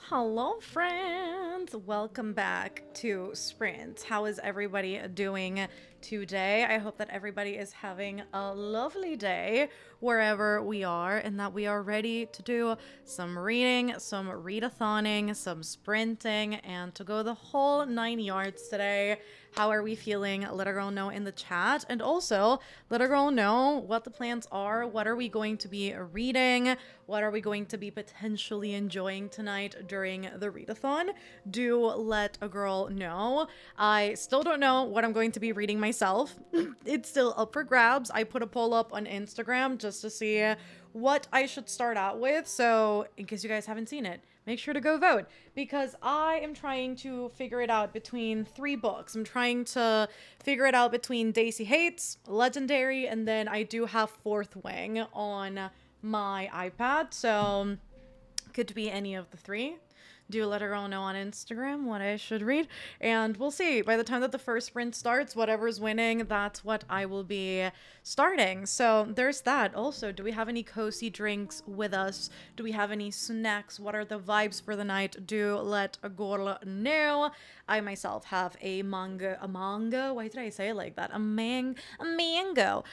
Hello, friends! Welcome back to Sprint. How is everybody doing today? I hope that everybody is having a lovely day wherever we are and that we are ready to do some reading, some readathoning, some sprinting, and to go the whole 9 yards today. How are we feeling? Let a girl know in the chat. And also, let a girl know what the plans are. What are we going to be reading? What are we going to be potentially enjoying tonight during the readathon? Do let a girl know. I still don't know what I'm going to be reading myself. It's still up for grabs. I put a poll up on Instagram just to see what I should start out with. So in case you guys haven't seen it, make sure to go vote because I am trying to figure it out between 3 books. I'm trying to figure it out between Daisy Hates, Legendary, and then I do have Fourth Wing on my iPad, so could be any of the three. Do let a girl know on Instagram what I should read, and we'll see. By the time that the first sprint starts, whatever's winning, that's what I will be starting. So there's that. Also, do we have any cozy drinks with us? Do we have any snacks? What are the vibes for the night? Do let a girl know. I myself have a mango. Why did I say it like that? A mango.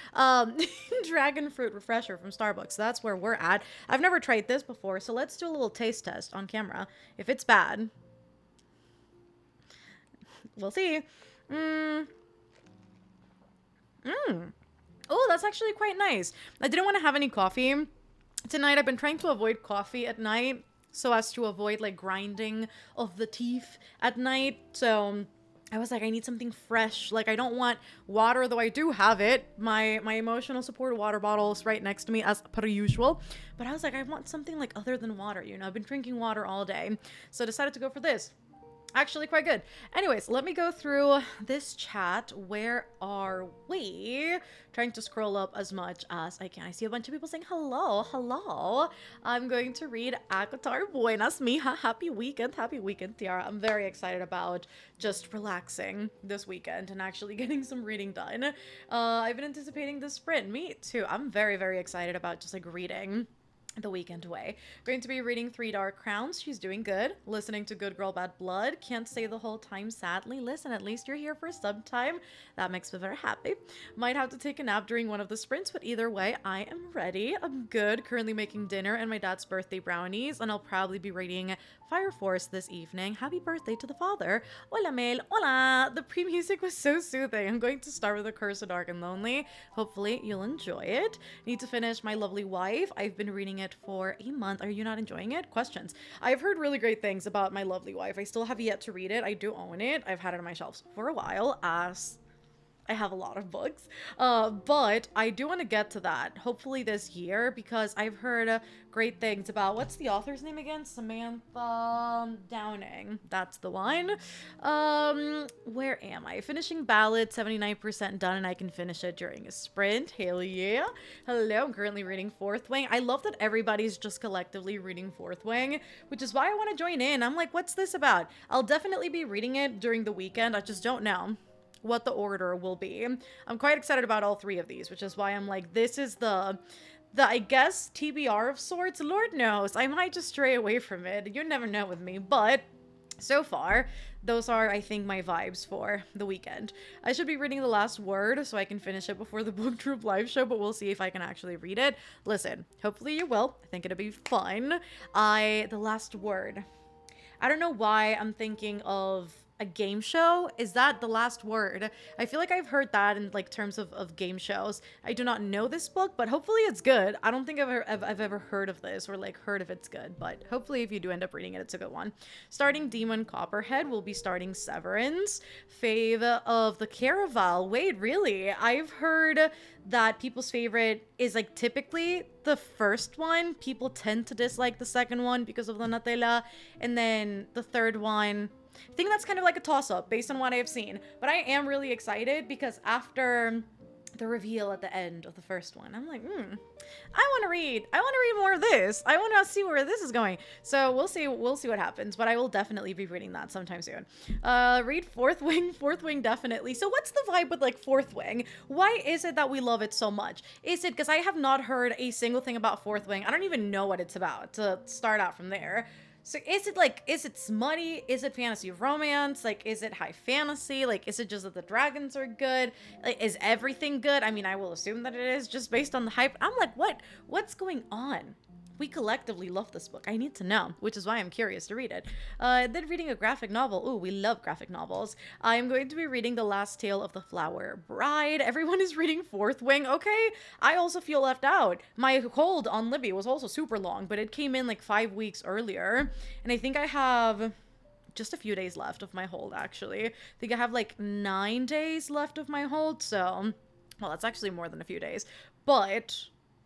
Dragon fruit refresher from Starbucks. That's where we're at. I've never tried this before, so let's do a little taste test on camera. If it's bad, we'll see. Oh, that's actually quite nice. I didn't want to have any coffee tonight. I've been trying to avoid coffee at night so as to avoid like grinding of the teeth at night. So I was like, I need something fresh. Like, I don't want water, though I do have it. My emotional support water bottle is right next to me as per usual. But I was like, I want something like other than water, you know? I've been drinking water all day. So I decided to go for this. Actually quite good. Anyways, let me go through this chat. Where are we? Trying to scroll up as much as I can. I see a bunch of people saying hello, hello. I'm going to read Akatar Buenas Mija. Happy weekend, Tiara. I'm very excited about just relaxing this weekend and actually getting some reading done. I've been anticipating this sprint. Me too. I'm very, very excited about just like reading the weekend away. Going to be reading Three Dark Crowns. She's doing good. Listening to Good Girl Bad Blood. Can't stay the whole time, sadly. Listen, at least you're here for some time. That makes me very happy. Might have to take a nap during one of the sprints, but either way, I am ready. I'm good. Currently making dinner and my dad's birthday brownies, and I'll probably be reading Fire Force this evening. Happy birthday to the father. Hola, Mel. Hola. The pre-music was so soothing. I'm going to start with A Curse of Dark and Lonely. Hopefully, you'll enjoy it. Need to finish My Lovely Wife. I've been reading it for a month. Are you not enjoying it? Questions. I've heard really great things about My Lovely Wife. I still have yet to read it. I do own it. I've had it on my shelves for a while, as I have a lot of books, but I do want to get to that hopefully this year because I've heard great things about, what's the author's name again? Samantha Downing. That's the one. Where am I? Finishing Ballad, 79% done, and I can finish it during a sprint. Hell yeah. Hello, I'm currently reading Fourth Wing. I love that everybody's just collectively reading Fourth Wing, which is why I want to join in. I'm like, what's this about? I'll definitely be reading it during the weekend. I just don't know what the order will be. I'm quite excited about all 3 of these, which is why I'm like, this is the I guess TBR of sorts. Lord knows, I might just stray away from it. You never know with me, but so far, those are, I think, my vibes for the weekend. I should be reading The Last Word so I can finish it before the Book Troop live show, but we'll see if I can actually read it. Listen, hopefully you will. I think it'll be fun. The Last Word. I don't know why I'm thinking of a game show. Is that The Last Word? I feel like I've heard that in like terms of game shows. I do not know this book, but hopefully it's good. I don't think I've ever heard of this or like heard if it's good, but hopefully if you do end up reading it, it's a good one. Starting Demon Copperhead, we'll be starting Severance. Fave of the Caraval. Wait, really? I've heard that people's favorite is like typically the first one. People tend to dislike the second one because of the Nutella, and then the third one, I think that's kind of like a toss-up based on what I have seen. But I am really excited because after the reveal at the end of the first one, I'm like, I want to read more of this. I want to see where this is going. So we'll see what happens, but I will definitely be reading that sometime soon. Read Fourth Wing definitely. So what's the vibe with like Fourth Wing? Why is it that we love it so much? Is it because I have not heard a single thing about Fourth Wing? I don't even know what it's about to start out from there. So is it smutty? Is it fantasy romance? Like, is it high fantasy? Like, is it just that the dragons are good? Like, is everything good? I mean, I will assume that it is just based on the hype. I'm like, what's going on? We collectively love this book. I need to know, which is why I'm curious to read it. Then reading a graphic novel. Ooh, we love graphic novels. I am going to be reading The Last Tale of the Flower Bride. Everyone is reading Fourth Wing. Okay, I also feel left out. My hold on Libby was also super long, but it came in like 5 weeks earlier. And I think I have just a few days left of my hold, actually. I think I have like 9 days left of my hold, so... Well, that's actually more than a few days. But...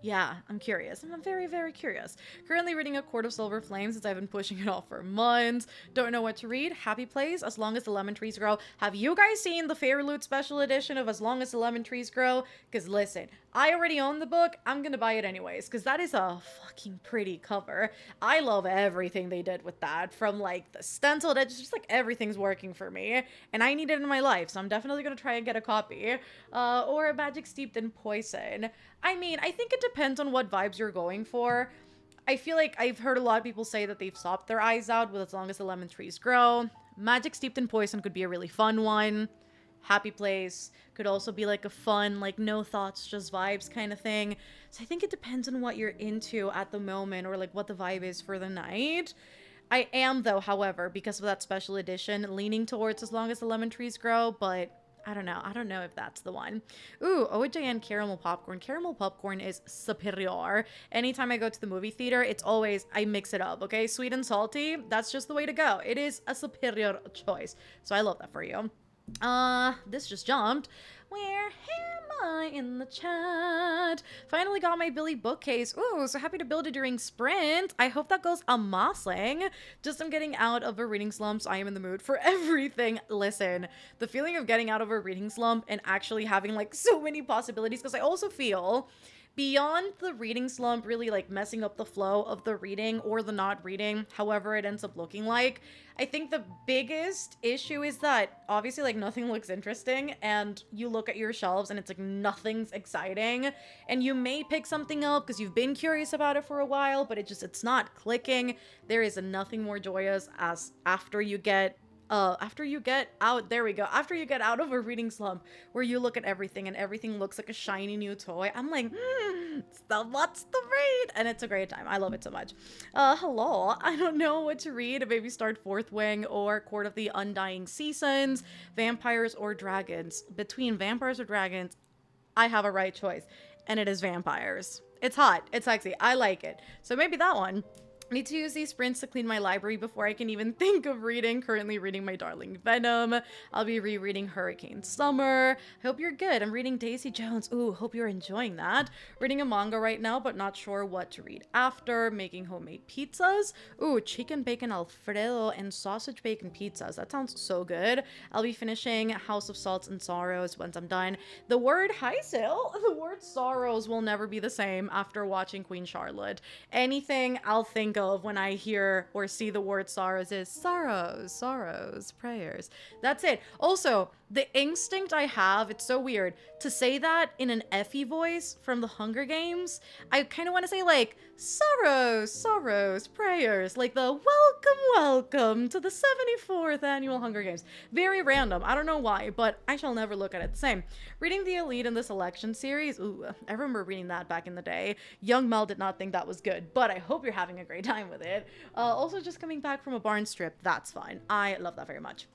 yeah, I'm curious. I'm very, very curious. Currently reading A Court of Silver Flames since I've been pushing it off for months. Don't know what to read. Happy Place, As Long as the Lemon Trees Grow. Have you guys seen the Fairy Loot special edition of As Long as the Lemon Trees Grow? Because listen, I already own the book. I'm gonna buy it anyways because that is a fucking pretty cover. I love everything they did with that. From like the stenciled edges, just like everything's working for me. And I need it in my life, so I'm definitely gonna try and get a copy. Or Magic Steeped in Poison. I mean, I think it depends on what vibes you're going for. I feel like I've heard a lot of people say that they've sopped their eyes out with As Long as the Lemon Trees Grow. Magic Steeped in Poison could be a really fun one. Happy Place could also be like a fun, like no thoughts, just vibes kind of thing. So I think it depends on what you're into at the moment or like what the vibe is for the night. I am though, however, because of that special edition, leaning towards As Long as the Lemon Trees Grow, but... I don't know. I don't know if that's the one. Ooh, OJN caramel popcorn. Caramel popcorn is superior. Anytime I go to the movie theater, it's always, I mix it up, okay? Sweet and salty, that's just the way to go. It is a superior choice. So I love that for you. This just jumped. Where am I in the chat? Finally got my Billy bookcase. Ooh, so happy to build it during sprint. I hope that goes amassing. Just I'm getting out of a reading slump, so I am in the mood for everything. Listen, the feeling of getting out of a reading slump and actually having like so many possibilities, because I also feel beyond the reading slump really like messing up the flow of the reading or the not reading, however it ends up looking like, I think the biggest issue is that obviously like nothing looks interesting and you look at your shelves and it's like nothing's exciting and you may pick something up because you've been curious about it for a while, but it's not clicking. There is nothing more joyous as after you get out, there we go, after you get out of a reading slump where you look at everything and everything looks like a shiny new toy. I'm like, what's the read? And it's a great time. I love it so much. Hello. I don't know what to read. Maybe start Fourth Wing or Court of the Undying Seasons, Vampires or Dragons. Between Vampires or Dragons, I have a right choice, and it is Vampires. It's hot. It's sexy. I like it. So maybe that one. Need to use these sprints to clean my library before I can even think of reading. Currently reading my darling Venom. I'll be rereading Hurricane Summer. I hope you're good. I'm reading Daisy Jones. Ooh, hope you're enjoying that. Reading a manga right now, but not sure what to read after. Making homemade pizzas. Ooh, chicken bacon Alfredo and sausage bacon pizzas. That sounds so good. I'll be finishing House of Salts and Sorrows once I'm done. The word sorrows will never be the same after watching Queen Charlotte. Anything I'll think of when I hear or see the word sorrows is sorrows, prayers. That's it. Also, the instinct I have, it's so weird, to say that in an Effie voice from the Hunger Games. I kind of want to say like, sorrows, prayers. Like the welcome to the 74th annual Hunger Games. Very random. I don't know why, but I shall never look at it the same. Reading The Elite in the Selection series. Ooh, I remember reading that back in the day. Young Mel did not think that was good, but I hope you're having a great time with it. Also just coming back from a Barnes trip. That's fine. I love that very much.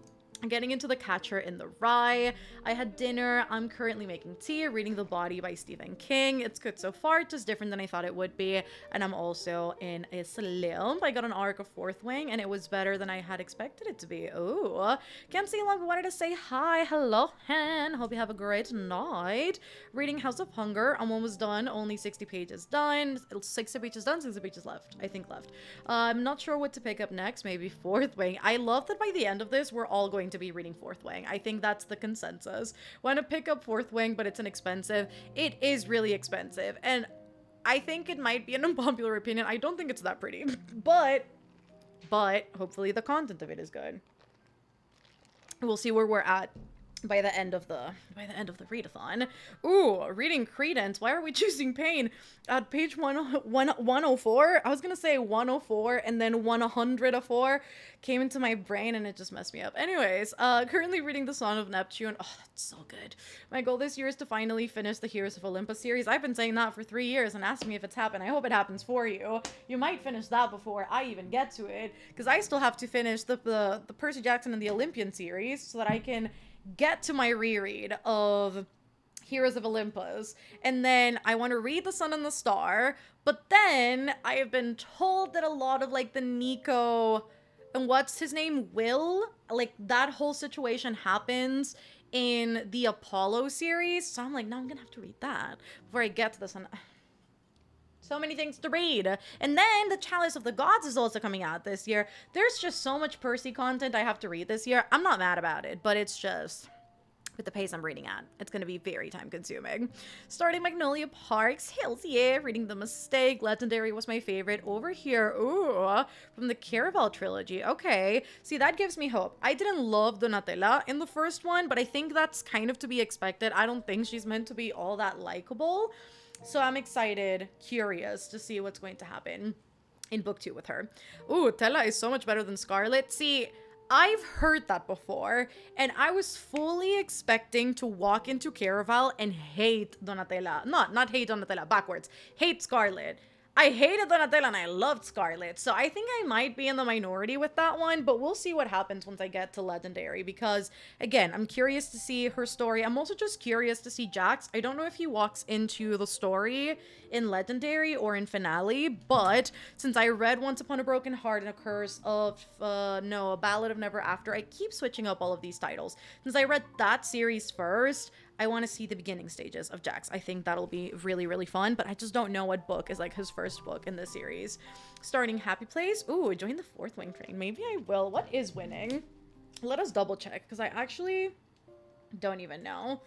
Getting into The Catcher in the Rye. I had dinner. I'm currently making tea, reading The Body by Stephen King. It's good so far, just different than I thought it would be. And I'm also in a slump. I got an arc of Fourth Wing, and it was better than I had expected it to be. Ooh. Can't see long, but wanted to say hi. Hello, Han. Hope you have a great night. Reading House of Hunger. I'm almost done. Only 60 pages done. 60 pages done, 60 pages left. I think left. I'm not sure what to pick up next. Maybe Fourth Wing. I love that by the end of this, we're all going to be reading Fourth Wing. I think that's the consensus. Want to pick up Fourth Wing, but it's inexpensive. It is really expensive, and I think it might be an unpopular opinion. I don't think it's that pretty, but hopefully the content of it is good. We'll see where we're at by the end of the readathon. Ooh, reading Credence. Why are we choosing pain? At page 104, I was gonna say 104 and then 104 came into my brain and it just messed me up. Anyways, currently reading The Song of Neptune. Oh, that's so good. My goal this year is to finally finish the Heroes of Olympus series. I've been saying that for 3 years and ask me if it's happened. I hope it happens for you. You might finish that before I even get to it, because I still have to finish the Percy Jackson and the Olympian series so that I can get to my reread of Heroes of Olympus, and then I want to read The Sun and the Star, but then I have been told that a lot of like the Nico and what's his name, Will, like that whole situation happens in the Apollo series, so I'm like, no, I'm gonna have to read that before I get to the Sun. So many things to read. And then the Chalice of the Gods is also coming out this year. There's just so much Percy content I have to read this year. I'm not mad about it, but it's just with the pace I'm reading at, it's going to be very time consuming. Starting Magnolia Parks, hells yeah. Reading The Mistake, Legendary was my favorite. Over here, ooh, from the Caraval trilogy. Okay, see, that gives me hope. I didn't love Donatella in the first one, but I think that's kind of to be expected. I don't think she's meant to be all that likable. So I'm excited, curious to see what's going to happen in book 2 with her. Ooh, Tella is so much better than Scarlet. See, I've heard that before, and I was fully expecting to walk into Caraval and hate Donatella. Not hate Donatella, backwards. Hate Scarlet. I hated Donatella and I loved Scarlet, so I think I might be in the minority with that one, but we'll see what happens once I get to Legendary, because, again, I'm curious to see her story. I'm also just curious to see Jax. I don't know if he walks into the story in Legendary or in Finale, but since I read Once Upon a Broken Heart and A Curse of, A Ballad of Never After, I keep switching up all of these titles. Since I read that series first, I want to see the beginning stages of Jax. I think that'll be really, really fun, but I just don't know what book is like his first book in this series. Starting Happy Place. Ooh, join the Fourth Wing train. Maybe I will. What is winning? Let us double check, because I actually don't even know.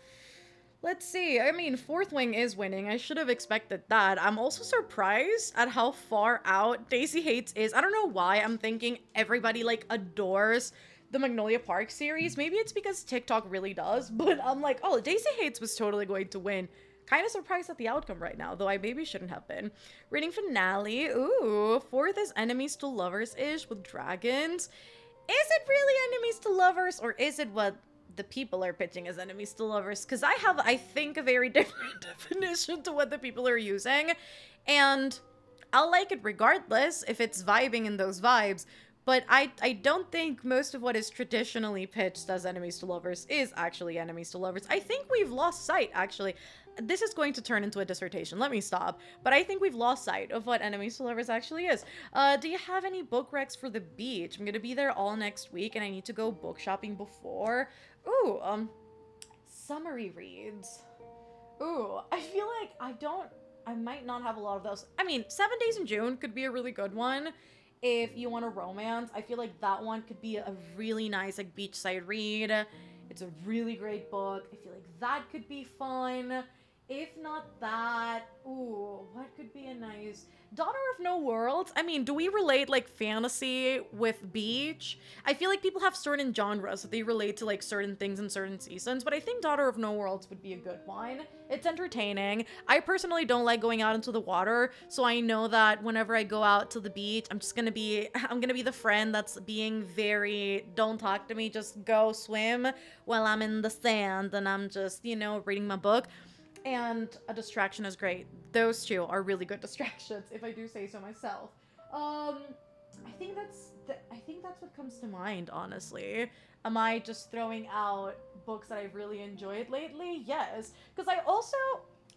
Let's see. I mean, Fourth Wing is winning. I should have expected that. I'm also surprised at how far out Daisy Hates is. I don't know why I'm thinking everybody like adores the Magnolia Park series. Maybe it's because TikTok really does, but I'm like, oh, Daisy Hates was totally going to win. Kind of surprised at the outcome right now, though I maybe shouldn't have been. Reading Finale. Ooh, fourth is Enemies to Lovers-ish with dragons. Is it really Enemies to Lovers, or is it what the people are pitching as Enemies to Lovers? Because I have, I think, a very different definition to what the people are using, and I'll like it regardless if it's vibing in those vibes. But I don't think most of what is traditionally pitched as Enemies to Lovers is actually Enemies to Lovers. I think we've lost sight, actually. This is going to turn into a dissertation. Let me stop. But I think we've lost sight of what Enemies to Lovers actually is. Do you have any book recs for the beach? I'm going to be there all next week, and I need to go book shopping before. Ooh, summary reads. Ooh, I feel like I might not have a lot of those. I mean, 7 Days in June could be a really good one. If you want a romance, I feel like that one could be a really nice, like, beachside read. It's a really great book. I feel like that could be fun. If not that, ooh, what could be a nice... Daughter of No Worlds? I mean, do we relate, like, fantasy with beach? I feel like people have certain genres that they relate to, like, certain things in certain seasons, but I think Daughter of No Worlds would be a good one. It's entertaining. I personally don't like going out into the water, so I know that whenever I go out to the beach, I'm gonna be the friend that's being very, don't talk to me, just go swim while I'm in the sand and I'm just, you know, reading my book. And a distraction is great. Those two are really good distractions, if I do say so myself. I think that's what comes to mind, honestly. Am I just throwing out books that I've really enjoyed lately? Yes. Because I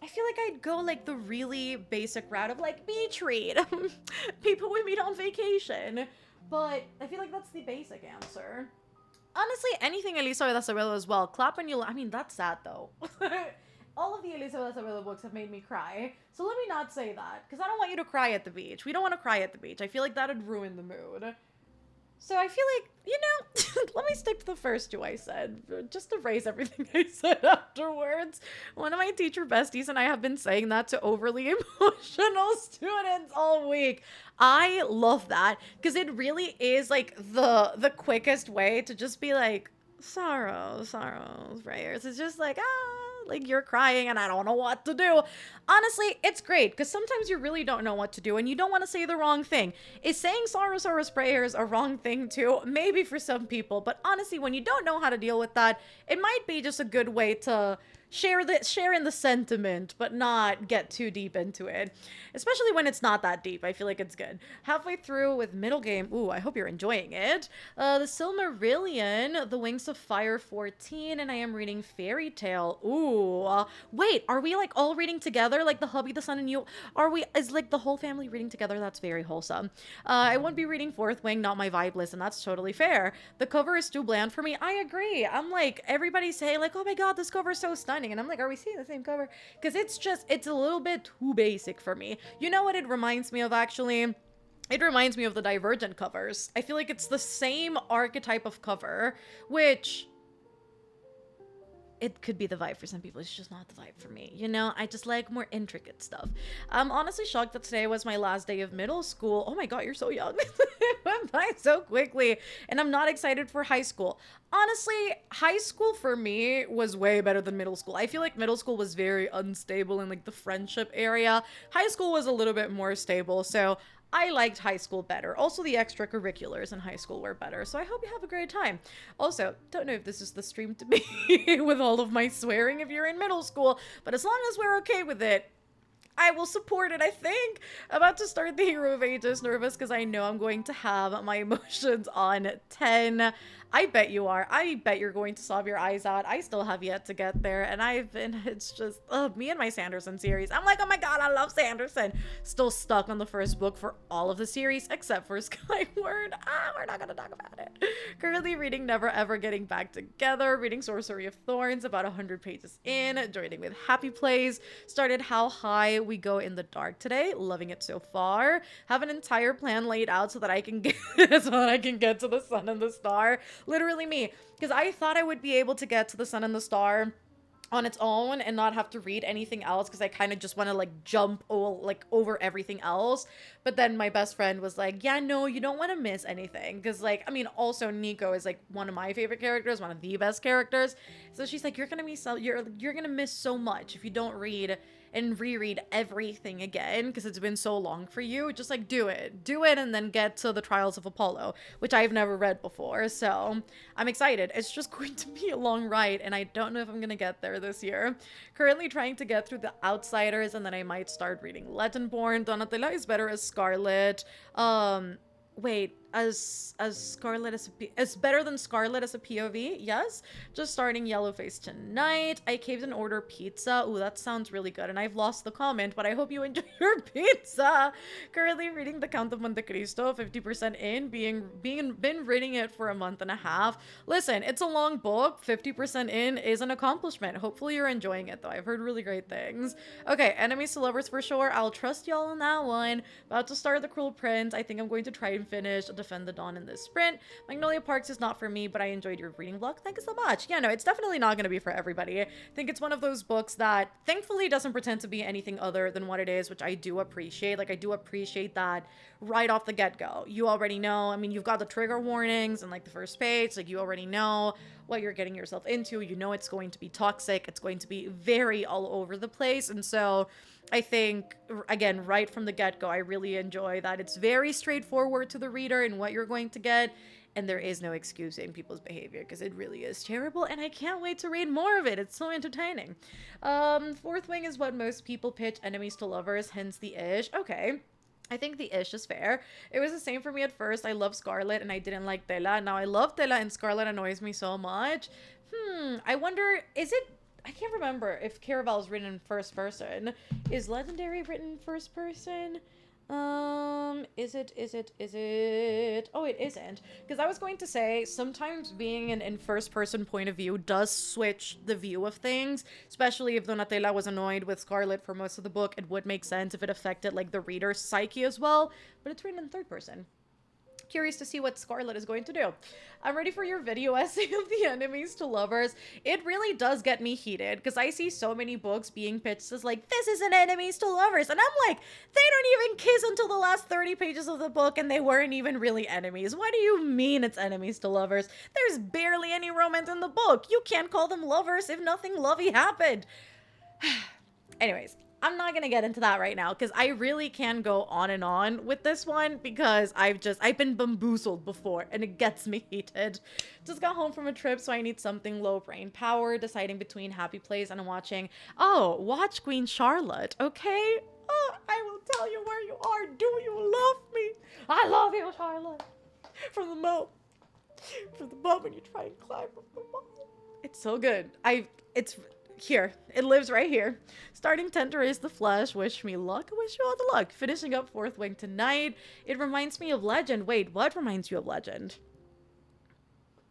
feel like I'd go like the really basic route of like beach read. People we meet on vacation. But I feel like that's the basic answer. Honestly, anything Elizabeth Acevedo as well. Clap when you... I mean, that's sad though. All of the Elizabeth Acevedo books have made me cry. So let me not say that, because I don't want you to cry at the beach. We don't want to cry at the beach. I feel like that would ruin the mood. So I feel like, you know, let me stick to the first two I said, just erase everything I said afterwards. One of my teacher besties and I have been saying that to overly emotional students all week. I love that, because it really is like the quickest way to just be like, sorrows, prayers. It's just like, like you're crying and I don't know what to do. Honestly, it's great because sometimes you really don't know what to do and you don't want to say the wrong thing. Is saying sorrows, prayers a wrong thing too? Maybe for some people, but honestly, when you don't know how to deal with that, it might be just a good way to share in the sentiment, but not get too deep into it. Especially when it's not that deep. I feel like it's good. Halfway through with middle game. Ooh, I hope you're enjoying it. The Silmarillion, The Wings of Fire 14, and I am reading Fairy Tale. Ooh. Wait, are we like all reading together? Like the hubby, the son, and you? Is like the whole family reading together? That's very wholesome. I won't be reading Fourth Wing, not my vibe list, and that's totally fair. The cover is too bland for me. I agree. I'm like, everybody saying like, oh my god, this cover is so stunning. And I'm like, are we seeing the same cover? Because it's a little bit too basic for me. You know what it reminds me of, actually? It reminds me of the Divergent covers. I feel like it's the same archetype of cover, which it could be the vibe for some people. It's just not the vibe for me. You know, I just like more intricate stuff. I'm honestly shocked that today was my last day of middle school. Oh my god, you're so young. It went by so quickly. And I'm not excited for high school. Honestly, high school for me was way better than middle school. I feel like middle school was very unstable in like the friendship area. High school was a little bit more stable. So I liked high school better. Also, the extracurriculars in high school were better. So I hope you have a great time. Also, don't know if this is the stream to be with all of my swearing if you're in middle school, but as long as we're okay with it, I will support it, I think. About to start the Hero of Ages, nervous because I know I'm going to have my emotions on 10. I bet you are. I bet you're going to sob your eyes out. I still have yet to get there, and it's just, me and my Sanderson series. I'm like, oh my god, I love Sanderson. Still stuck on the first book for all of the series, except for Skyward. We're not gonna talk about it. Currently reading Never Ever Getting Back Together, reading Sorcery of Thorns, about 100 pages in, joining with Happy Plays, started How High We Go in the Dark today, loving it so far. Have an entire plan laid out so that I can get to the Sun and the Star. Literally me, because I thought I would be able to get to the Sun and the Star on its own and not have to read anything else because I kind of just want to like jump over everything else. But then my best friend was like, yeah, no, you don't want to miss anything, because like, I mean, also Nico is like one of my favorite characters, one of the best characters. So she's like, you're gonna miss so much if you don't read and reread everything again, because it's been so long for you. Just like do it and then get to the Trials of Apollo, which I've never read before. So I'm excited. It's just going to be a long ride, and I don't know if I'm gonna get there this year. Currently trying to get through The Outsiders, and then I might start reading Legendborn. Donatella is better as Scarlet. Wait, as Scarlet as better than Scarlet as a POV? Yes. Just starting Yellowface tonight. I caved and ordered pizza. Ooh, that sounds really good. And I've lost the comment, but I hope you enjoy your pizza. Currently reading The Count of Monte Cristo, 50% in, been reading it for a month and a half. Listen, it's a long book. 50% in is an accomplishment. Hopefully you're enjoying it though. I've heard really great things. Okay, enemies to lovers for sure. I'll trust y'all on that one. About to start The Cruel Prince. I think I'm going to try and finish Defend the Dawn in this sprint. Magnolia Parks is not for me, but I enjoyed your reading vlog. Thank you so much. Yeah, no, it's definitely not going to be for everybody. I think it's one of those books that thankfully doesn't pretend to be anything other than what it is, which I do appreciate. Like, I do appreciate that right off the get-go. You already know, I mean, you've got the trigger warnings and like the first page, like you already know what you're getting yourself into. You know it's going to be toxic. It's going to be very all over the place. And so I think, again, right from the get-go, I really enjoy that it's very straightforward to the reader and what you're going to get, and there is no excusing people's behavior because it really is terrible, and I can't wait to read more of it. It's so entertaining. Fourth Wing is what most people pitch enemies to lovers, hence the ish. Okay. I think the ish is fair. It was the same for me at first. I love Scarlet and I didn't like Tela. Now I love Tela and Scarlet annoys me so much. I wonder, is it... I can't remember if Caraval is written in first person. Is Legendary written first person? Is it? Oh, it isn't. Because I was going to say, sometimes being in first person point of view does switch the view of things, especially if Donatella was annoyed with Scarlet for most of the book. It would make sense if it affected like the reader's psyche as well, but it's written in third person. Curious to see what Scarlet is going to do. I'm ready for your video essay of the enemies to lovers. It really does get me heated because I see so many books being pitched as like, this is an enemies to lovers, and I'm like, they don't even kiss until the last 30 pages of the book and they weren't even really enemies. What do you mean it's enemies to lovers? There's barely any romance in the book. You can't call them lovers if nothing lovey happened. Anyways, I'm not gonna get into that right now because I really can go on and on with this one because I've been bamboozled before and it gets me heated. Just got home from a trip, so I need something low brain power, deciding between Happy Place and watching. Oh, watch Queen Charlotte, okay? Oh, I will tell you where you are. Do you love me? I love you, Charlotte. From the moment you try and climb up the wall. It's so good. It's here. It lives right here. Starting 10 to raise the flesh. Wish me luck. I wish you all the luck. Finishing up Fourth Wing tonight. It reminds me of Legend. Wait, what reminds you of Legend?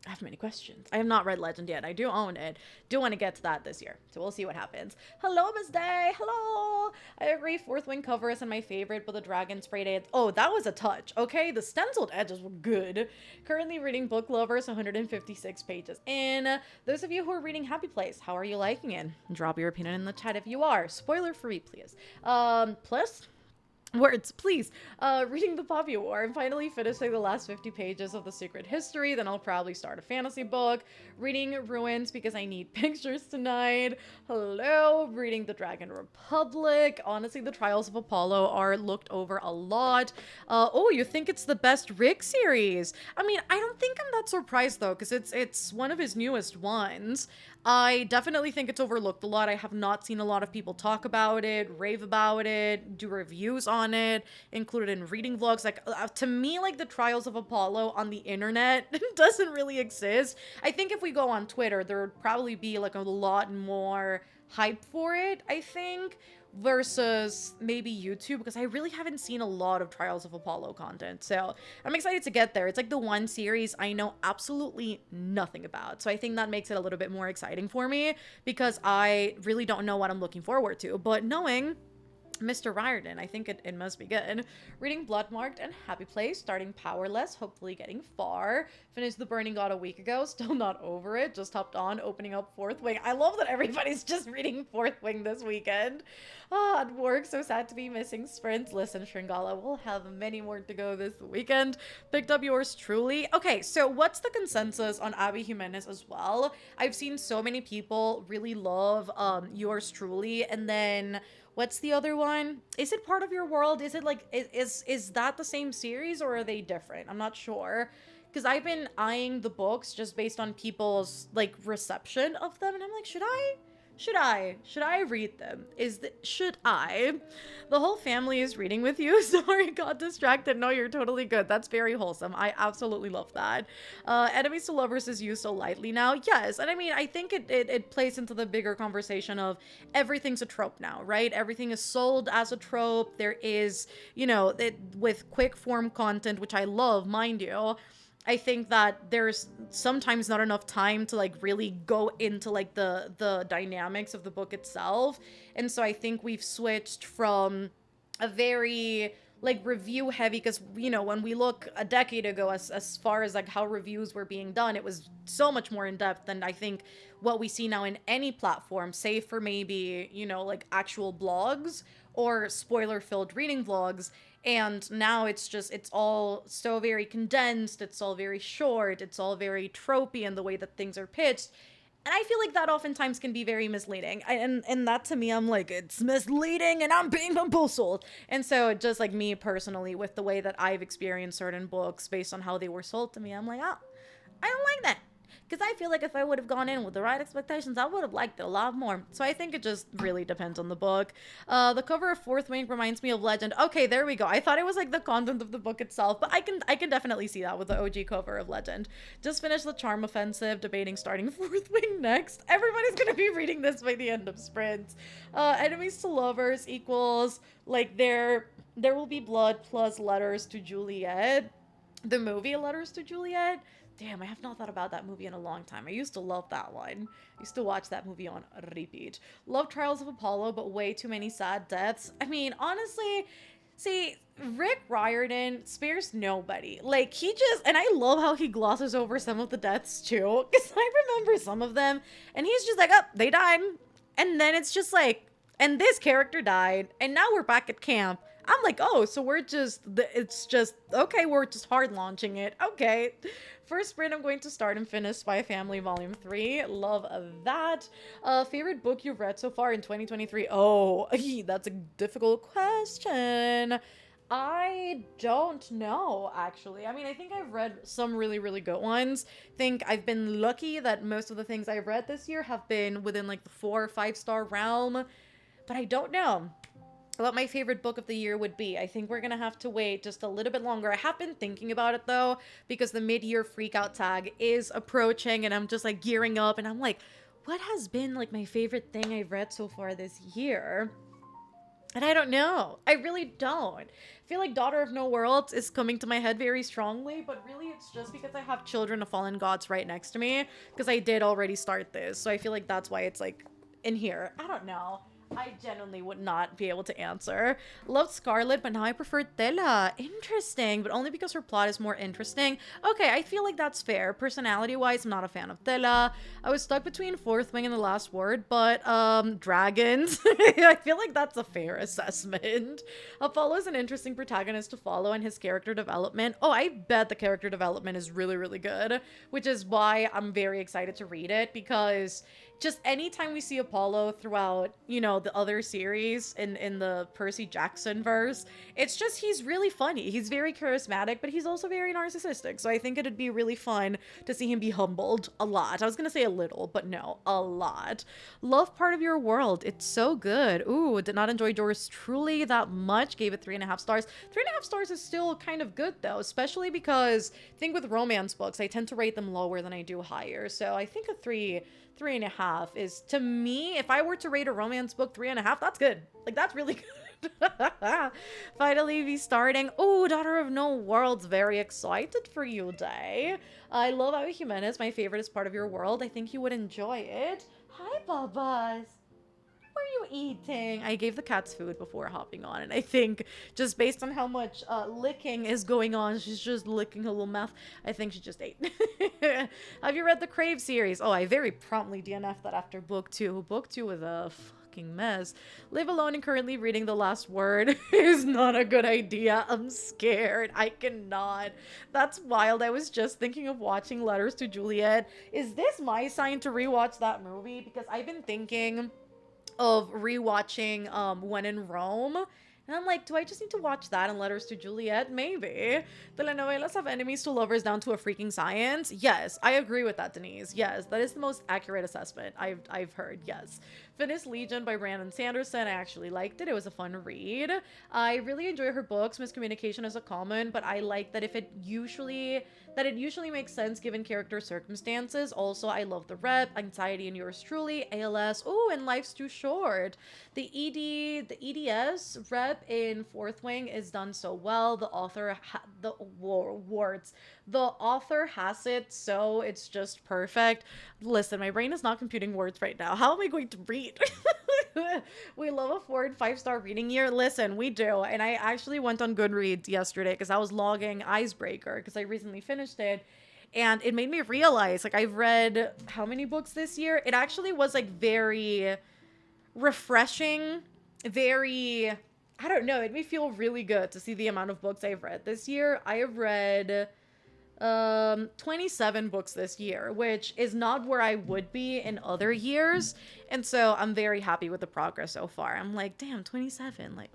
I have many questions. I have not read Legend yet. I do own it. Do want to get to that this year. So we'll see what happens. Hello, Miss Day. Hello. I agree. Fourth Wing cover isn't my favorite, but the dragon sprayed edge. Oh, that was a touch. Okay, the stenciled edges were good. Currently reading Book Lovers, 156 pages in. Those of you who are reading Happy Place, how are you liking it? Drop your opinion in the chat if you are. Spoiler free, please. Plus... Words, please. Reading the Poppy War. I'm finally finishing the last 50 pages of The Secret History. Then I'll probably start a fantasy book. Reading Ruins because I need pictures tonight. Hello. Reading The Dragon Republic. Honestly, the Trials of Apollo are looked over a lot. Oh, you think it's the best Rick series? I mean, I don't think I'm that surprised though, because it's one of his newest ones. I definitely think it's overlooked a lot. I have not seen a lot of people talk about it, rave about it, do reviews on it, included in reading vlogs. Like, to me, like, the Trials of Apollo on the internet doesn't really exist. I think if we go on Twitter, there would probably be, like, a lot more hype for it, I think, versus maybe YouTube, because I really haven't seen a lot of Trials of Apollo content. So I'm excited to get there. It's like the one series I know absolutely nothing about. So I think that makes it a little bit more exciting for me because I really don't know what I'm looking forward to. But knowing Mr. Riordan, I think it must be good. Reading Bloodmarked and Happy Place, starting Powerless, hopefully getting far. Finished The Burning God a week ago, still not over it. Just hopped on, opening up Fourth Wing. I love that everybody's just reading Fourth Wing this weekend. Ah, at work, so sad to be missing sprints. Listen, Shringala, we'll have many more to go this weekend. Picked up yours truly. Okay, so what's the consensus on Abby Jimenez as well? I've seen so many people really love yours truly, and then... what's the other one? Is it Part of Your World? Is it like, is that the same series or are they different? I'm not sure. Because I've been eyeing the books just based on people's, like, reception of them. And I'm like, should I read them? Should I? The whole family is reading with you. Sorry, got distracted. No, you're totally good. That's very wholesome. I absolutely love that. Enemies to Lovers is used so lightly now. Yes, and I mean, I think it plays into the bigger conversation of everything's a trope now, right? Everything is sold as a trope. There is, you know, with quick form content, which I love, mind you. I think that there's sometimes not enough time to like really go into like the dynamics of the book itself. And so I think we've switched from a very like review heavy, because, you know, when we look a decade ago as far as like how reviews were being done, it was so much more in depth than I think what we see now in any platform, save for maybe, you know, like actual blogs or spoiler filled reading vlogs. And now it's all so very condensed, it's all very short, it's all very tropey in the way that things are pitched. And I feel like that oftentimes can be very misleading. And that to me, I'm like, it's misleading and I'm being bamboozled. And so just like me personally, with the way that I've experienced certain books based on how they were sold to me, I'm like, oh, I don't like that. Because I feel like if I would have gone in with the right expectations, I would have liked it a lot more. So I think it just really depends on the book. The cover of Fourth Wing reminds me of Legend. Okay, there we go. I thought it was like the content of the book itself, but I can definitely see that with the OG cover of Legend. Just finished The Charm Offensive, debating starting Fourth Wing next. Everybody's gonna be reading this by the end of Sprint. Enemies to Lovers equals, like, there will be blood plus Letters to Juliet. The movie Letters to Juliet. Damn, I have not thought about that movie in a long time. I used to love that one. I used to watch that movie on repeat. Love Trials of Apollo, but way too many sad deaths. I mean, honestly, see, Rick Riordan spares nobody. Like, he just, and I love how he glosses over some of the deaths too, because I remember some of them, and he's just like, oh, they died. And then it's just like, and this character died, and now we're back at camp. I'm like, oh, so it's just, okay, we're just hard launching it. Okay. First sprint, I'm going to start and finish Spy Family Volume 3. Love that. Favorite book you've read so far in 2023? Oh, that's a difficult question. I don't know, actually. I mean, I think I've read some really, really good ones. Think I've been lucky that most of the things I've read this year have been within like the 4 or 5 star realm, but I don't know what my favorite book of the year would be. I think we're gonna have to wait just a little bit longer. I have been thinking about it though, because the mid-year freakout tag is approaching and I'm just like gearing up and I'm like, what has been like my favorite thing I've read so far this year? And I don't know. I really don't. I feel like Daughter of No Worlds is coming to my head very strongly, but really it's just because I have Children of Fallen Gods right next to me, because I did already start this. So I feel like that's why it's like in here. I don't know. I genuinely would not be able to answer. Loved Scarlet, but now I prefer Tela. Interesting, but only because her plot is more interesting. Okay, I feel like that's fair. Personality-wise, I'm not a fan of Tela. I was stuck between Fourth Wing and The Last Word, but, dragons. I feel like that's a fair assessment. Apollo is an interesting protagonist to follow and his character development. Oh, I bet the character development is really, really good, which is why I'm very excited to read it, because just anytime we see Apollo throughout, you know, the other series in the Percy Jackson verse, it's just, he's really funny. He's very charismatic, but he's also very narcissistic. So I think it'd be really fun to see him be humbled a lot. I was gonna say a little, but no, a lot. Love Part of Your World. It's so good. Ooh, did not enjoy Yours Truly that much. Gave it 3.5 stars. 3.5 stars is still kind of good though, especially because I think with romance books, I tend to rate them lower than I do higher. So I think a 3.5 is, to me, if I were to rate a romance book 3.5, that's good. Like, that's really good. Finally be starting. Oh, Daughter of No Worlds. Very excited for you, Day. I love Avi Jimenez. My favorite is Part of Your World. I think you would enjoy it. Hi, Babas. What are you eating? I gave the cats food before hopping on, and I think just based on how much licking is going on, she's just licking her little mouth. I think she just ate. Have you read the Crave series? Oh, I very promptly DNF'd that after book 2. Book 2 was a fucking mess. Live alone and currently reading The Last Word is not a good idea. I'm scared. I cannot. That's wild. I was just thinking of watching Letters to Juliet. Is this my sign to rewatch that movie? Because I've been thinking of rewatching When in Rome. And I'm like, do I just need to watch that and Letters to Juliet? Maybe. Telenovelas have enemies to lovers down to a freaking science. Yes, I agree with that, Denise. Yes, that is the most accurate assessment I've heard. Yes. Finished Legion by Brandon Sanderson. I actually liked it. It was a fun read. I really enjoy her books. Miscommunication is a common, but I like that it usually makes sense given character circumstances. Also, I love the rep, Anxiety and Yours Truly, ALS. Oh, and Life's Too Short. The EDS rep in Fourth Wing is done so well. The author has it, so it's just perfect. Listen, my brain is not computing words right now. How am I going to read? We love a 4 and 5-star reading year. Listen, we do. And I actually went on Goodreads yesterday because I was logging Icebreaker because I recently finished it. And it made me realize, like, I've read how many books this year? It actually was, like, very refreshing. Very, I don't know. It made me feel really good to see the amount of books I've read this year. I have read 27 books this year, which is not where I would be in other years. And so I'm very happy with the progress so far. I'm like, damn, 27, like,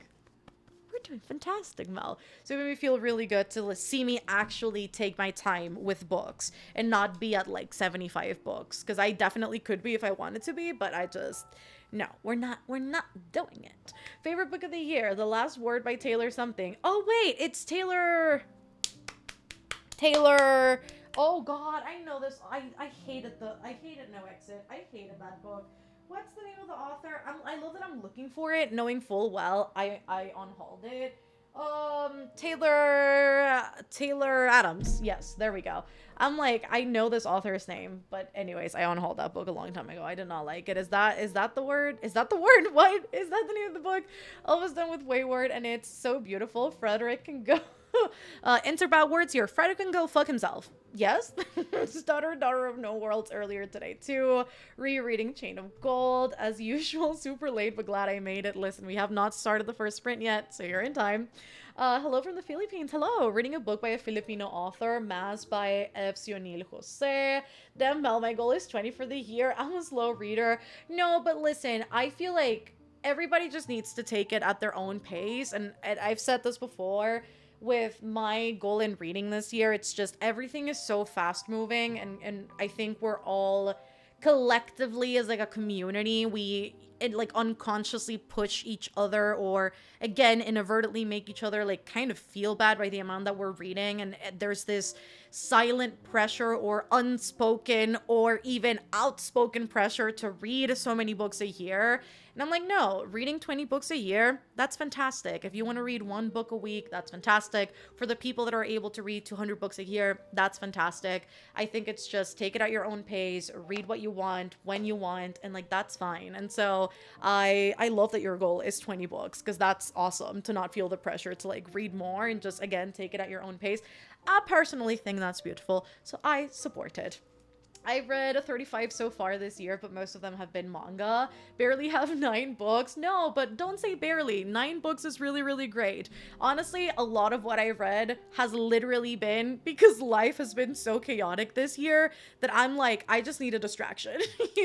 we're doing fantastic, Mel. So it made me feel really good to see me actually take my time with books and not be at like 75 books, because I definitely could be if I wanted to be, but I just, no, we're not doing it. Favorite book of the year, The Last Word by Taylor something. Oh wait, it's Taylor, oh god, I know this. I hated No Exit. I hated that book. What's the name of the author? I love that I'm looking for it, knowing full well I unhauled it. Taylor Adams. Yes, there we go. I'm like, I know this author's name, but anyways, I unhauled that book a long time ago. I did not like it. Is that the word? Is that the word? What? Is that the name of the book? Almost done with Wayward, and it's so beautiful. Frederick can go. Enter bad words here. Frederick can go fuck himself. Yes. Stutter, daughter of no worlds earlier today too. Rereading Chain of Gold as usual. Super late, but glad I made it. Listen, we have not started the first sprint yet, so you're in time. Hello from the Philippines. Hello. Reading a book by a Filipino author, Mass by Efsionil Jose. Damn, Mel, my goal is 20 for the year. I'm a slow reader. No, but listen, I feel like everybody just needs to take it at their own pace. And I've said this before with my goal in reading this year. It's just everything is so fast moving. And I think we're all collectively as like a community, we like unconsciously push each other or again inadvertently make each other like kind of feel bad by the amount that we're reading, and there's this silent pressure or unspoken or even outspoken pressure to read so many books a year. And I'm like, no, reading 20 books a year, that's fantastic. If you want to read one book a week, that's fantastic. For the people that are able to read 200 books a year, that's fantastic. I think it's just take it at your own pace, read what you want, when you want, and like that's fine. And so I love that your goal is 20 books because that's awesome to not feel the pressure to like read more and just again take it at your own pace. I personally think that's beautiful, so I support it. I've read 35 so far this year, but most of them have been manga. Barely have 9 books. No, but don't say barely. 9 books is really, really great. Honestly, a lot of what I've read has literally been because life has been so chaotic this year that I'm like, I just need a distraction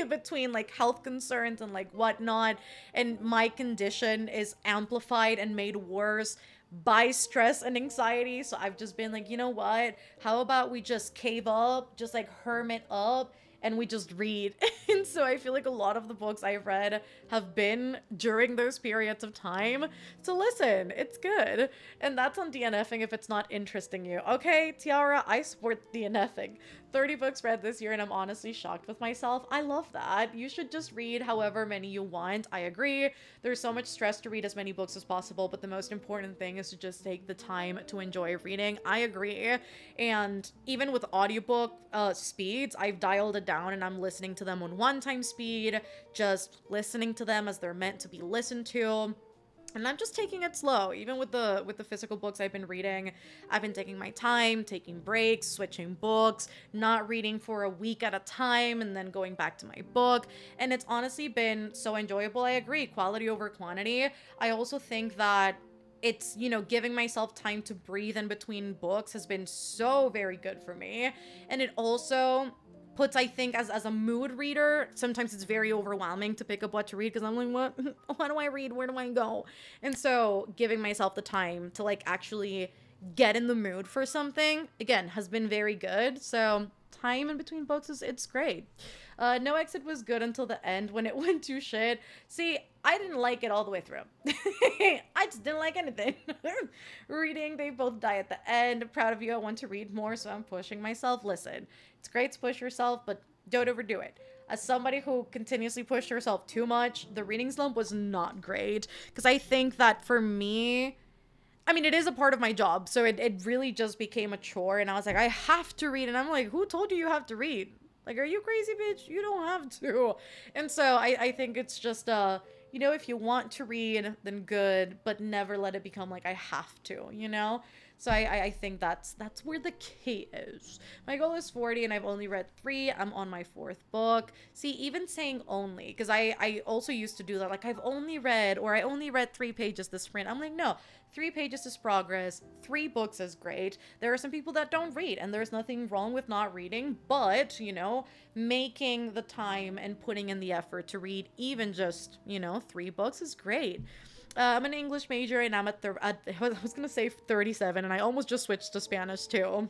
between like health concerns and like whatnot. And my condition is amplified and made worse by stress and anxiety. So I've just been like, you know what? How about we just cave up, just like hermit up, and we just read. And so I feel like a lot of the books I've read have been during those periods of time. So listen, it's good. And that's on DNFing if it's not interesting you. Okay, Tiara, I support DNFing. 30 books read this year and I'm honestly shocked with myself. I love that. You should just read however many you want. I agree. There's so much stress to read as many books as possible, but the most important thing is to just take the time to enjoy reading. I agree. And even with audiobook speeds, I've dialed it down and I'm listening to them on 1 time speed, just listening to them as they're meant to be listened to. And I'm just taking it slow. Even with the physical books I've been reading, I've been taking my time, taking breaks, switching books, not reading for a week at a time, and then going back to my book. And it's honestly been so enjoyable. I agree, quality over quantity. I also think that it's, you know, giving myself time to breathe in between books has been so very good for me. And it also puts, I think, as a mood reader, sometimes it's very overwhelming to pick up what to read because I'm like, what do I read? Where do I go? And so giving myself the time to like actually get in the mood for something, again, has been very good. So time in between books it's great. No Exit was good until the end when it went to shit. See, I didn't like it all the way through. I just didn't like anything. Reading, they both die at the end. Proud of you. I want to read more, so I'm pushing myself. Listen, it's great to push yourself, but don't overdo it. As somebody who continuously pushed herself too much, the reading slump was not great. Because I think that for me, I mean, it is a part of my job, so it really just became a chore. And I was like, I have to read. And I'm like, who told you you have to read? Like, are you crazy, bitch? You don't have to. And so I think it's just, you know, if you want to read, then good, but never let it become like I have to, you know? So I think that's where the key is. My goal is 40 and I've only read 3. I'm on my 4th book. See, even saying only, because I also used to do that. Like, I've only read, or I only read 3 pages this sprint. I'm like, no, 3 pages is progress. 3 books is great. There are some people that don't read, and there's nothing wrong with not reading, but, you know, making the time and putting in the effort to read even just, you know, 3 books is great. I'm an English major and I'm at I was gonna say 37 and I almost just switched to Spanish too.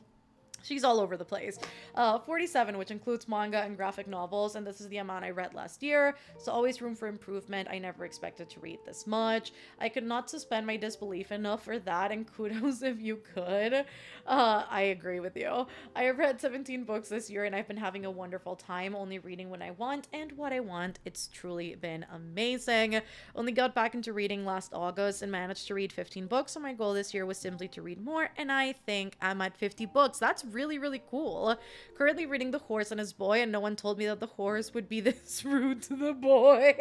She's all over the place. 47, which includes manga and graphic novels, and this is the amount I read last year, so always room for improvement. I never expected to read this much. I could not suspend my disbelief enough for that, and kudos if you could. I agree with you. I have read 17 books this year, and I've been having a wonderful time, only reading when I want and what I want. It's truly been amazing. Only got back into reading last August and managed to read 15 books, so my goal this year was simply to read more, and I think I'm at 50 books. That's really, really cool. Currently reading The Horse and His Boy, and no one told me that the horse would be this rude to the boy.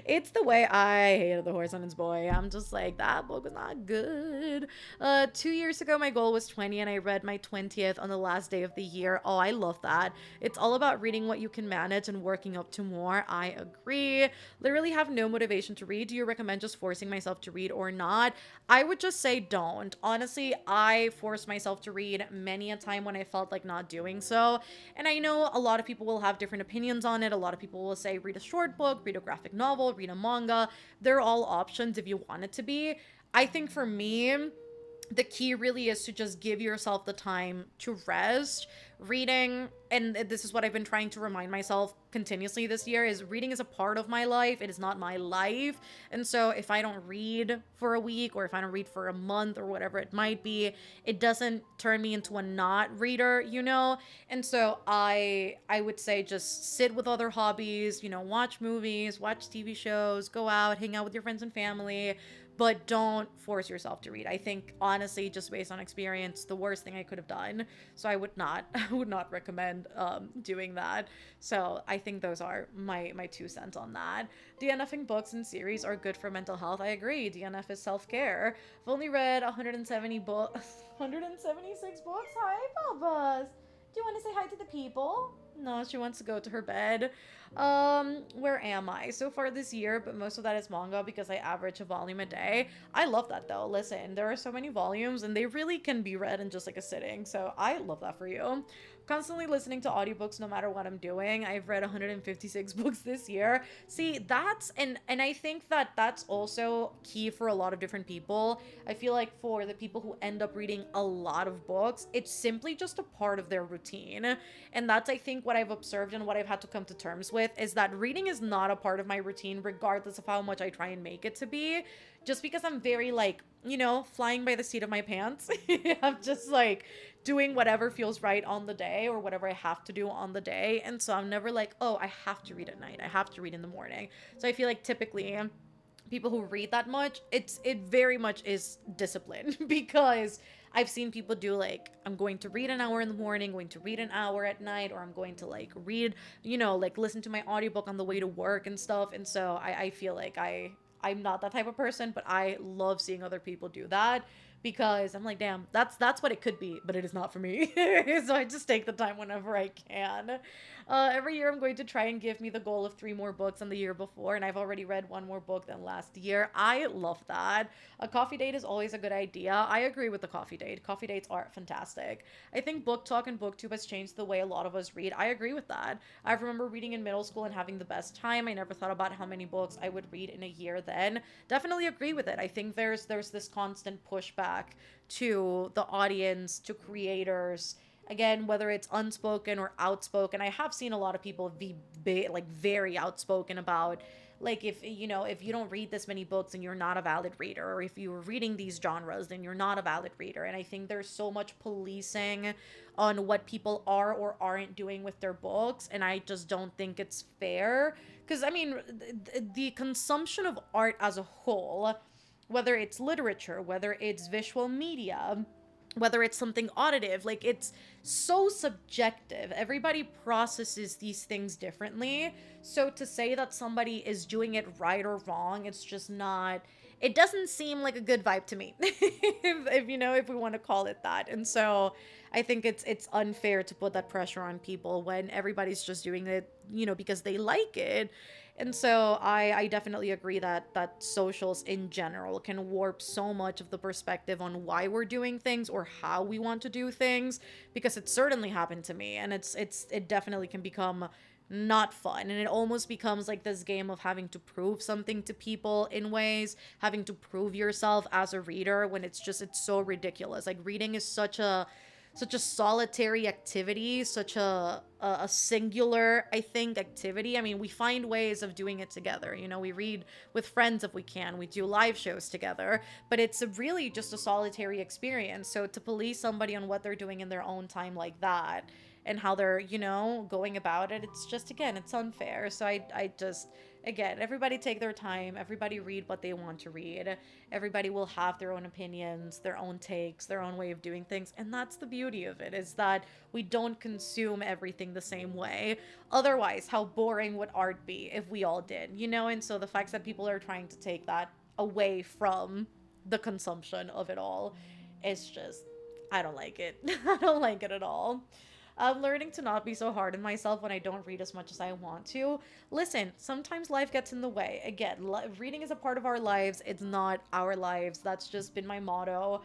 It's the way I hated The Horse and Its Boy. I'm just like, that book was not good. 2 years ago, my goal was 20, and I read my 20th on the last day of the year. Oh, I love that. It's all about reading what you can manage and working up to more. I agree. Literally have no motivation to read. Do you recommend just forcing myself to read or not? I would just say don't. Honestly, I forced myself to read many a time when I felt like not doing so. And I know a lot of people will have different opinions on it. A lot of people will say read a short book, read a graphic novel, read a manga. They're all options if you want it to be. I think for me, the key really is to just give yourself the time to rest. Reading, and this is what I've been trying to remind myself continuously this year, is reading is a part of my life. It is not my life. And so if I don't read for a week, or if I don't read for a month, or whatever it might be, it doesn't turn me into a not reader, you know? And so I would say just sit with other hobbies, you know, watch movies, watch TV shows, go out, hang out with your friends and family, but don't force yourself to read. I think honestly, just based on experience, the worst thing I could have done. So I would not I would not recommend doing that. So I think those are my 2 cents on that. DNFing books and series are good for mental health. I agree. DNF is self-care. I've only read 170 books 176 books. Hi, Bubba's. Do you want to say hi to the people? No, she wants to go to her bed. Where am I? So far this year, but most of that is manga because I average a volume a day. I love that though. Listen, there are so many volumes and they really can be read in just like a sitting. So I love that for you. Constantly listening to audiobooks no matter what I'm doing. I've read 156 books this year. See, that's and I think that that's also key for a lot of different people. I feel like for the people who end up reading a lot of books, it's simply just a part of their routine. And that's, I think, what I've observed and what I've had to come to terms with, is that reading is not a part of my routine regardless of how much I try and make it to be. Just because I'm very like, you know, flying by the seat of my pants. I'm just like doing whatever feels right on the day, or whatever I have to do on the day. And so I'm never like, oh, I have to read at night. I have to read in the morning. So I feel like typically people who read that much, it very much is discipline because I've seen people do like, I'm going to read an hour in the morning, going to read an hour at night, or I'm going to like read, you know, like listen to my audiobook on the way to work and stuff. And so I feel like I'm not that type of person, but I love seeing other people do that because I'm like, damn, that's what it could be, but it is not for me. So I just take the time whenever I can. Every year I'm going to try and give me the goal of 3 more books than the year before, and I've already read 1 more book than last year. I love that. A coffee date is always a good idea. I agree with the coffee date. Coffee dates are fantastic. I think book talk and booktube has changed the way a lot of us read. I agree with that. I remember reading in middle school and having the best time. I never thought about how many books I would read in a year then. Definitely agree with it. I think there's this constant pushback to the audience, to creators, again, whether it's unspoken or outspoken. I have seen a lot of people be like very outspoken about, like, if you know, if you don't read this many books then you're not a valid reader, or if you're reading these genres then you're not a valid reader. And I think there's so much policing on what people are or aren't doing with their books, and I just don't think it's fair. Because I mean, the consumption of art as a whole, whether it's literature, whether it's visual media, whether it's something auditive, like, it's so subjective. Everybody processes these things differently. So to say that somebody is doing it right or wrong, it's just not, it doesn't seem like a good vibe to me. If you know, if we want to call it that. And so I think it's unfair to put that pressure on people when everybody's just doing it, you know, because they like it. And so I definitely agree that socials in general can warp so much of the perspective on why we're doing things or how we want to do things, because it certainly happened to me, and it definitely can become not fun, and it almost becomes like this game of having to prove something to people, in ways, having to prove yourself as a reader, when it's so ridiculous. Like, reading is such a solitary activity, such a singular, I think, activity. I mean, we find ways of doing it together. You know, we read with friends if we can. We do live shows together. But it's really just a solitary experience. So to police somebody on what they're doing in their own time like that, and how they're, you know, going about it. It's just, again, it's unfair. So I just, again, everybody take their time. Everybody read what they want to read. Everybody will have their own opinions, their own takes, their own way of doing things. And that's the beauty of it, is that we don't consume everything the same way. Otherwise, how boring would art be if we all did, you know? And so the fact that people are trying to take that away from the consumption of it all is just, I don't like it. I don't like it at all. I'm learning to not be so hard on myself when I don't read as much as I want to. Listen, sometimes life gets in the way. Again, reading is a part of our lives. It's not our lives. That's just been my motto.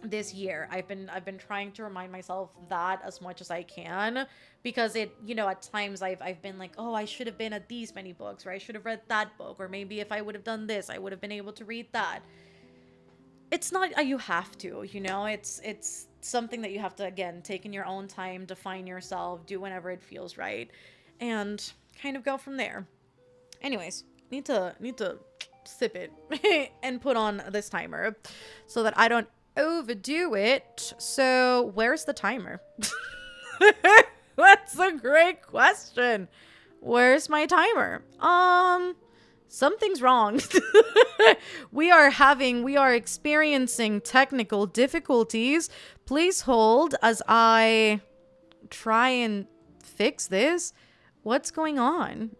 This year I've been trying to remind myself that as much as I can, because it, you know, at times I've been like, oh, I should have been at these many books, or I should have read that book, or maybe if I would have done this I would have been able to read that. It's not you have to, you know, it's something that you have to, again, take in your own time, define yourself, do whenever it feels right, and kind of go from there. Anyways, need to sip it and put on this timer so that I don't overdo it. So where's the timer? That's a great question. Where's my timer? Something's wrong. We are experiencing technical difficulties. Please hold as I try and fix this. What's going on?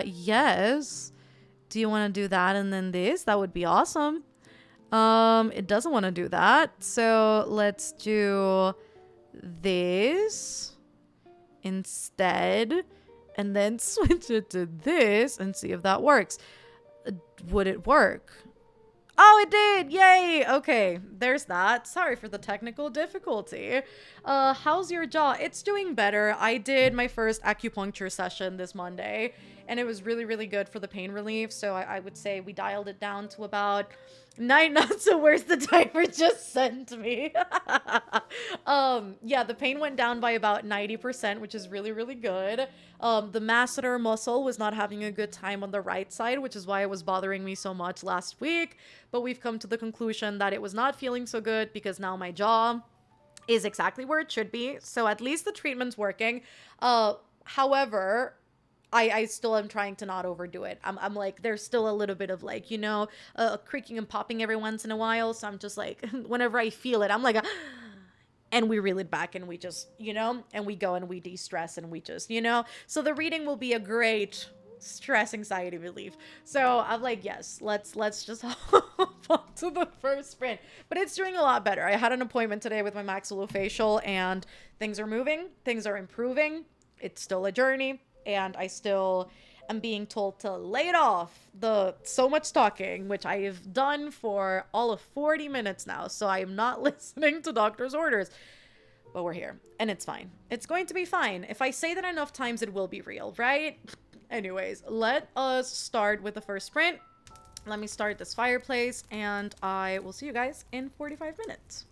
Yes. Do you want to do that and then this? That would be awesome. It doesn't want to do that. So let's do this instead, and then switch it to this and see if that works. Would it work? Oh, it did! Yay! Okay, there's that. Sorry for the technical difficulty. How's your jaw? It's doing better. I did my first acupuncture session this Monday, and it was really, really good for the pain relief. So I would say we dialed it down to about 9 not so worse the timer just sent me. Yeah, the pain went down by about 90%, which is really, really good. The masseter muscle was not having a good time on the right side, which is why it was bothering me so much last week. But we've come to the conclusion that it was not feeling so good because now my jaw is exactly where it should be. So at least the treatment's working. However, I still am trying to not overdo it. I'm like, there's still a little bit of like, you know, creaking and popping every once in a while. So I'm just like, whenever I feel it, I'm like, and we reel it back and we just, you know, and we go and we de-stress and we just, you know. So the reading will be a great stress anxiety relief. So I'm like, yes, let's just hop on to the first sprint. But it's doing a lot better. I had an appointment today with my maxillofacial and things are moving, things are improving. It's still a journey. And I still am being told to lay it off the so much talking, which I have done for all of 40 minutes now. So I am not listening to doctor's orders. But we're here, and it's fine. It's going to be fine. If I say that enough times, it will be real, right? Anyways, let us start with the first sprint. Let me start this fireplace, and I will see you guys in 45 minutes.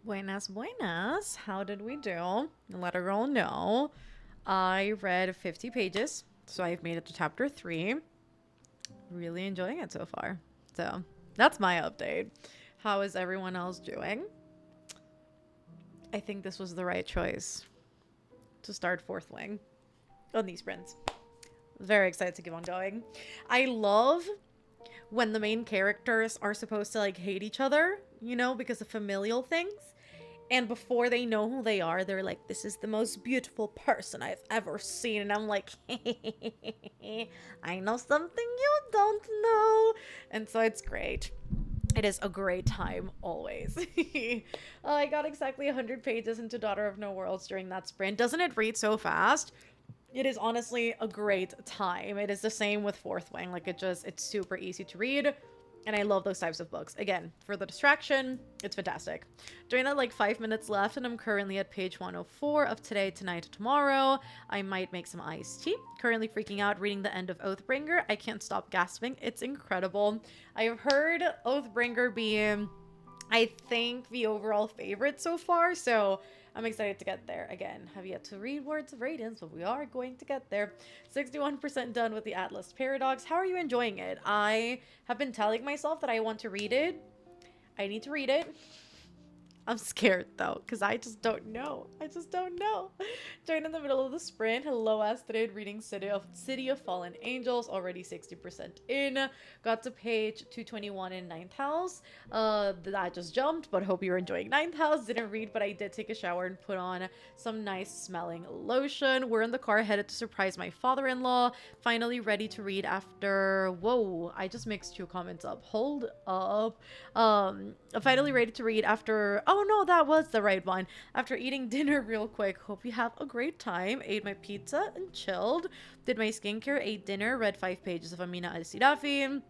Buenas, buenas. How did we do? Let a girl know. I read 50 pages, so I've made it to chapter 3. Really enjoying it so far. So that's my update. How is everyone else doing? I think this was the right choice to start fourth wing on these sprints. Very excited to keep on going. I love when the main characters are supposed to like hate each other, you know, because of familial things. And before they know who they are, they're like, this is the most beautiful person I've ever seen. And I'm like, I know something you don't know. And so it's great. It is a great time, always. I got exactly 100 pages into Daughter of No Worlds during that sprint. Doesn't it read so fast? It is honestly a great time. It is the same with Fourth Wing. Like, it's super easy to read. And I love those types of books. Again, for the distraction, it's fantastic. During that, like, 5 minutes left, and I'm currently at page 104 of Today, Tonight, Tomorrow. I might make some iced tea. Currently freaking out reading the end of Oathbringer. I can't stop gasping. It's incredible. I have heard Oathbringer being, I think, the overall favorite so far, so I'm excited to get there. Again, have yet to read Words of Radiance, but we are going to get there. 61% done with the Atlas Paradox. How are you enjoying it? I have been telling myself that I want to read it. I need to read it. I'm scared though, because I just don't know. I just don't know. Joined in the middle of the sprint. Hello, Astrid, reading City of Fallen Angels, already 60% in. Got to page 221 in Ninth House. That just jumped, but hope you're enjoying Ninth House. Didn't read, but I did take a shower and put on some nice smelling lotion. We're in the car headed to surprise my father-in-law. Finally ready to read after... Whoa, I just mixed 2 comments up. Hold up. Finally ready to read after... Oh no, that was the right one. After eating dinner real quick. Hope you have a great time. Ate my pizza and chilled. Did my skincare, ate dinner, read 5 pages of Amina Al-Sidafi.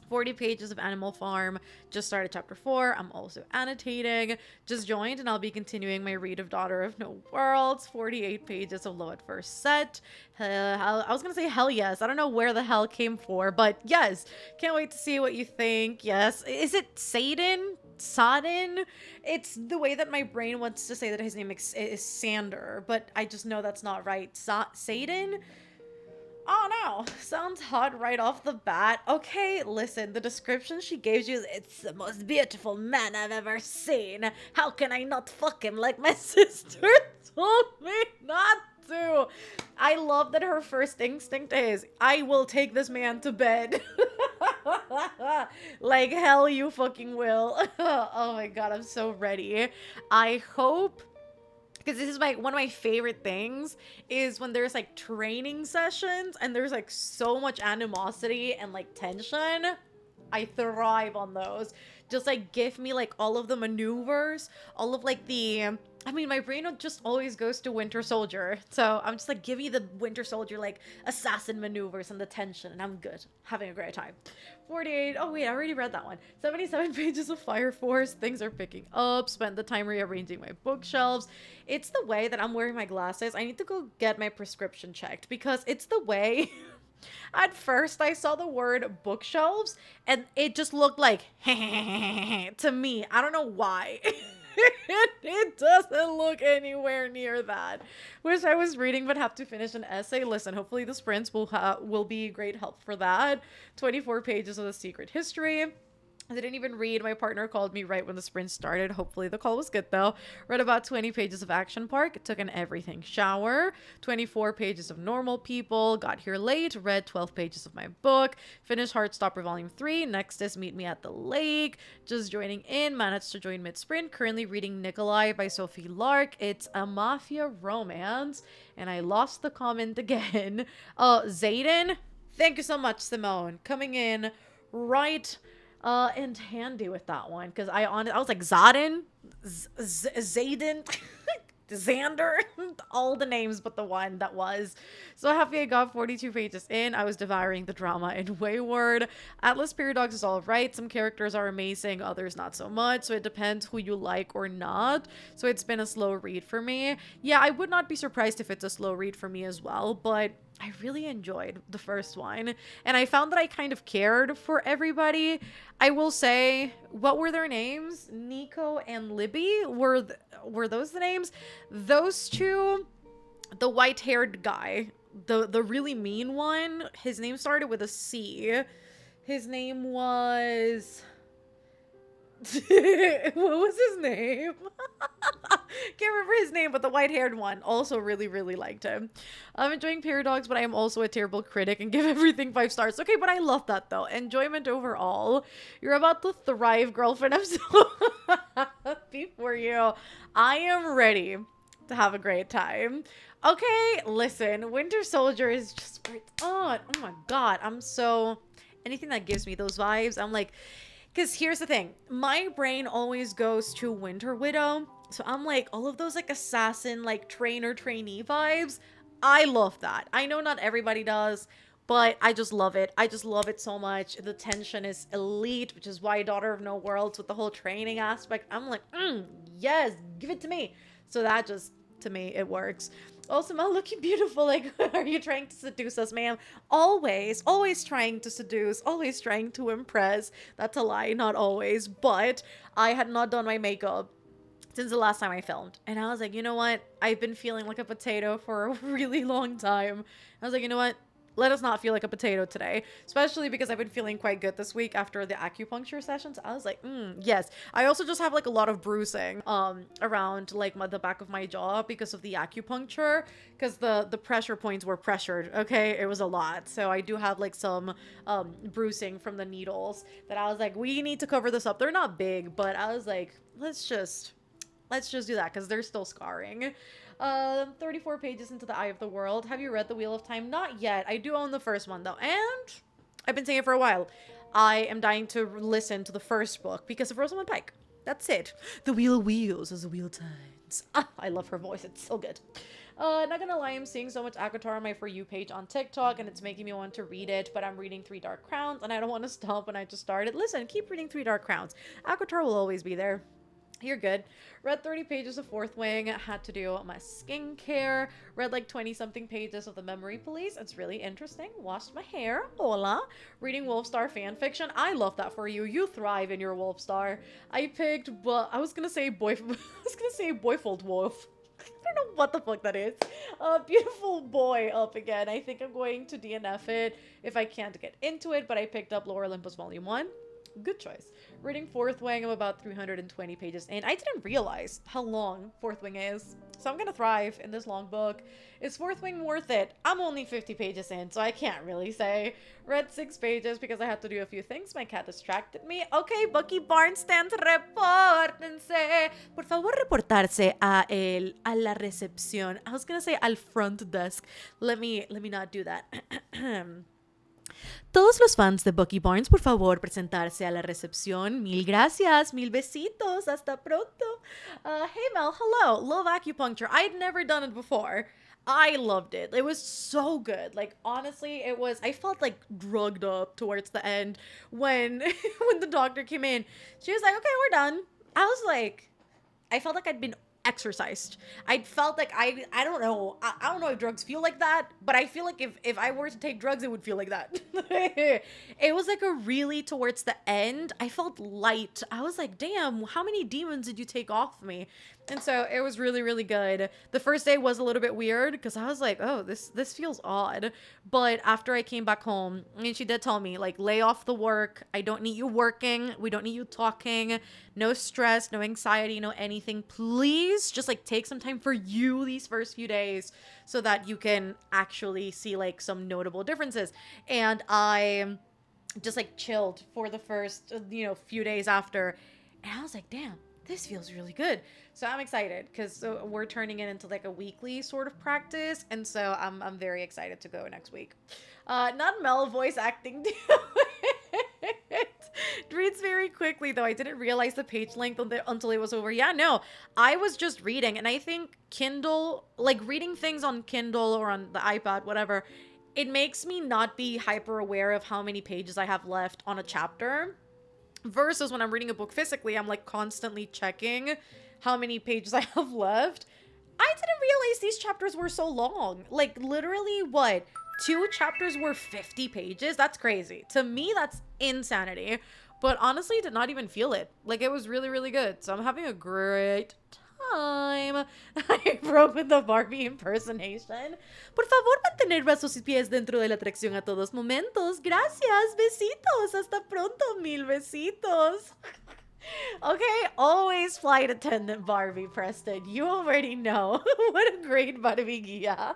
40 pages of Animal Farm. Just started chapter 4. I'm also annotating. Just joined and I'll be continuing my read of Daughter of No Worlds. 48 pages of Low at First Set. I was gonna say hell yes. I don't know where the hell came for, but yes. Can't wait to see what you think. Yes. Is it Satan? Sadin? It's the way that my brain wants to say that his name is Sander, but I just know that's not right. Satan? Oh no, sounds hot right off the bat. Okay, listen, the description she gave you is, it's the most beautiful man I've ever seen. How can I not fuck him like my sister told me not to? I love that her first instinct is, I will take this man to bed. Like, hell you fucking will. Oh my god, I'm so ready. I hope... Because this is one of my favorite things is when there's like training sessions and there's like so much animosity and like tension. I thrive on those. Just like give me like all of the maneuvers, all of like the... I mean, my brain just always goes to Winter Soldier. So I'm just like, give me the Winter Soldier, like, assassin maneuvers and the tension, and I'm good. Having a great time. 48. Oh, wait, I already read that one. 77 pages of Fire Force. Things are picking up. Spent the time rearranging my bookshelves. It's the way that I'm wearing my glasses. I need to go get my prescription checked because it's the way... At first, I saw the word bookshelves, and it just looked like to me. I don't know why. It doesn't look anywhere near that. Wish I was reading but have to finish an essay. Listen, hopefully the sprints will be great help for that. 24 pages of The Secret History. I didn't even read. My partner called me right when the sprint started. Hopefully the call was good though. Read about 20 pages of Action Park. Took an everything shower. 24 pages of Normal People. Got here late. Read 12 pages of my book. Finished Heartstopper Volume 3. Next is Meet Me at the Lake. Just joining in. Managed to join mid-sprint. Currently reading Nikolai by Sophie Lark. It's a mafia romance. And I lost the comment again. Zayden. Thank you so much, Simone. Coming in right... and handy with that one, because I was like Zayden, Zayden, Xander, all the names but the one that was. So happy I got 42 pages in. I was devouring the drama in Wayward. Atlas Paradox is all right. Some characters are amazing, others not so much. So it depends who you like or not. So it's been a slow read for me. Yeah, I would not be surprised if it's a slow read for me as well, but I really enjoyed the first one, and I found that I kind of cared for everybody. I will say, what were their names? Nico and Libby were those the names? Those two, the white-haired guy, the really mean one, his name started with a C. His name was what was his name? Can't remember his name, but the white-haired one. Also really, really liked him. I'm enjoying Paradox, but I am also a terrible critic and give everything 5 stars. Okay, but I love that though. Enjoyment overall. You're about to thrive, girlfriend. I'm so happy for you. I am ready to have a great time. Okay, listen. Winter Soldier is just oh my god. I'm so... Anything that gives me those vibes, I'm like... Because here's the thing. My brain always goes to Winter Widow. So I'm like, all of those like assassin, like trainer, trainee vibes. I love that. I know not everybody does, but I just love it. I just love it so much. The tension is elite, which is why Daughter of No Worlds with the whole training aspect. I'm like, yes, give it to me. So that just, to me, it works. Also, Mel looking beautiful. Like, are you trying to seduce us, ma'am? Always, always trying to seduce, always trying to impress. That's a lie, not always. But I had not done my makeup since the last time I filmed. And I was like, you know what? I've been feeling like a potato for a really long time. I was like, you know what? Let us not feel like a potato today, especially because I've been feeling quite good this week after the acupuncture sessions. I was like, yes. I also just have like a lot of bruising around like the back of my jaw because of the acupuncture, because the pressure points were pressured. Okay, it was a lot. So I do have like some bruising from the needles that I was like, we need to cover this up. They're not big, but I was like, let's just do that because they're still scarring. 34 pages into the Eye of the World. Have you read The Wheel of Time? Not yet. I do own the first one though, and I've been saying it for a while. I am dying to listen to the first book because of Rosamund Pike. That's it. The wheel wheels as the wheel turns. Ah, I love her voice. It's so good. Not gonna lie, I'm seeing so much ACOTAR on my For You page on TikTok, and it's making me want to read it, but I'm reading Three Dark Crowns, and I don't want to stop when I just started. Listen, keep reading Three Dark Crowns. ACOTAR will always be there. You're good. Read 30 pages of Fourth Wing. Had to do my skincare. Read like 20-something pages of The Memory Police. It's really interesting. Washed my hair. Hola. Reading Wolfstar fanfiction. I love that for you. You thrive in your Wolfstar. I picked, well, I was gonna say Boyfold Wolf. I don't know what the fuck that is. Beautiful Boy up again. I think I'm going to DNF it if I can't get into it, but I picked up Lower Olympus Volume 1. Good choice. Reading Fourth Wing, I'm about 320 pages in. I didn't realize how long Fourth Wing is, so I'm gonna thrive in this long book. Is Fourth Wing worth it? I'm only 50 pages in, so I can't really say. Read 6 pages because I had to do a few things. My cat distracted me. Okay, Bucky Barnes stands, repórtense. Por favor, reportarse a la recepción. I was gonna say al front desk. Let me not do that. Todos los fans de Bucky Barnes, por favor, presentarse a la recepción. Mil gracias, mil besitos, hasta pronto. Hey Mel, hello. Love acupuncture. I'd never done it before. I loved it. It was so good. Like, honestly, it was... I felt, like, drugged up towards the end when when the doctor came in. She was like, okay, we're done. I was like... I felt like I'd been exercised. I felt like I don't know. I don't know if drugs feel like that, but I feel like if I were to take drugs, it would feel like that. It was like a really towards the end, I felt light. I was like, damn, how many demons did you take off me? And so it was really, really good. The first day was a little bit weird because I was like, oh, this feels odd. But after I came back home, and she did tell me, like, lay off the work. I don't need you working. We don't need you talking. No stress, no anxiety, no anything. Please just, like, take some time for you these first few days so that you can actually see, like, some notable differences. And I just, like, chilled for the first, few days after. And I was like, damn, this feels really good. So I'm excited because we're turning it into like a weekly sort of practice. And so I'm very excited to go next week. Not Mel voice acting. It reads very quickly though. I didn't realize the page length until it was over. Yeah, no, I was just reading. And I think Kindle, like reading things on Kindle or on the iPad, whatever, it makes me not be hyper aware of how many pages I have left on a chapter. Versus when I'm reading a book physically, I'm like constantly checking how many pages I have left. I didn't realize these chapters were so long. Like literally what? 2 chapters were 50 pages. That's crazy. To me, that's insanity. But honestly, did not even feel it. Like, it was really, really good. So I'm having a great time. I broke with the Barbie impersonation. Por favor, mantener brazos y pies dentro de la atracción a todos momentos. Gracias. Besitos. Hasta pronto. Mil besitos. Okay, always flight attendant Barbie Preston. You already know. What a great Barbiguilla.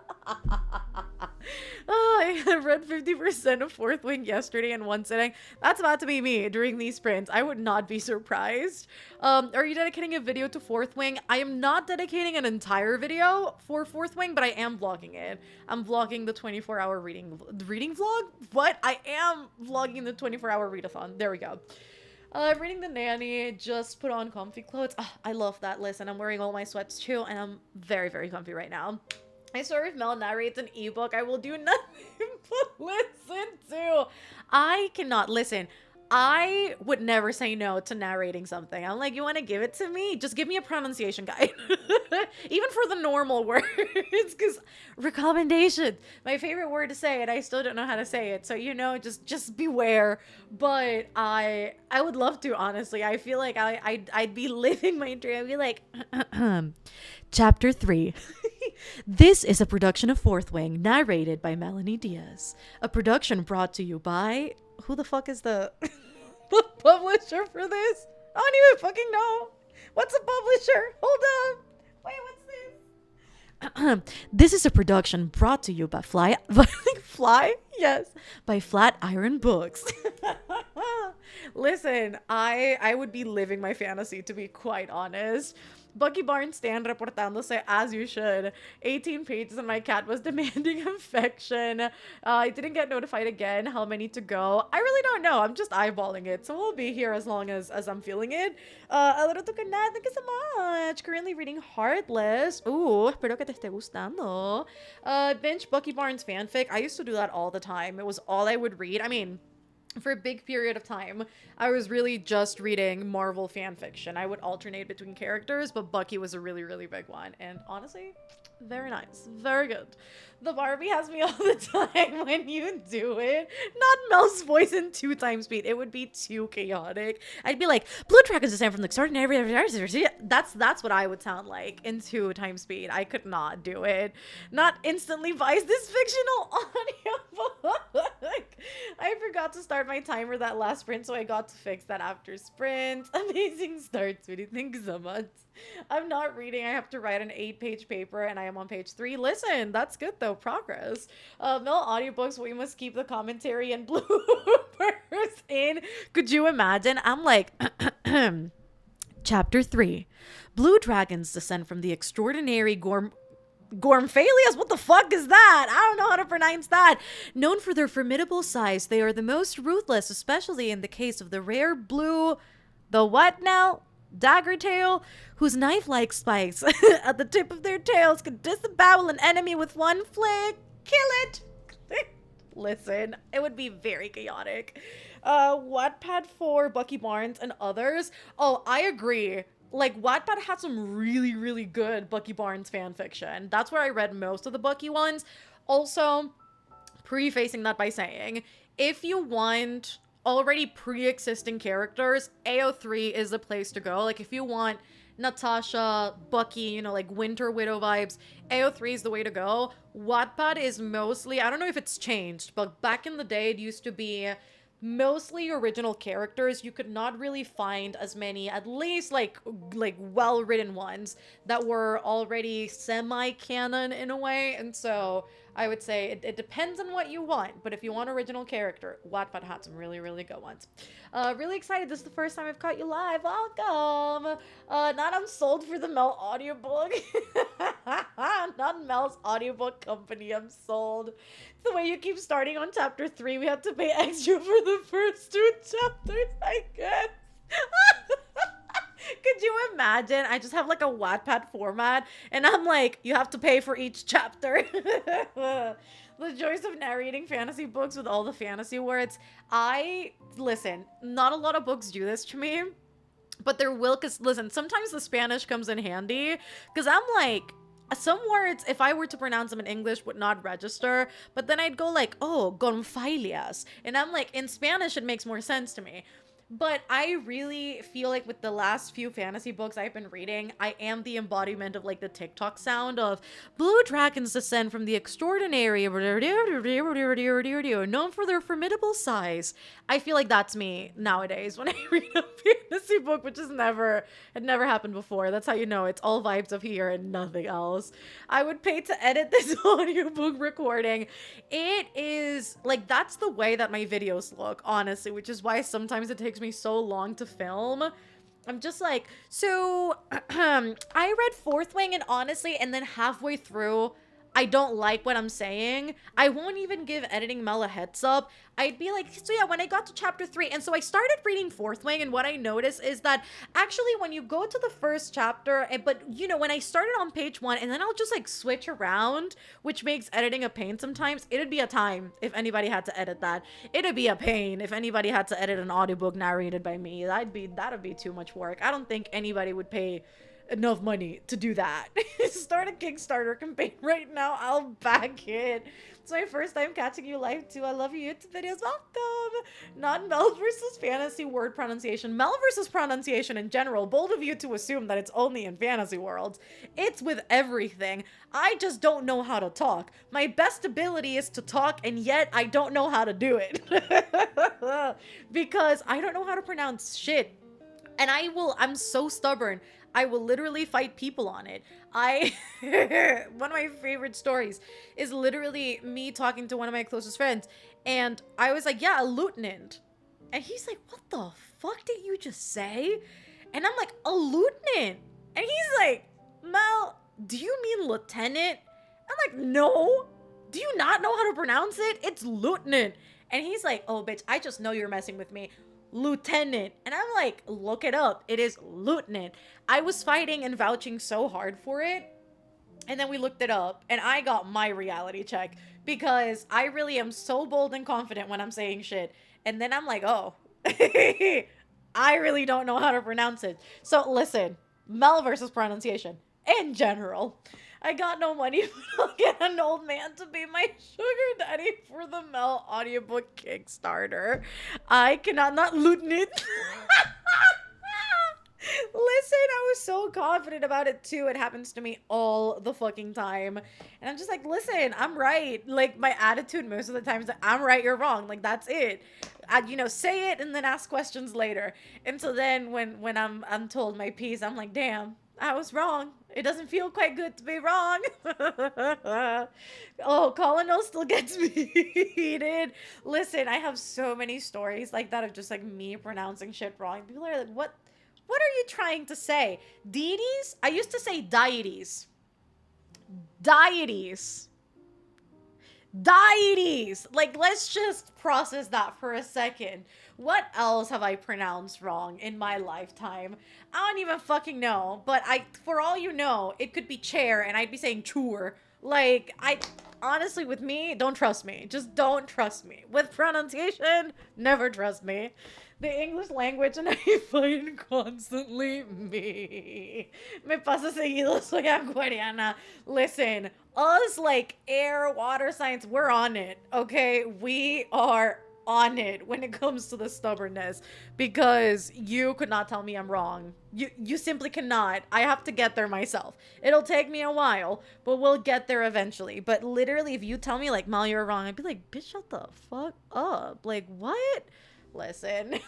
Oh, I read 50% of Fourth Wing yesterday in one sitting. That's about to be me during these sprints. I would not be surprised. Are you dedicating a video to Fourth Wing? I am not dedicating an entire video for Fourth Wing, but I am vlogging it. I'm vlogging the 24-hour reading vlog? What? I am vlogging the 24-hour readathon. There we go. I'm reading The Nanny, just put on comfy clothes. Oh, I love that. Listen, I'm wearing all my sweats too, and I'm very, very comfy right now. I swear if Mel narrates an ebook, I will do nothing but listen to. I cannot listen. I would never say no to narrating something. I'm like, you want to give it to me? Just give me a pronunciation guide. Even for the normal words, because recommendation, my favorite word to say, and I still don't know how to say it. So, you know, just beware. But I would love to, honestly. I feel like I'd be living my dream. I'd be like, Chapter 3. This is a production of Fourth Wing, narrated by Melanie Diaz. A production brought to you by... Who the fuck is the publisher for this? I don't even fucking know. What's a publisher? Hold up. Wait, what's this? This is a production brought to you by by Flatiron Books. Listen, I would be living my fantasy, to be quite honest. Bucky Barnes stand reportándose as you should. 18 pages and my cat was demanding affection. I didn't get notified again how many to go. I really don't know. I'm just eyeballing it. So we'll be here as long as I'm feeling it. A little to connect. Thank you so much. Currently reading Heartless. Ooh, espero que te esté gustando. Binge Bucky Barnes fanfic. I used to do that all the time. It was all I would read. I mean, for a big period of time, I was really just reading Marvel fan fiction. I would alternate between characters, but Bucky was a really, really big one. And honestly, very nice. Very good. The Barbie has me all the time when you do it. Not Mel's voice in 2 times speed. It would be too chaotic. I'd be like, Blue Dragons descend from the extraordinary. That's what I would sound like in 2 times speed. I could not do it. Not instantly buys this fictional audiobook. I forgot to start my timer that last sprint, so I got to fix that after sprint. Amazing start, sweetie. Thank you so much. I'm not reading. I have to write an 8-page paper, and I am on page 3. Listen, that's good though. Progress. Mel audiobooks. We must keep the commentary and bloopers in. Could you imagine? I'm like, Chapter 3. Blue dragons descend from the extraordinary Gormphalias? What the fuck is that? I don't know how to pronounce that. Known for their formidable size, they are the most ruthless, especially in the case of the rare blue... The what now? Daggertail, whose knife-like spikes at the tip of their tails could disembowel an enemy with one flick. Kill it! Listen, it would be very chaotic. Wattpad for Bucky Barnes and others. Oh, I agree. Like, Wattpad had some really, really good Bucky Barnes fan fiction. That's where I read most of the Bucky ones. Also, prefacing that by saying, if you want already pre-existing characters, AO3 is the place to go. Like, if you want Natasha, Bucky, you know, like Winter Widow vibes, AO3 is the way to go. Wattpad is mostly, I don't know if it's changed, but back in the day, it used to be mostly original characters. You could not really find as many, at least like well-written ones that were already semi-canon in a way. And so I would say it depends on what you want, but if you want original character, Wattpad had some really, really good ones. Really excited. This is the first time I've caught you live. Welcome. Not I'm sold for the Mel audiobook. Not Mel's audiobook company. I'm sold. The way you keep starting on chapter 3, we have to pay extra for the first 2 chapters, I guess. Could you imagine? I just have like a Wattpad format, and I'm like, you have to pay for each chapter. The joys of narrating fantasy books with all the fantasy words. Listen, not a lot of books do this to me, but there will, because listen, sometimes the Spanish comes in handy, because I'm like, some words, if I were to pronounce them in English, would not register. But then I'd go like, oh, gonfalias. And I'm like, in Spanish, it makes more sense to me. But I really feel like with the last few fantasy books I've been reading, I am the embodiment of like the TikTok sound of blue dragons descend from the extraordinary, known for their formidable size. I feel like that's me nowadays when I read a fantasy book, which had never happened before. That's how you know it's all vibes of here and nothing else. I would pay to edit this audiobook recording. It is like, that's the way that my videos look, honestly, which is why sometimes it takes me so long to film. I'm just like, so I read Fourth Wing, and honestly, and then halfway through, I don't like what I'm saying. I won't even give editing Mel a heads up. I'd be like, so yeah, when I got to chapter 3, and so I started reading Fourth Wing, and what I noticed is that actually when you go to the first chapter, but you know, when I started on page 1, and then I'll just like switch around, which makes editing a pain sometimes. It'd be a time if anybody had to edit that. It'd be a pain if anybody had to edit an audiobook narrated by me. That'd be too much work. I don't think anybody would pay enough money to do that. Start a Kickstarter campaign right now. I'll back it. It's my first time catching you live too. I love your YouTube videos. Welcome. Not Mel versus fantasy word pronunciation. Mel versus pronunciation in general. Bold of you to assume that it's only in fantasy worlds. It's with everything. I just don't know how to talk. My best ability is to talk, and yet I don't know how to do it. Because I don't know how to pronounce shit. And I'm so stubborn. I will literally fight people on it. One of my favorite stories is literally me talking to one of my closest friends, and I was like, yeah, a lieutenant. And he's like, what the fuck did you just say? And I'm like, a lieutenant. And he's like, Mel, do you mean lieutenant? I'm like, no. Do you not know how to pronounce it? It's lieutenant. And he's like, oh, bitch, I just know you're messing with me. Lieutenant. And I'm like, look it up. It is lieutenant. I was fighting and vouching so hard for it, and then we looked it up, and I got my reality check, because I really am so bold and confident when I'm saying shit, and then I'm like, oh, I really don't know how to pronounce it. So listen, Mel versus pronunciation in general. I got no money, but I'll get an old man to be my sugar daddy for the Mel audiobook Kickstarter. I cannot not lieutenant. Listen, I was so confident about it too. It happens to me all the fucking time. And I'm just like, listen, I'm right. Like, my attitude most of the time is that I'm right, you're wrong. Like, that's it. Say it and then ask questions later. And so then when I'm told my piece, I'm like, damn, I was wrong. It doesn't feel quite good to be wrong. Oh, Colonel still gets me heated. Listen, I have so many stories like that of just like me pronouncing shit wrong. People are like, what are you trying to say? Deities? I used to say deities. Deities. Deities. Like, let's just process that for a second. What else have I pronounced wrong in my lifetime? I don't even fucking know. But for all you know, it could be chair and I'd be saying chur. Like, honestly, with me, don't trust me. Just don't trust me. With pronunciation, never trust me. The English language and I find constantly me. Me pasa seguido, soy acuariana. Listen, us like air, water signs, we're on it, okay? We are on it when it comes to the stubbornness, because you could not tell me I'm wrong. You simply cannot. I have to get there myself. It'll take me a while, but we'll get there eventually. But literally, if you tell me like, Mal, you're wrong, I'd be like, bitch, shut the fuck up. Like, what? Listen.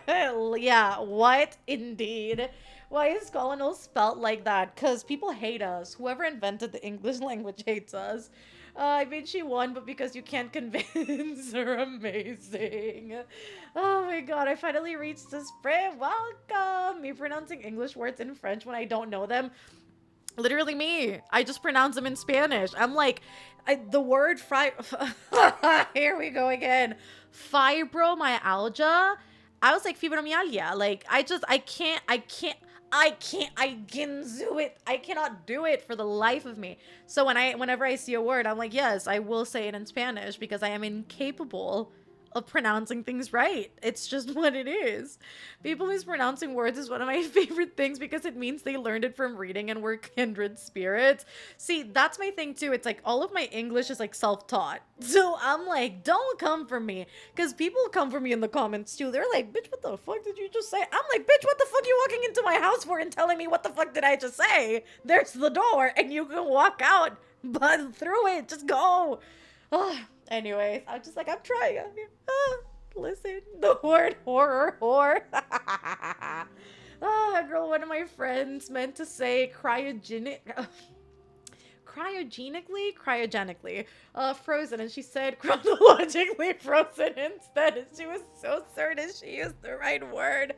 Yeah, what indeed? Why is colonel spelt like that? Because people hate us. Whoever invented the English language hates us. I mean, she won, but because you can't convince her, amazing. Oh my god, I finally reached the sprint. Welcome! Me pronouncing English words in French when I don't know them. Literally me. I just pronounce them in Spanish. I'm like, the word here we go again. Fibromyalgia. I was like, fibromyalgia. Like, I can't do it. I cannot do it for the life of me. So whenever I see a word, I'm like, yes, I will say it in Spanish because I am incapable of pronouncing things right. It's just what it is. People mispronouncing words is one of my favorite things because it means they learned it from reading and we're kindred spirits. See, that's my thing too. It's like all of my English is like self-taught. So I'm like, don't come for me. Because people come for me in the comments too. They're like, bitch, what the fuck did you just say? I'm like, bitch, what the fuck you walking into my house for and telling me what the fuck did I just say? There's the door and you can walk out, but through it, just go. Anyways, I'm just like, I'm trying. Listen, the word horror, whore. Girl, one of my friends meant to say cryogenically frozen, and she said chronologically frozen instead, and she was so certain she used the right word.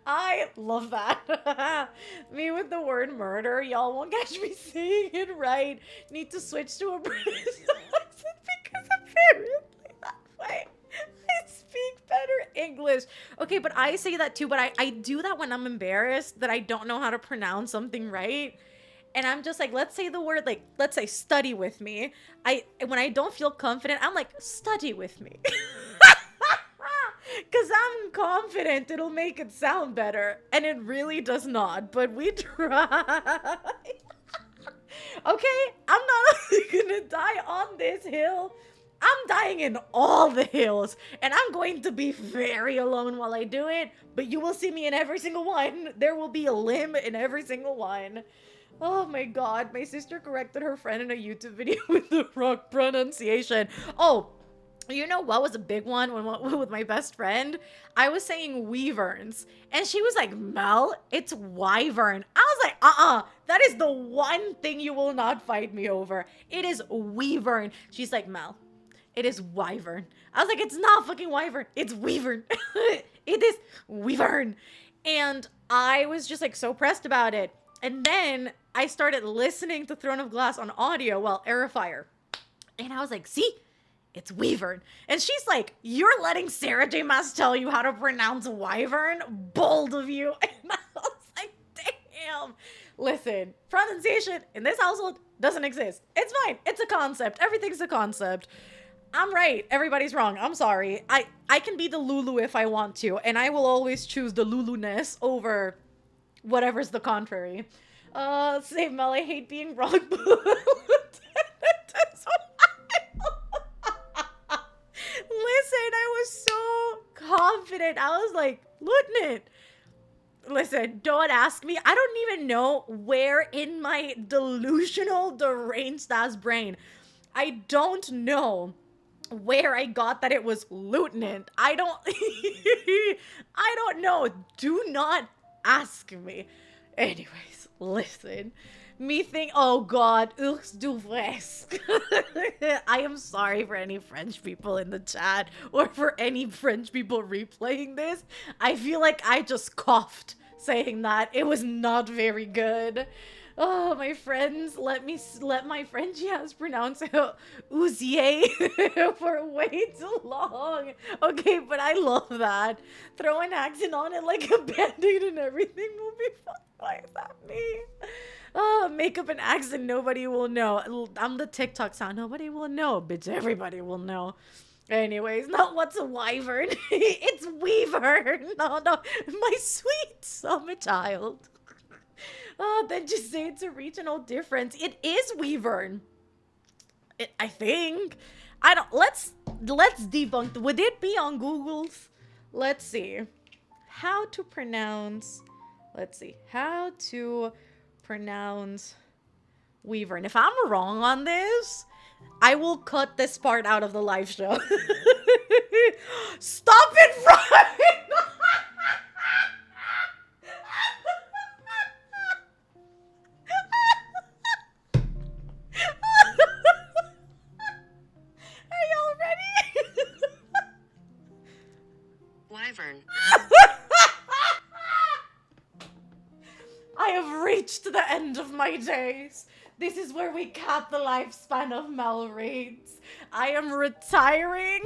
I love that. Me with the word murder, y'all won't catch me saying it right. Need to switch to a British accent because apparently that way I speak better English. Okay, but I say that too, but I do that when I'm embarrassed that I don't know how to pronounce something right. And I'm just like, let's say the word, like, let's say study with me. When I don't feel confident, I'm like, study with me. Because I'm confident it'll make it sound better. And it really does not, but we try. Okay, I'm not only gonna die on this hill, I'm dying in all the hills. And I'm going to be very alone while I do it. But you will see me in every single one. There will be a limb in every single one. Oh my god, my sister corrected her friend in a YouTube video with the wrong pronunciation. Oh, you know what was a big one with my best friend? I was saying wyverns, and she was like, Mel, it's wyvern. I was like, that is the one thing you will not fight me over. It is wyvern. She's like, Mel, it is wyvern. I was like, it's not fucking wyvern, it's wyvern. It is wyvern. And I was just like so pressed about it. And then I started listening to Throne of Glass on audio while Airfire. And I was like, see? It's wyvern. And she's like, you're letting Sarah J. Maas tell you how to pronounce wyvern? Bold of you. And I was like, damn. Listen, pronunciation in this household doesn't exist. It's fine. It's a concept. Everything's a concept. I'm right. Everybody's wrong. I'm sorry. I can be the Lulu if I want to. And I will always choose the Lulu-ness over whatever's the contrary. Save Mel, I hate being wrong. Listen, I was so confident. I was like, Lieutenant. Listen, don't ask me. I don't even know where in my delusional, deranged ass brain. I don't know where I got that it was Lieutenant. I don't know. Do not ask me. Anyways, listen. Me think, oh god, ours du fresque. I am sorry for any French people in the chat or for any French people replaying this. I feel like I just coughed saying that. It was not very good. Oh, my friends, let my Frenchie ass pronounce it Ouzier for way too long. Okay, but I love that. Throw an accent on it like a band-aid and everything will be fine. Why is that me? Oh, make up an accent nobody will know. I'm the TikTok sound. Nobody will know, bitch. Everybody will know. Anyways, not what's a wyvern. It's weaver. No, my sweet summer child. Oh, then just say it's a regional difference. It is wyvern. I think. I don't. Let's debunk. Would it be on Google's? Let's see. How to pronounce. Let's see. How to pronounce wyvern. If I'm wrong on this, I will cut this part out of the live show. Stop it, Ryan! Are y'all ready? Wyvern. I have reached the end of my days. This is where we cap the lifespan of Mel Reads. I am retiring.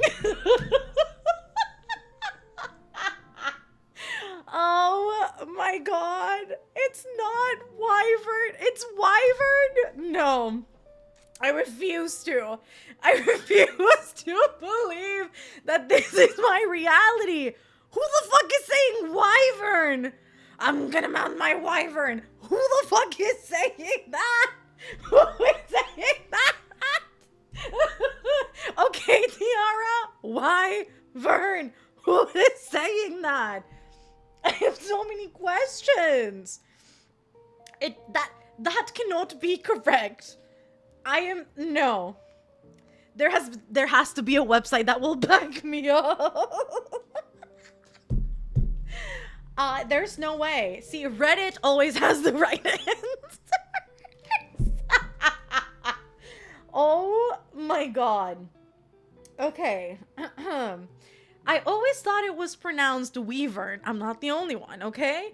Oh my god. It's not wyvern. It's wyvern. No. I refuse to. I refuse to believe that this is my reality. Who the fuck is saying wyvern? I'm gonna mount my wyvern. Who the fuck is saying that? Who is saying that? Okay, Tiara, wyvern. Who is saying that? I have so many questions. That cannot be correct. No. There has to be a website that will back me up. There's no way. See, Reddit always has the right answer. Oh my god. Okay. I always thought it was pronounced Weavern. I'm not the only one, okay?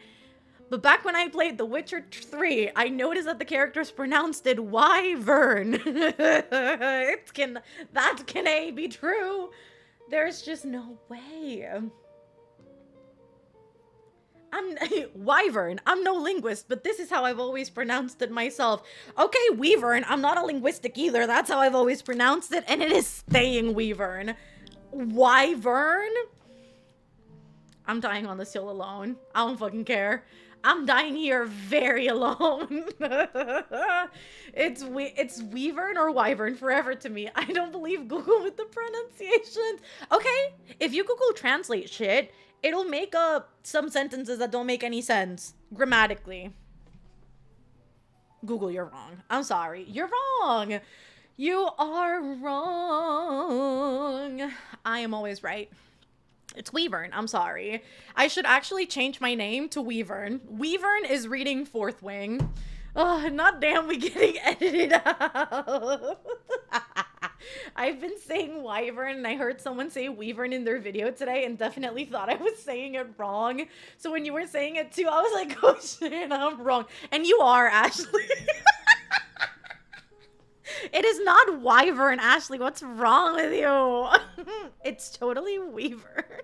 But back when I played The Witcher 3, I noticed that the characters pronounced it Wyvern. That can A, be true. There's just no way. Wyvern. I'm no linguist, but this is how I've always pronounced it myself. Okay, Weavern. I'm not a linguistic either. That's how I've always pronounced it, and it is staying Weavern. Wyvern? I'm dying on this hill alone. I don't fucking care. I'm dying here very alone. It's Weavern or Wyvern forever to me. I don't believe Google with the pronunciations. Okay, if you Google translate shit, it'll make up some sentences that don't make any sense grammatically. Google, you're wrong. I'm sorry. You're wrong. You are wrong. I am always right. It's Weavern. I'm sorry. I should actually change my name to Weavern. Weavern is reading Fourth Wing. Oh, not damn we getting edited out. I've been saying Wyvern and I heard someone say Weavern in their video today and definitely thought I was saying it wrong. So when you were saying it too, I was like, oh shit, I'm wrong. And you are, Ashley. It is not Wyvern, Ashley. What's wrong with you? It's totally Weaver.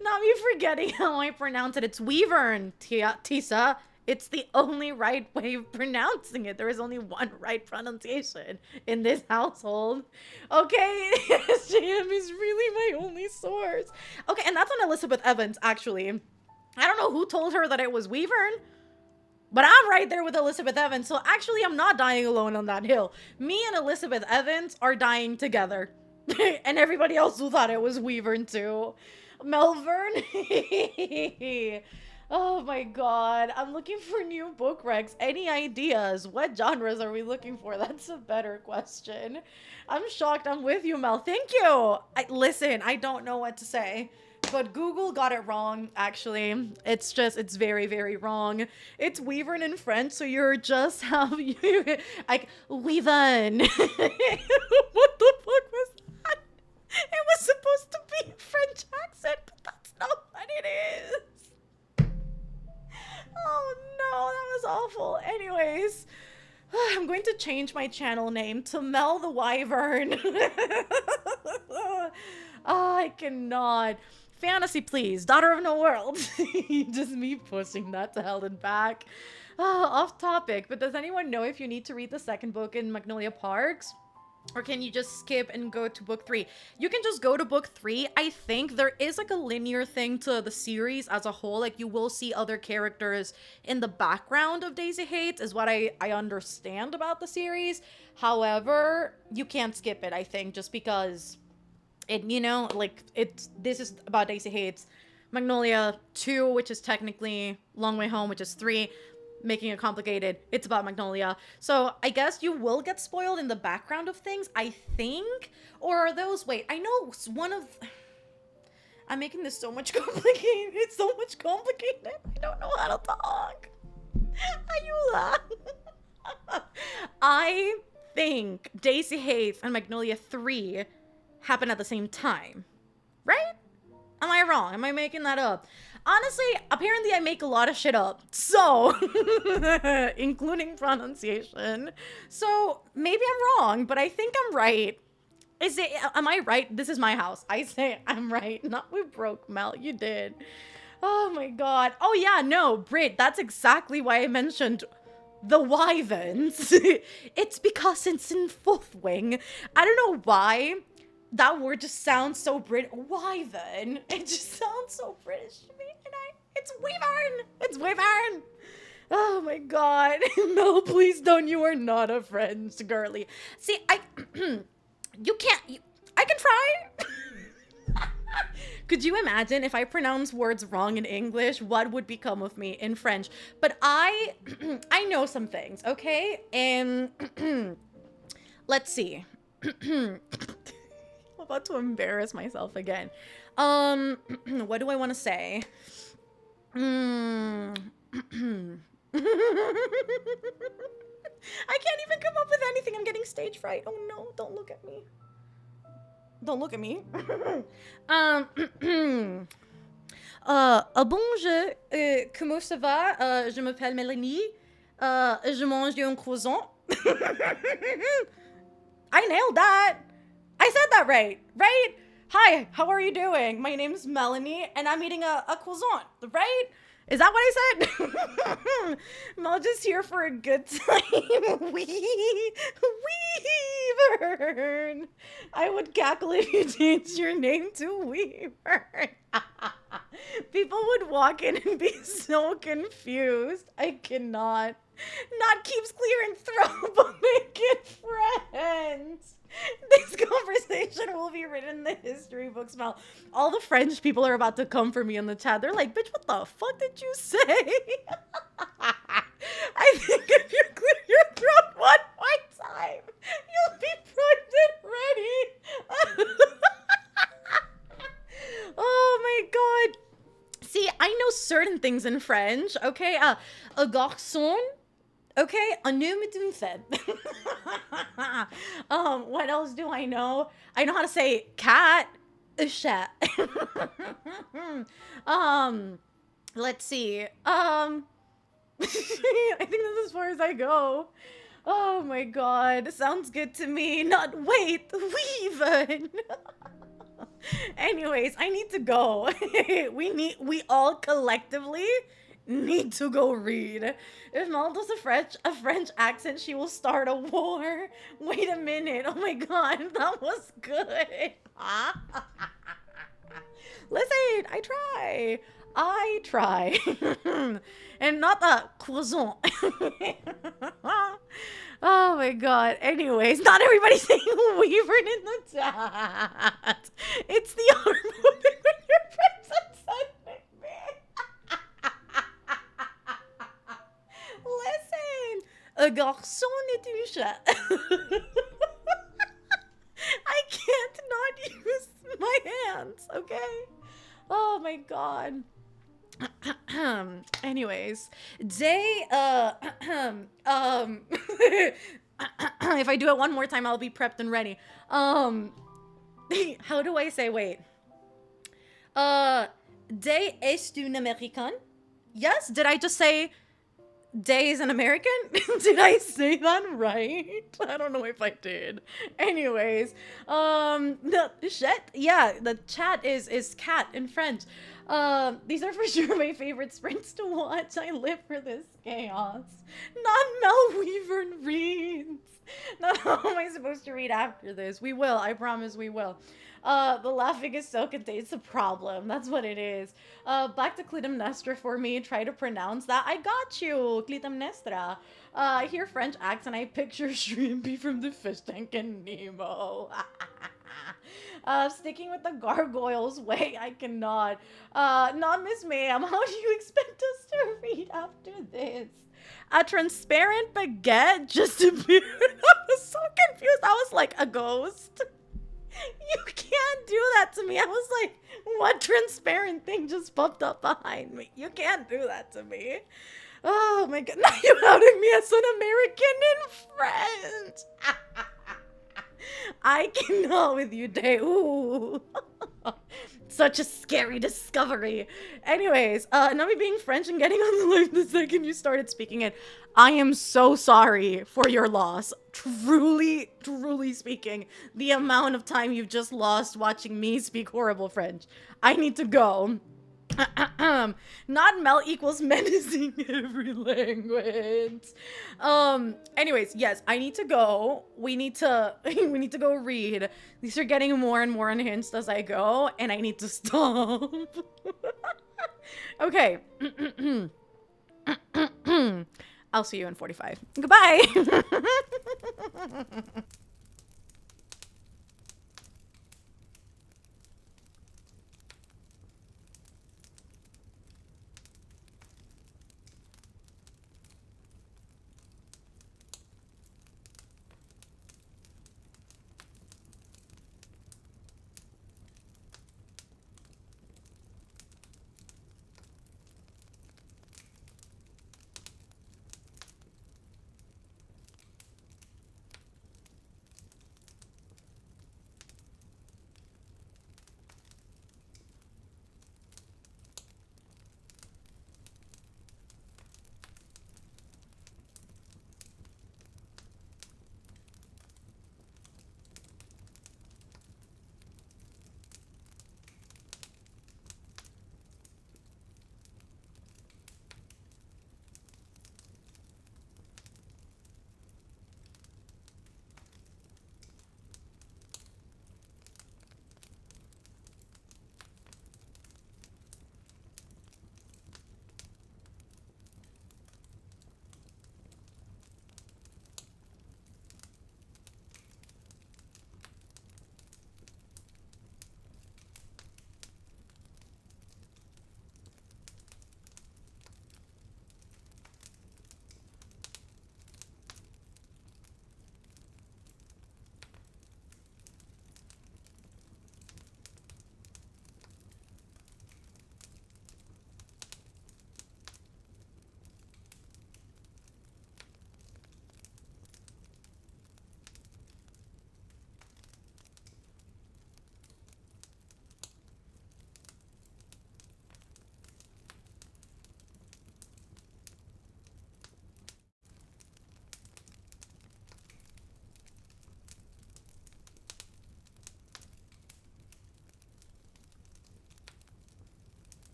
Not me forgetting how I pronounce it. It's Weavern, Tisa. It's the only right way of pronouncing it. There is only one right pronunciation in this household. Okay, SJM is really my only source. Okay, and that's on Elizabeth Evans, actually. I don't know who told her that it was Weavern, but I'm right there with Elizabeth Evans. So actually, I'm not dying alone on that hill. Me and Elizabeth Evans are dying together. And everybody else who thought it was Weavern too. Melvern. Oh my god. I'm looking for new book recs. Any ideas? What genres are we looking for? That's a better question. I'm shocked. I'm with you, Mel. Thank you. Listen, I don't know what to say. But Google got it wrong, actually. It's very, very wrong. It's Weavern in French, so you're just how you like Weavern. What the fuck was that? It was supposed to be a French accent, but that's not what it is. Oh no, that was awful. Anyways, I'm going to change my channel name to Mel the Wyvern. Oh, I cannot. Fantasy, please. Daughter of No World. Just me pushing that to hell and back. Oh, off topic, but does anyone know if you need to read the second book in Magnolia Parks? Or can you just skip and go to book 3? You can just go to book 3. I think there is like a linear thing to the series as a whole. Like you will see other characters in the background of Daisy Hates is what I understand about the series. However, you can't skip it, I think, just because it, you know, like this is about Daisy Hates. Magnolia 2, which is technically Long Way Home, which is 3. Making it complicated, it's about Magnolia. So I guess you will get spoiled in the background of things, I think. Or are those, wait, I know one of, I'm making this so much complicated. It's so much complicated. I don't know how to talk. Ayuda. I think Daisy Hates and Magnolia 3 happen at the same time, right? Am I wrong? Am I making that up? Honestly, apparently I make a lot of shit up. So, including pronunciation. So, maybe I'm wrong, but I think I'm right. Am I right? This is my house. I say I'm right. Not we broke, Mel. You did. Oh my god. Oh yeah, no, Brit, that's exactly why I mentioned the wyverns. It's because it's in fourth wing. I don't know why that word just sounds so Brit. Wyvern. It just sounds so British to me. And it's wyvern. It's wyvern. Oh my god. No, please don't. You are not a French girly. See, you can't. I can try. Could you imagine if I pronounce words wrong in English, what would become of me in French? But I know some things, okay? And let's see. I'm about to embarrass myself again. What do I want to say? I can't even come up with anything. I'm getting stage fright. Oh no, don't look at me. Don't look at me. Bonjour, comment ça va? Je m'appelle Mélanie. Je mange un croissant. I nailed that. I said that right? Hi, how are you doing? My name's Melanie, and I'm eating a croissant, right? Is that what I said? I'm just here for a good time. Weavern. I would cackle if you changed your name to Weavern. People would walk in and be so confused. I cannot. Not keeps clearing throat, but making friends. This conversation will be written in the history books, Mel. All the French people are about to come for me in the chat. They're like, bitch, what the fuck did you say? I think if you clear your throat one more time, you'll be primed and ready. Oh my god. See, I know certain things in French, okay? A garçon. Okay, un homme est une femme. What else do I know? I know how to say cat, a chat. Let's see. I think that's as far as I go. Oh my god, sounds good to me. Not wait, weaven. Anyways, I need to go. We all collectively need to go read. If Mel does a French accent, she will start a war. Wait a minute. Oh my god, that was good. Listen, I try. And not a croissant. Oh my god. Anyways, not everybody's saying Weavern in the chat. It's the arm moving when your friends are sending me. Listen, a garçon est une chat. I can't not use my hands, okay? Oh my god. Anyways, if I do it one more time, I'll be prepped and ready. How do I say, wait? Day est une American? Yes? Did I just say Day is an American? Did I say that right? I don't know if I did. Anyways, the chat, yeah, the chat is cat in French. These are for sure my favorite sprints to watch. I live for this chaos. Not Mel Weaver reads. Now, how am I supposed to read after this? We will. I promise we will. The laughing is so contained. It's a problem. That's what it is. Back to Clytemnestra for me. Try to pronounce that. I got you, Clytemnestra. I hear French accent. I picture Shrimpy from the Fish Tank and Nemo. Sticking with the gargoyles way, I cannot. Not Miss Ma'am. How do you expect us to read after this? A transparent baguette just appeared. I was so confused. I was like, a ghost? You can't do that to me. I was like, what transparent thing just popped up behind me? You can't do that to me. Oh my god. Now you're outing me as an American in French. I cannot with you, Day. Ooh. Such a scary discovery. Anyways, not me being French and getting on the live the second you started speaking it. I am so sorry for your loss. Truly, truly speaking, the amount of time you've just lost watching me speak horrible French. I need to go. Not Mel equals menacing every language. Anyways, yes, I need to go. We need to we need to go read. These are getting more and more unhinged as I go, and I need to stop. Okay. I'll see you in 45. Goodbye.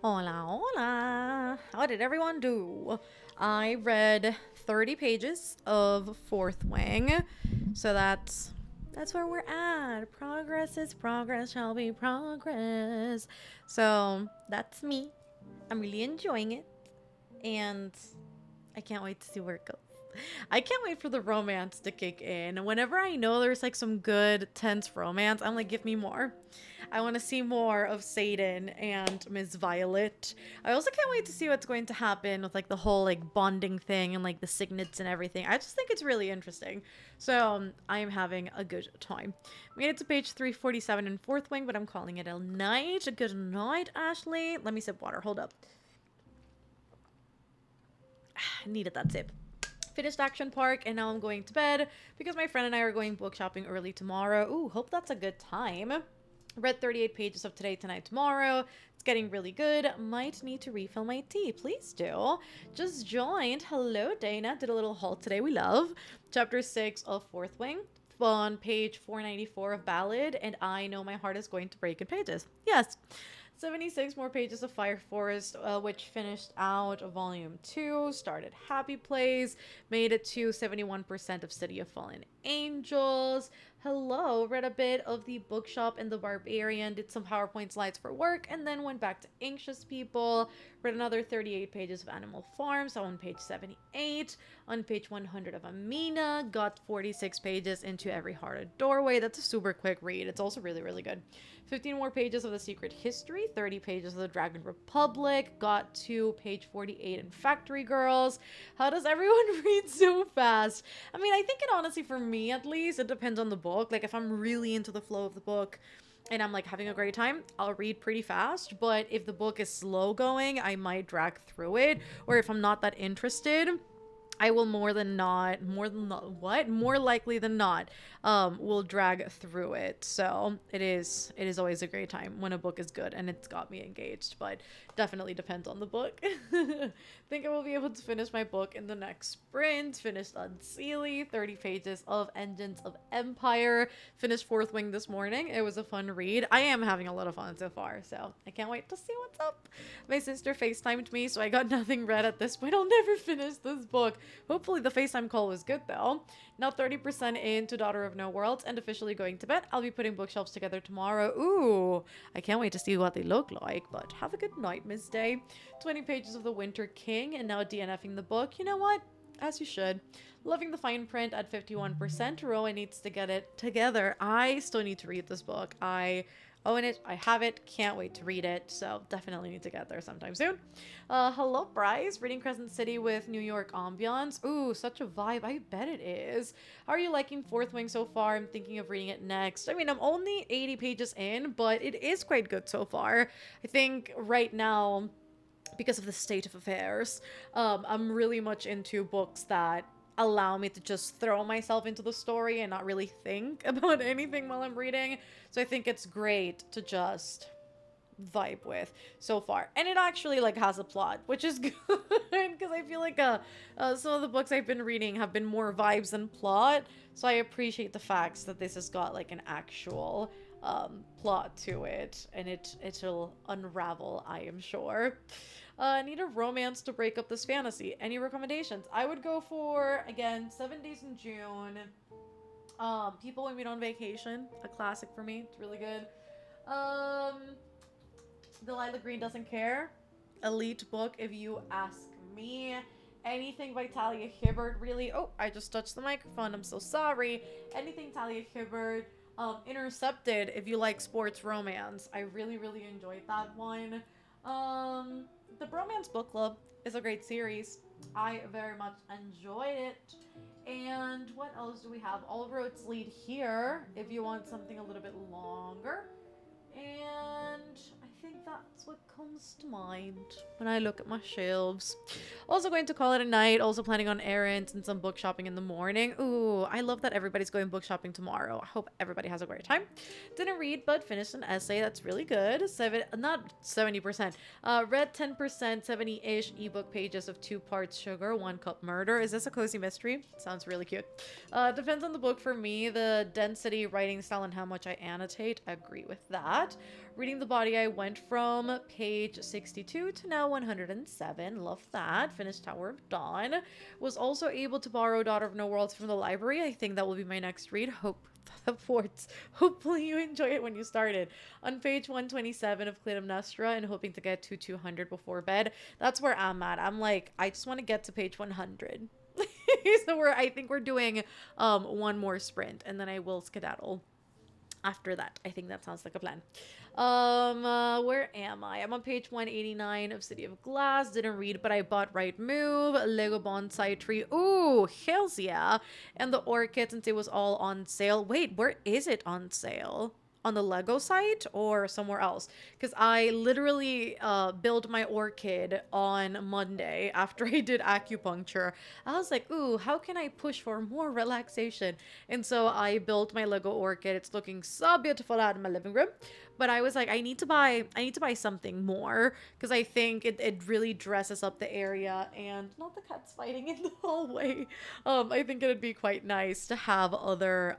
Hola, hola. How did everyone do? I read 30 pages of Fourth Wing. So that's where we're at. Progress is progress shall be progress. So that's me. I'm really enjoying it. And I can't wait to see where it goes. I can't wait for the romance to kick in. Whenever I know there's like some good, tense romance, I'm like, give me more. I want to see more of Satan and Miss Violet. I also can't wait to see what's going to happen with like the whole like bonding thing and like the signets and everything. I just think it's really interesting. So I am having a good time. Made it to page 347 in Fourth Wing, but I'm calling it a night. A good night, Ashley. Let me sip water. Hold up. Needed that sip. Finished Action Park, and now I'm going to bed because my friend and I are going book shopping early tomorrow. Ooh, hope that's a good time. Read 38 pages of Today, Tonight, Tomorrow. It's getting really good. Might need to refill my tea. Please do. Just joined. Hello, Dana. Did a little haul today. We love. Chapter 6 of Fourth Wing. On page 494 of Ballad, and I know my heart is going to break in pages. Yes. 76 more pages of Fire Forest, which finished out Volume 2, started Happy Place, made it to 71% of City of Fallen Angels. Hello, read a bit of The Bookshop and The Barbarian, did some PowerPoint slides for work, and then went back to Anxious People, read another 38 pages of Animal Farm, so on page 78. On page 100 of Amina, got 46 pages into Every Hearted Doorway. That's a super quick read. It's also really, really good. 15 more pages of The Secret History, 30 pages of The Dragon Republic, got to page 48 in Factory Girls. How does everyone read so fast? I mean, I think it honestly, for me at least, it depends on the book. Like, if I'm really into the flow of the book and I'm like having a great time, I'll read pretty fast. But if the book is slow going, I might drag through it. Or if I'm not that interested, I will more likely than not, will drag through it. So it is always a great time when a book is good and it's got me engaged, but definitely depends on the book. Think I will be able to finish my book in the next sprint. Finished Unseelie, 30 pages of Engines of Empire. Finished Fourth Wing this morning. It was a fun read. I am having a lot of fun so far, so I can't wait to see what's up. My sister FaceTimed me, so I got nothing read at this point. I'll never finish this book. Hopefully the FaceTime call was good though. Now 30% into Daughter of No Worlds and officially going to bed. I'll be putting bookshelves together tomorrow. Ooh, I can't wait to see what they look like, but have a good night, Miss Day. 20 pages of The Winter King and now DNFing the book. You know what? As you should. Loving the fine print at 51%. Rowan needs to get it together. I still need to read this book. I own it. I have it. Can't wait to read it. So definitely need to get there sometime soon. Hello, Bryce. Reading Crescent City with New York ambiance. Ooh, such a vibe. I bet it is. How are you liking Fourth Wing so far? I'm thinking of reading it next. I mean, I'm only 80 pages in, but it is quite good so far. I think right now, because of the state of affairs, I'm really much into books that allow me to just throw myself into the story and not really think about anything while I'm reading. So I think it's great to just vibe with so far. And it actually like has a plot, which is good because I feel like some of the books I've been reading have been more vibes than plot. So I appreciate the facts that this has got like an actual plot to it, and it'll unravel, I am sure. Need a romance to break up this fantasy. Any recommendations? I would go for, again, 7 Days in June. People We Meet on Vacation, a classic for me. It's really good. Delilah Green Doesn't Care, elite book if you ask me. Anything by Talia Hibbert, really. Oh, I just touched the microphone. I'm so sorry. Anything Talia Hibbert. Intercepted, if you like sports romance. I really, really enjoyed that one. The Bromance Book Club is a great series. I very much enjoyed it. And what else do we have? All Roads Lead Here, if you want something a little bit longer. And I think that's what comes to mind when I look at my shelves. Also going to call it a night. Also planning on errands and some book shopping in the morning. Ooh, I love that everybody's going book shopping tomorrow. I hope everybody has a great time. Didn't read, but finished an essay. That's really good. Not 70%. Read 10%, 70-ish ebook pages of 2 parts Sugar, 1 Cup Murder. Is this a cozy mystery? Sounds really cute. Depends on the book for me. The density, writing style, and how much I annotate. I agree with that. Reading The Body I Went went from page 62 to now 107. Love that. Finished Tower of Dawn. Was also able to borrow Daughter of No Worlds from the library. I think that will be my next read. Hopefully you enjoy it when you start it. On page 127 of Clytemnestra and hoping to get to 200 before bed. That's where I'm at. I'm like, I just want to get to page 100. So I think we're doing one more sprint and then I will skedaddle after that. I think that sounds like a plan. Where am I? I'm on page 189 of City of Glass. Didn't read, but I bought Right Move, Lego Bonsai Tree. Ooh, hells yeah. And the Orchid, since it was all on sale. Wait, where is it on sale? On the Lego site or somewhere else? Because I literally built my orchid on Monday after I did acupuncture. I was like, ooh, how can I push for more relaxation? And so I built my Lego orchid. It's looking so beautiful out in my living room. But I was like, I need to buy something more because I think it really dresses up the area and not the cats fighting in the hallway. I think it'd be quite nice to have other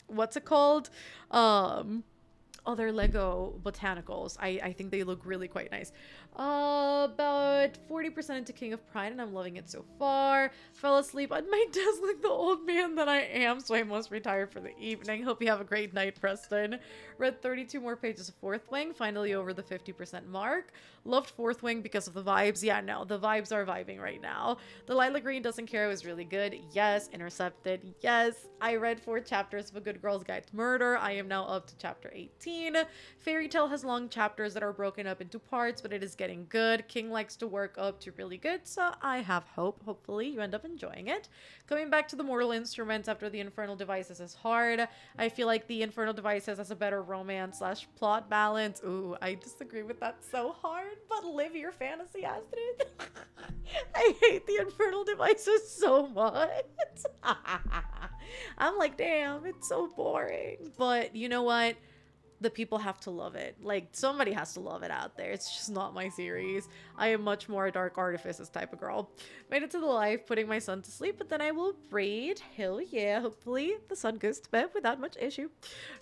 what's it called? Other Lego botanicals. I think they look really quite nice. About 40% into King of Pride and I'm loving it so far. Fell asleep on my desk like the old man that I am, so I must retire for the evening. Hope you have a great night, Preston. Read 32 more pages of Fourth Wing, finally over the 50% mark. Loved Fourth Wing because of the vibes. Yeah, no, the vibes are vibing right now. The Lilac Green Doesn't Care was really good. Yes. Intercepted. Yes. I read 4 chapters of A Good Girl's Guide to Murder. I am now up to chapter 18. Fairy Tale has long chapters that are broken up into parts, but it is getting good. King likes to work up to really good, so I have hope. Hopefully you end up enjoying it. Coming back to the Mortal Instruments after the Infernal Devices is hard. I feel like the Infernal Devices has a better romance / plot balance. Ooh, I disagree with that so hard, but live your fantasy, Astrid. I hate the Infernal Devices so much. I'm like, damn, it's so boring. But you know what? The people have to love it. Like, somebody has to love it out there. It's just not my series. I am much more a Dark Artifices type of girl. Made it to the life, putting my son to sleep, but then I will read. Hell yeah. Hopefully the son goes to bed without much issue.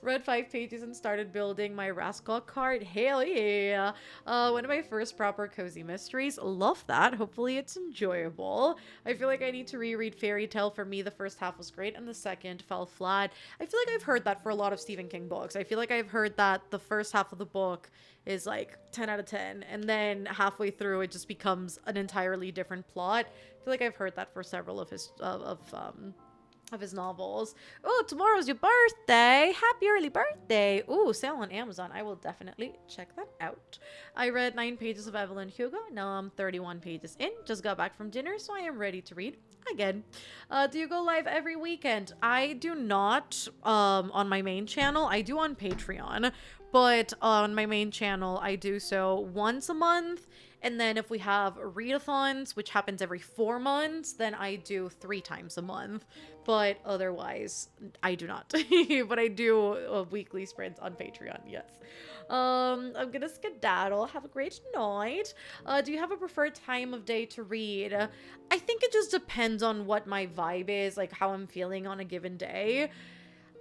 Read 5 pages and started building my Rascal card. Hell yeah. One of my first proper cozy mysteries. Love that. Hopefully it's enjoyable. I feel like I need to reread Fairy Tale. For me, the first half was great and the second fell flat. I feel like I've heard that for a lot of Stephen King books. I feel like I've heard that the first half of the book is like 10 out of 10 and then halfway through it just becomes an entirely different plot. I feel like I've heard that for several of his novels. Oh, tomorrow's your birthday. Happy early birthday. Ooh, sale on Amazon. I will definitely check that out. I read 9 pages of Evelyn Hugo. Now I'm 31 pages in. Just got back from dinner, so I am ready to read again. Do you go live every weekend? I do not on my main channel. I do on Patreon, but on my main channel I do so once a month. And then if we have readathons, which happens every 4 months, then I do 3 times a month. But otherwise, I do not. But I do a weekly sprint on Patreon, yes. I'm gonna skedaddle. Have a great night. Do you have a preferred time of day to read? I think it just depends on what my vibe is, like how I'm feeling on a given day.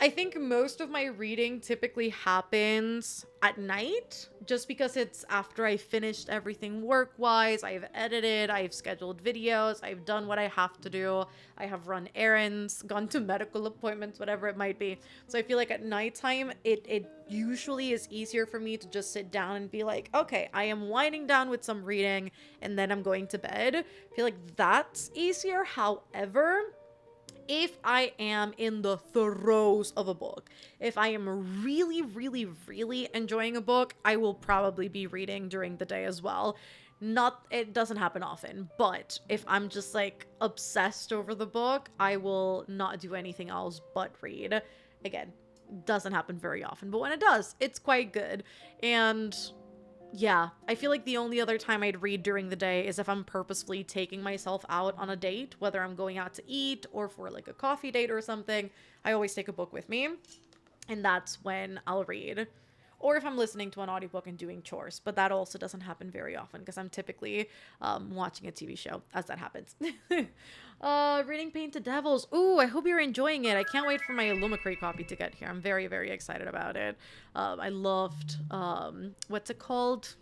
I think most of my reading typically happens at night, just because it's after I finished everything work-wise. I've edited, I've scheduled videos, I've done what I have to do, I have run errands, gone to medical appointments, whatever it might be. So I feel like at nighttime, it usually is easier for me to just sit down and be like, okay, I am winding down with some reading, and then I'm going to bed. I feel like that's easier. However, if I am in the throes of a book, if I am really, really, really enjoying a book, I will probably be reading during the day as well. It doesn't happen often, but if I'm just like obsessed over the book, I will not do anything else but read. Again, doesn't happen very often, but when it does, it's quite good. And yeah, I feel like the only other time I'd read during the day is if I'm purposefully taking myself out on a date, whether I'm going out to eat or for like a coffee date or something. I always take a book with me, and that's when I'll read. or if I'm listening to an audiobook and doing chores, but that also doesn't happen very often because I'm typically watching a TV show as that happens. Reading Painted Devils. Ooh, I hope you're enjoying it. I can't wait for my Illumicrate copy to get here. I'm very, very excited about it. I loved, what's it called?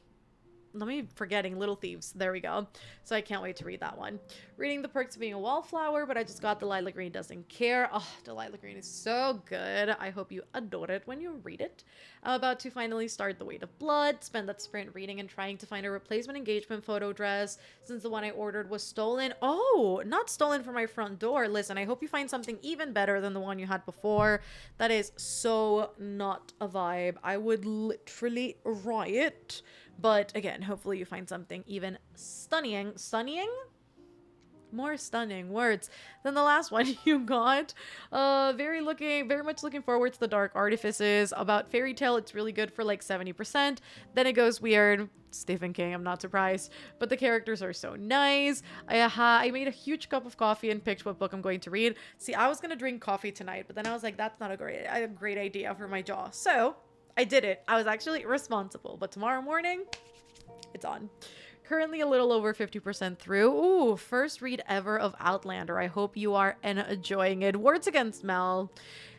Forgetting Little Thieves. There we go. So I can't wait to read that one. Reading The Perks of Being a Wallflower, but I just got Delilah Green Doesn't Care. Oh, Delilah Green is so good. I hope you adore it when you read it. I'm about to finally start The Weight of Blood, spend that sprint reading and trying to find a replacement engagement photo dress since the one I ordered was stolen. Oh, not stolen from my front door. Listen, I hope you find something even better than the one you had before. That is so not a vibe. I would literally riot. But again, hopefully you find something even stunning, more stunning words than the last one you got. Very much looking forward to the Dark Artifices. About Fairy Tale, it's really good for like 70%. Then it goes weird. Stephen King, I'm not surprised. But the characters are so nice. I made a huge cup of coffee and picked what book I'm going to read. See, I was going to drink coffee tonight, but then I was like, that's not a great idea for my jaw. So I did it. I was actually responsible. But tomorrow morning, it's on. Currently a little over 50% through. Ooh, first read ever of Outlander. I hope you are enjoying it. Words Against Mel.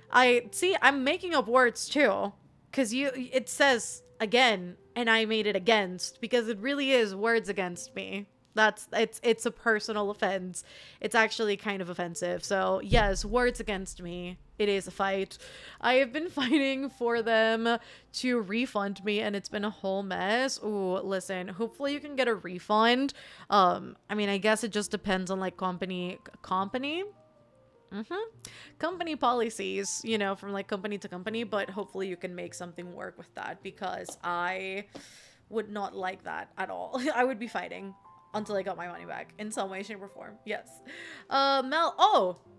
I'm making up words too. Because it says again, and I made it against. Because it really is words against me. It's a personal offense. It's actually kind of offensive. So yes, words against me. It is a fight. I have been fighting for them to refund me and it's been a whole mess. Ooh, listen, hopefully you can get a refund. I mean, I guess it just depends on like company policies, you know, from like company to company, but hopefully you can make something work with that because I would not like that at all. I would be fighting until I got my money back in some way, shape, or form. Yes.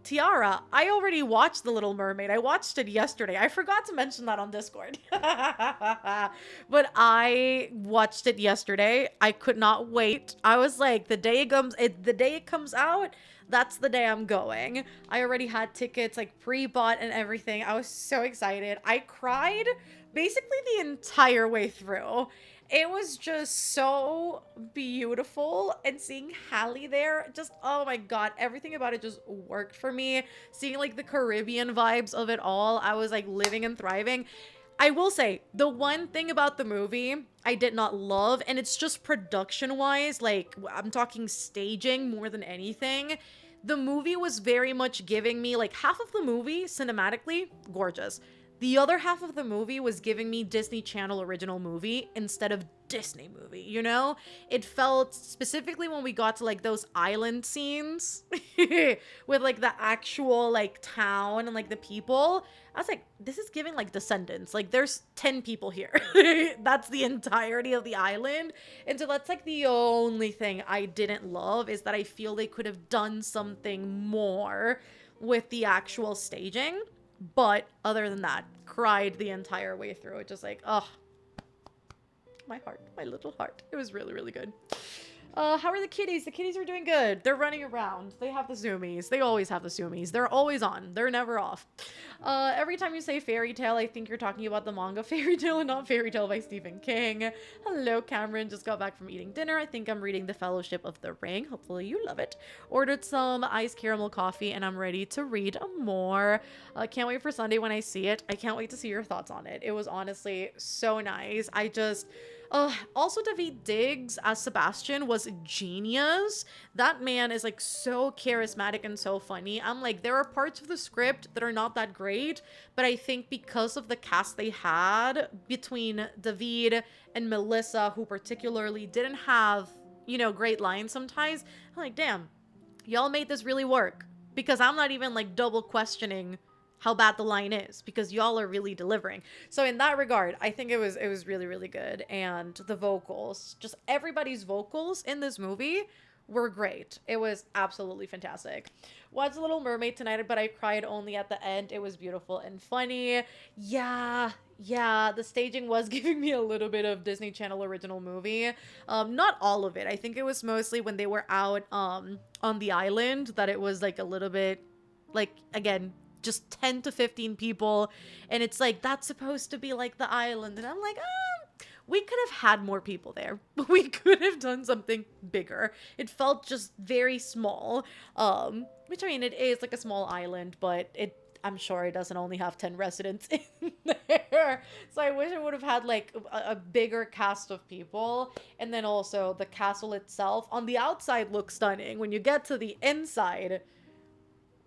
Tiara, I already watched The Little Mermaid. I watched it yesterday. I forgot to mention that on Discord. But I watched it yesterday. I could not wait. I was like, the day it comes out, that's the day I'm going. I already had tickets like pre-bought and everything. I was so excited. I cried basically the entire way through. It was just so beautiful, and seeing Hallie there, just, oh my god, everything about it just worked for me. Seeing like the Caribbean vibes of it all, I was like living and thriving. I will say, the one thing about the movie I did not love, and it's just production-wise, like I'm talking staging more than anything, the movie was very much giving me, like half of the movie, cinematically, gorgeous. The other half of the movie was giving me Disney Channel original movie instead of Disney movie, you know? It felt, specifically when we got to like those island scenes with like the actual like town and like the people, I was like, this is giving like Descendants. Like there's 10 people here. That's the entirety of the island. And so that's like the only thing I didn't love, is that I feel they could have done something more with the actual staging. But other than that, cried the entire way through. It just like, oh, my heart, my little heart. It was really, really good. How are the kitties? The kitties are doing good. They're running around. They have the zoomies. They always have the zoomies. They're always on. They're never off. Every time you say fairy tale, I think you're talking about the manga Fairy Tale and not Fairy Tale by Stephen King. Hello, Cameron. Just got back from eating dinner. I think I'm reading The Fellowship of the Ring. Hopefully you love it. Ordered some iced caramel coffee and I'm ready to read more. Can't wait for Sunday when I see it. I can't wait to see your thoughts on it. It was honestly so nice. Also Daveed Diggs as Sebastian was genius. That man is like so charismatic and so funny. I'm like, there are parts of the script that are not that great, but I think because of the cast they had between Daveed and Melissa, who particularly didn't have, you know, great lines sometimes, I'm like, damn, y'all made this really work. Because I'm not even like double questioning how bad the line is, because y'all are really delivering. So in that regard, I think it was really, really good. And the vocals, just everybody's vocals in this movie were great. It was absolutely fantastic. Watched Little Mermaid tonight, but I cried only at the end. It was beautiful and funny. Yeah, the staging was giving me a little bit of Disney Channel original movie. Not all of it. I think it was mostly when they were out on the island that it was like a little bit, like, again, just 10 to 15 people, and it's like that's supposed to be like the island, and I'm like, we could have had more people there. We could have done something bigger. It felt just very small. Which I mean, it is like a small island, but I'm sure it doesn't only have 10 residents in there. So I wish it would have had like a bigger cast of people. And then also the castle itself on the outside looks stunning. When you get to the inside,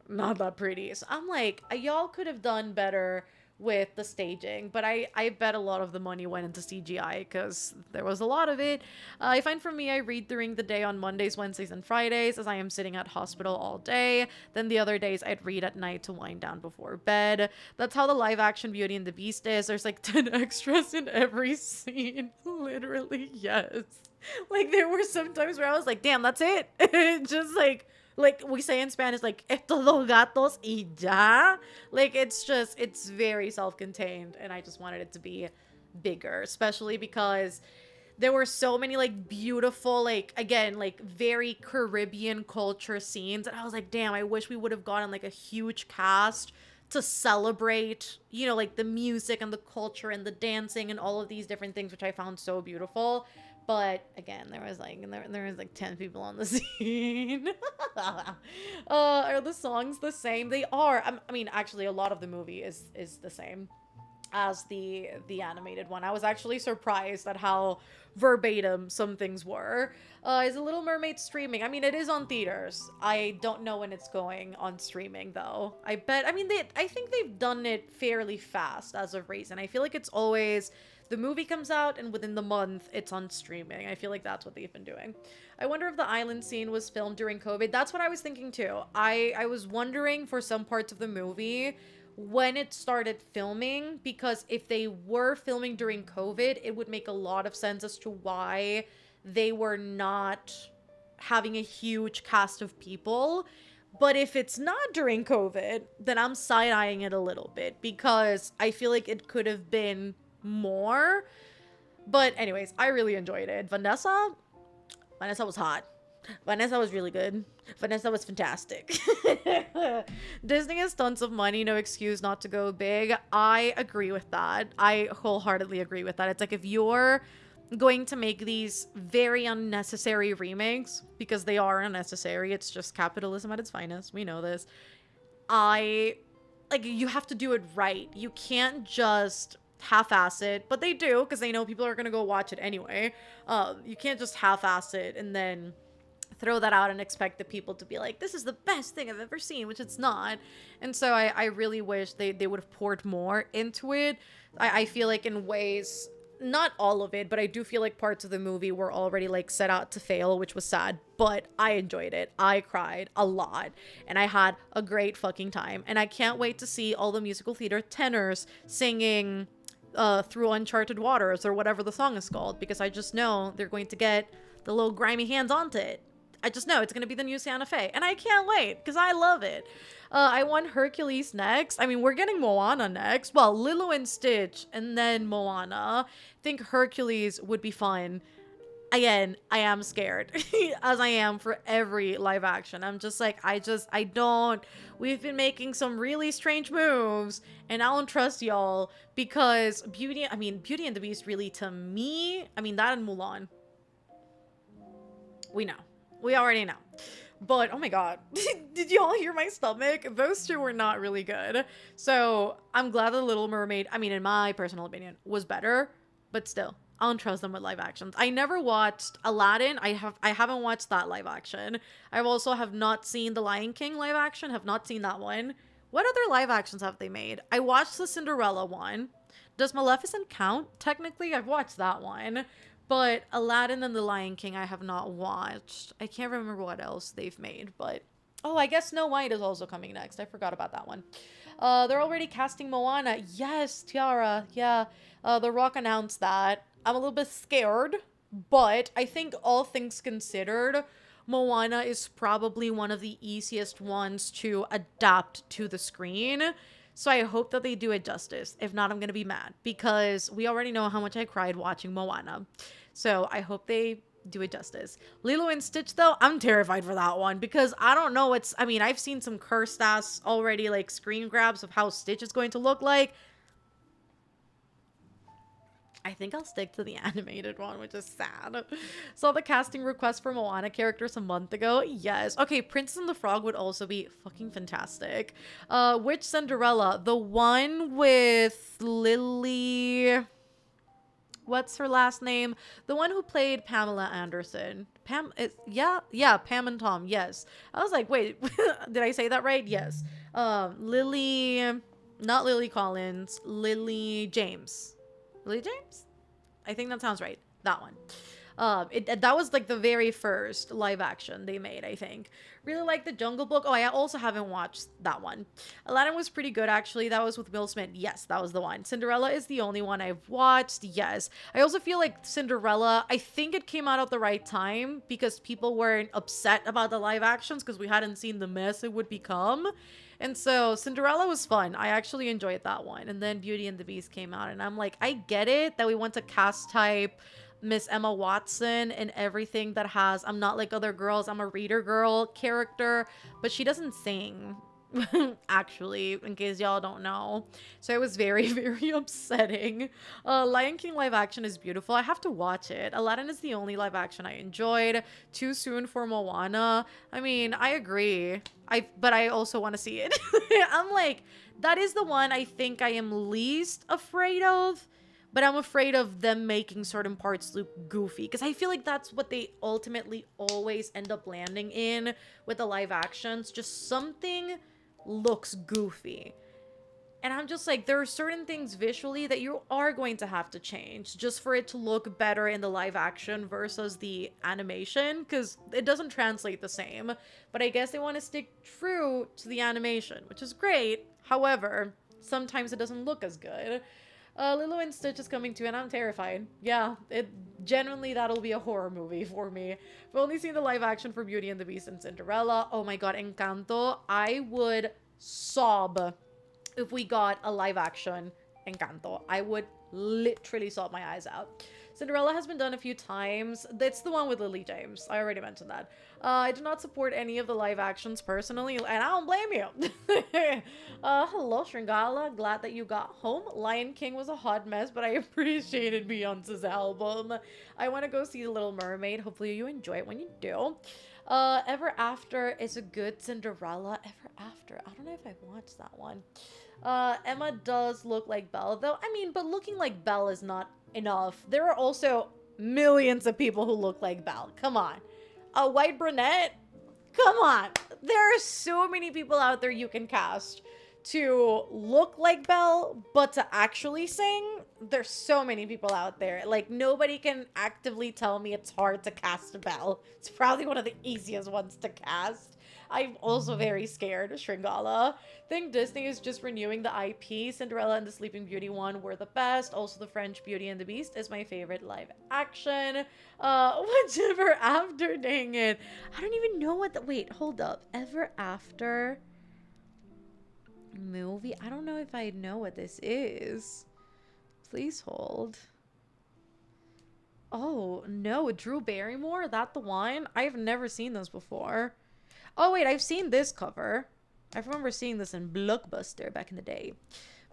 not that pretty. So I'm like, y'all could have done better with the staging, but I bet a lot of the money went into CGI because there was a lot of it. I find for me, I read during the day on Mondays, Wednesdays, and Fridays as I am sitting at hospital all day. Then the other days I'd read at night to wind down before bed. That's how the live action Beauty and the Beast is. There's like 10 extras in every scene. Literally, yes. Like there were some times where I was like, damn, that's it. Just like we say in Spanish, like, estos dos gatos y ya. Like, it's very self-contained, and I just wanted it to be bigger, especially because there were so many, like, beautiful, like, again, like, very Caribbean culture scenes, and I was like, damn, I wish we would have gotten, like, a huge cast to celebrate, you know, like, the music and the culture and the dancing and all of these different things, which I found so beautiful. But again, there was like 10 people on the scene. Are the songs the same? They are. I mean, actually, a lot of the movie is the same as the animated one. I was actually surprised at how verbatim some things were. Is The Little Mermaid streaming? I mean, it is on theaters. I don't know when it's going on streaming though. I bet. I mean, I think they've done it fairly fast as of recent. I feel like it's always the movie comes out and within the month it's on streaming. I feel like that's what they've been doing. I wonder if the island scene was filmed during COVID. That's what I was thinking too. I was wondering for some parts of the movie when it started filming, because if they were filming during COVID, it would make a lot of sense as to why they were not having a huge cast of people. But if it's not during COVID, then I'm side-eyeing it a little bit because I feel like it could have been more. But anyways, I really enjoyed it. Vanessa was hot. Vanessa was really good. Vanessa was fantastic. Disney has tons of money, no excuse not to go big. I agree with that. I wholeheartedly agree with that. It's like if you're going to make these very unnecessary remakes, because they are unnecessary, it's just capitalism at its finest. We know this. You have to do it right. You can't just half-ass it, but they do because they know people are gonna go watch it anyway. You can't just half-ass it and then throw that out and expect the people to be like, this is the best thing I've ever seen, which it's not. And so I really wish they would have poured more into it. I feel like in ways, not all of it, but I do feel like parts of the movie were already like set out to fail, which was sad, but I enjoyed it. I cried a lot and I had a great fucking time. And I can't wait to see all the musical theater tenors singing Through Uncharted Waters or whatever the song is called, because I just know they're going to get the little grimy hands onto it. I just know it's going to be the new Santa Fe, and I can't wait because I love it. I want Hercules next. I mean, we're getting Moana next. Well, Lilo and Stitch and then Moana. I think Hercules would be fun. Again, I am scared as I am for every live action. I'm just like, I don't. We've been making some really strange moves and I don't trust y'all because Beauty and the Beast really, to me, I mean, that and Mulan. We know. We already know. But, oh my god. Did you all hear my stomach? Those two were not really good. So, I'm glad The Little Mermaid, I mean, in my personal opinion, was better. But still, I don't trust them with live actions. I never watched Aladdin. I haven't watched that live action. I also have not seen The Lion King live action. Have not seen that one. What other live actions have they made? I watched the Cinderella one. Does Maleficent count? Technically, I've watched that one. But Aladdin and The Lion King I have not watched. I can't remember what else they've made, but... Oh, I guess Snow White is also coming next. I forgot about that one. They're already casting Moana. Yes, Tiara. Yeah. The Rock announced that. I'm a little bit scared, but I think all things considered, Moana is probably one of the easiest ones to adapt to the screen. So I hope that they do it justice. If not, I'm going to be mad because we already know how much I cried watching Moana. So I hope they do it justice. Lilo and Stitch, though, I'm terrified for that one because I don't know. I mean, I've seen some cursed ass already, like screen grabs of how Stitch is going to look like. I think I'll stick to the animated one, which is sad. Saw the casting request for Moana characters a month ago. Yes. Okay, Princess and the Frog would also be fucking fantastic. Which Cinderella? The one with Lily... What's her last name? The one who played Pamela Anderson. Yeah, Pam and Tom. Yes. I was like, wait, did I say that right? Yes. Lily, not Lily Collins, Lily James. Lily James? I think that sounds right. That one. That was like the very first live action they made, I think. Really like the Jungle Book. Oh, I also haven't watched that one. Aladdin was pretty good, actually. That was with Will Smith. Yes, that was the one. Cinderella is the only one I've watched. Yes. I also feel like Cinderella, I think it came out at the right time because people weren't upset about the live actions because we hadn't seen the mess it would become. And so Cinderella was fun. I actually enjoyed that one. And then Beauty and the Beast came out. And I'm like, I get it that we want to cast type Miss Emma Watson and everything that has I'm not like other girls, I'm a reader girl character. But she doesn't sing. Actually, in case y'all don't know. So it was very, very upsetting. Lion King live action is beautiful. I have to watch it. Aladdin is the only live action I enjoyed. Too soon for Moana. I mean, I agree. But I also want to see it. I'm like, that is the one I think I am least afraid of. But I'm afraid of them making certain parts look goofy. Because I feel like that's what they ultimately always end up landing in with the live actions. Just something looks goofy. And I'm just like, there are certain things visually that you are going to have to change just for it to look better in the live action versus the animation, because it doesn't translate the same. But I guess they want to stick true to the animation, which is great. However, sometimes it doesn't look as good. Lilo and Stitch is coming too, and I'm terrified. Yeah, genuinely that'll be a horror movie for me. I've only seen the live action for Beauty and the Beast and Cinderella. Oh my god, Encanto. I would sob if we got a live action Encanto. I would literally sob my eyes out. Cinderella has been done a few times. It's the one with Lily James. I already mentioned that. I do not support any of the live actions personally, and I don't blame you. Hello, Shringala. Glad that you got home. Lion King was a hot mess, but I appreciated Beyonce's album. I want to go see The Little Mermaid. Hopefully you enjoy it when you do. Ever After is a good Cinderella. Ever After. I don't know if I've watched that one. Emma does look like Belle, though. I mean, but looking like Belle is not enough. There are also millions of people who look like Belle. Come on. A white brunette? Come on. There are so many people out there you can cast to look like Belle, but to actually sing, there's so many people out there. Like, nobody can actively tell me it's hard to cast Belle. It's probably one of the easiest ones to cast. I'm also very scared, Shringala. Think Disney is just renewing the IP. Cinderella and the Sleeping Beauty one were the best. Also, the French Beauty and the Beast is my favorite live action. Whichever After, dang it. I don't even know what the... Wait, hold up. Ever After movie? I don't know if I know what this is. Please hold. Oh, no. Drew Barrymore? That the one? I've never seen this before. Oh, wait, I've seen this cover. I remember seeing this in Blockbuster back in the day.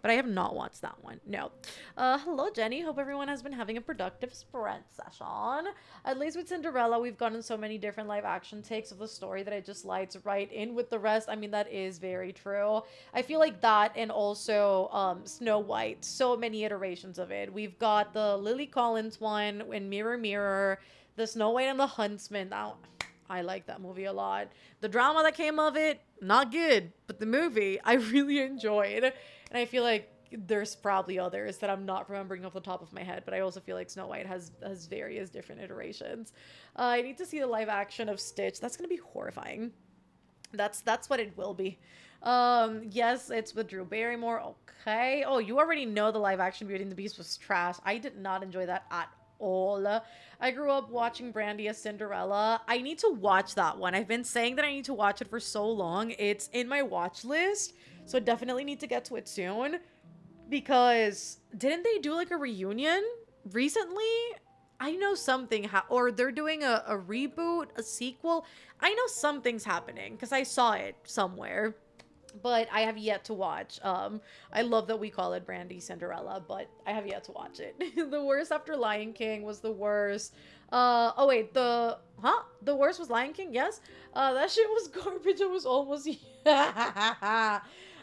But I have not watched that one. No. Hello, Jenny. Hope everyone has been having a productive sprint session. At least with Cinderella, we've gotten so many different live action takes of the story that it just slides right in with the rest. I mean, that is very true. I feel like that, and also Snow White. So many iterations of it. We've got the Lily Collins one in Mirror Mirror. The Snow White and the Huntsman. Now, I like that movie a lot. The drama that came of it, not good. But the movie, I really enjoyed. And I feel like there's probably others that I'm not remembering off the top of my head. But I also feel like Snow White has various different iterations. I need to see the live action of Stitch. That's going to be horrifying. That's what it will be. Yes, it's with Drew Barrymore. Okay. Oh, you already know the live action Beauty and the Beast was trash. I did not enjoy that at all. I grew up watching Brandy as Cinderella. I need to watch that one. I've been saying that I need to watch it for so long. It's in my watch list, so I definitely need to get to it soon. Because didn't they do like a reunion recently? I know something or they're doing a reboot, a sequel. I know something's happening because I saw it somewhere, but I have yet to watch. I love that we call it Brandy Cinderella, but I have yet to watch it. The worst after Lion King was the worst. Oh wait, the worst was Lion King. Yes. That shit was garbage. It was almost.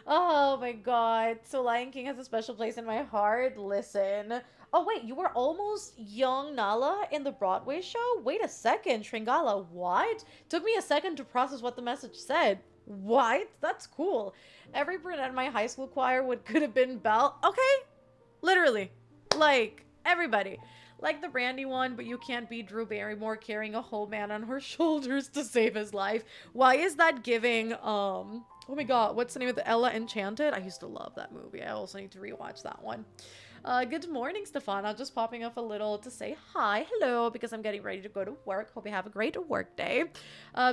Oh my god. So Lion King has a special place in my heart. Listen. Oh wait, you were almost young Nala in the Broadway show? Wait a second, Shringala, what? Took me a second to process what the message said. What? That's cool. Every brunette in my high school choir could have been Belle. Okay, literally. Like, everybody. Like the Brandy one, but you can't be Drew Barrymore carrying a whole man on her shoulders to save his life. Why is that giving, oh my god, what's the name of the Ella Enchanted? I used to love that movie. I also need to rewatch that one. Good morning, Stefana. Just popping up a little to say hi, hello, because I'm getting ready to go to work. Hope you have a great work day.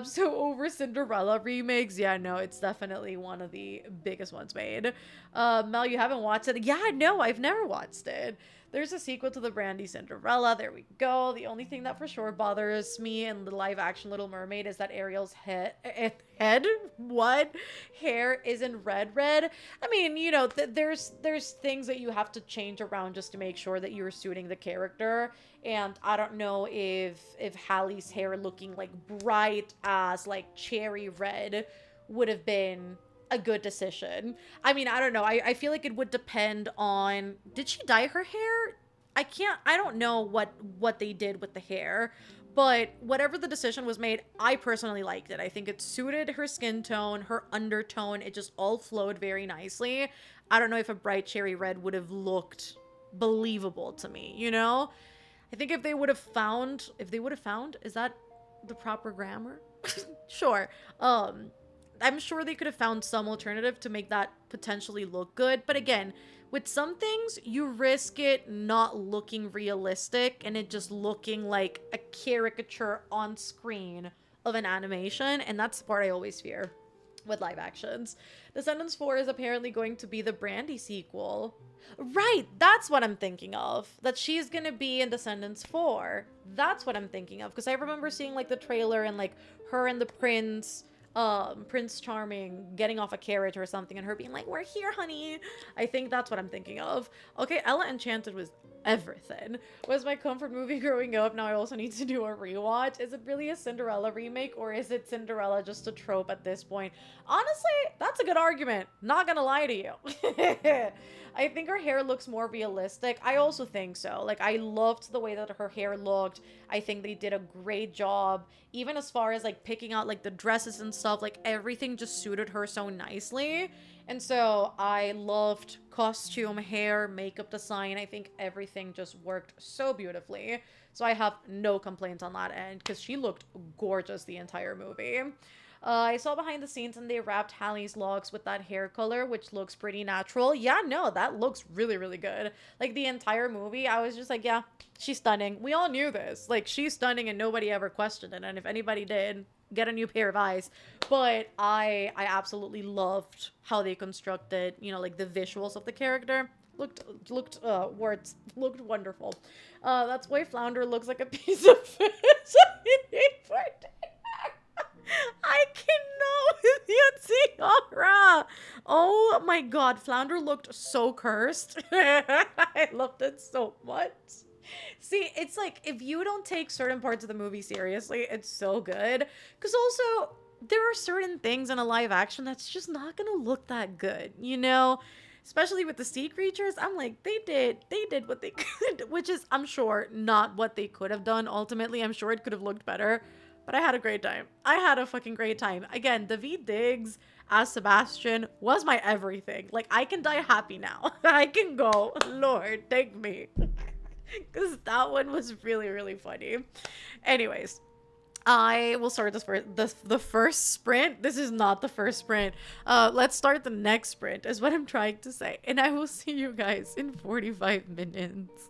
So over Cinderella remakes, yeah, no, it's definitely one of the biggest ones made. Mel, you haven't watched it? Yeah, no, I've never watched it. There's a sequel to the Brandy Cinderella. There we go. The only thing that for sure bothers me in the live action Little Mermaid is that Ariel's head? What? Hair isn't red. I mean, you know, there's things that you have to change around just to make sure that you're suiting the character. And I don't know if Hallie's hair looking like bright as like cherry red would have been a good decision. I mean, I don't know. I feel like it would depend on, did she dye her hair? I don't know what they did with the hair, but whatever the decision was made, I personally liked it. I think it suited her skin tone, her undertone. It just all flowed very nicely. I don't know if a bright cherry red would have looked believable to me, you know? I think if they would have found, is that the proper grammar? Sure. I'm sure they could have found some alternative to make that potentially look good. But again, with some things, you risk it not looking realistic and it just looking like a caricature on screen of an animation. And that's the part I always fear with live actions. Descendants 4 is apparently going to be the Brandy sequel. Right, that's what I'm thinking of. That she's gonna be in Descendants 4. That's what I'm thinking of. Because I remember seeing like the trailer and like her and the Prince Charming getting off a carriage or something and her being like, we're here, honey. I think that's what I'm thinking of. Okay, Ella Enchanted was everything. Was my comfort movie growing up. Now I also need to do a rewatch. Is it really a Cinderella remake or is it Cinderella just a trope at this point? Honestly, that's a good argument. Not gonna lie to you. I think her hair looks more realistic. I also think so. Like, I loved the way that her hair looked. I think they did a great job. Even as far as, like, picking out, like, the dresses and stuff. Like, everything just suited her so nicely. And so, I loved costume, hair, makeup design. I think everything just worked so beautifully. So, I have no complaints on that end. Because she looked gorgeous the entire movie. I saw behind the scenes and they wrapped Hallie's locks with that hair color, which looks pretty natural. Yeah, no, that looks really, really good. Like, the entire movie, I was just like, yeah, she's stunning. We all knew this. Like, she's stunning and nobody ever questioned it. And if anybody did, get a new pair of eyes. But I absolutely loved how they constructed, you know, like, the visuals of the character. Looked wonderful. That's why Flounder looks like a piece of fish. I cannot with you, Tiara. Oh my god, Flounder looked so cursed. I loved it so much. See, it's like, if you don't take certain parts of the movie seriously, it's so good. Because also, there are certain things in a live action that's just not gonna look that good, you know? Especially with the sea creatures, I'm like, they did what they could, which is, I'm sure, not what they could have done. Ultimately, I'm sure it could have looked better. But I had a great time. I had a fucking great time. Again, Daveed Diggs as Sebastian was my everything. Like, I can die happy now. I can go, Lord, take me. Because that one was really, really funny. Anyways, I will start the first sprint. This is not the first sprint. Let's start the next sprint, is what I'm trying to say. And I will see you guys in 45 minutes.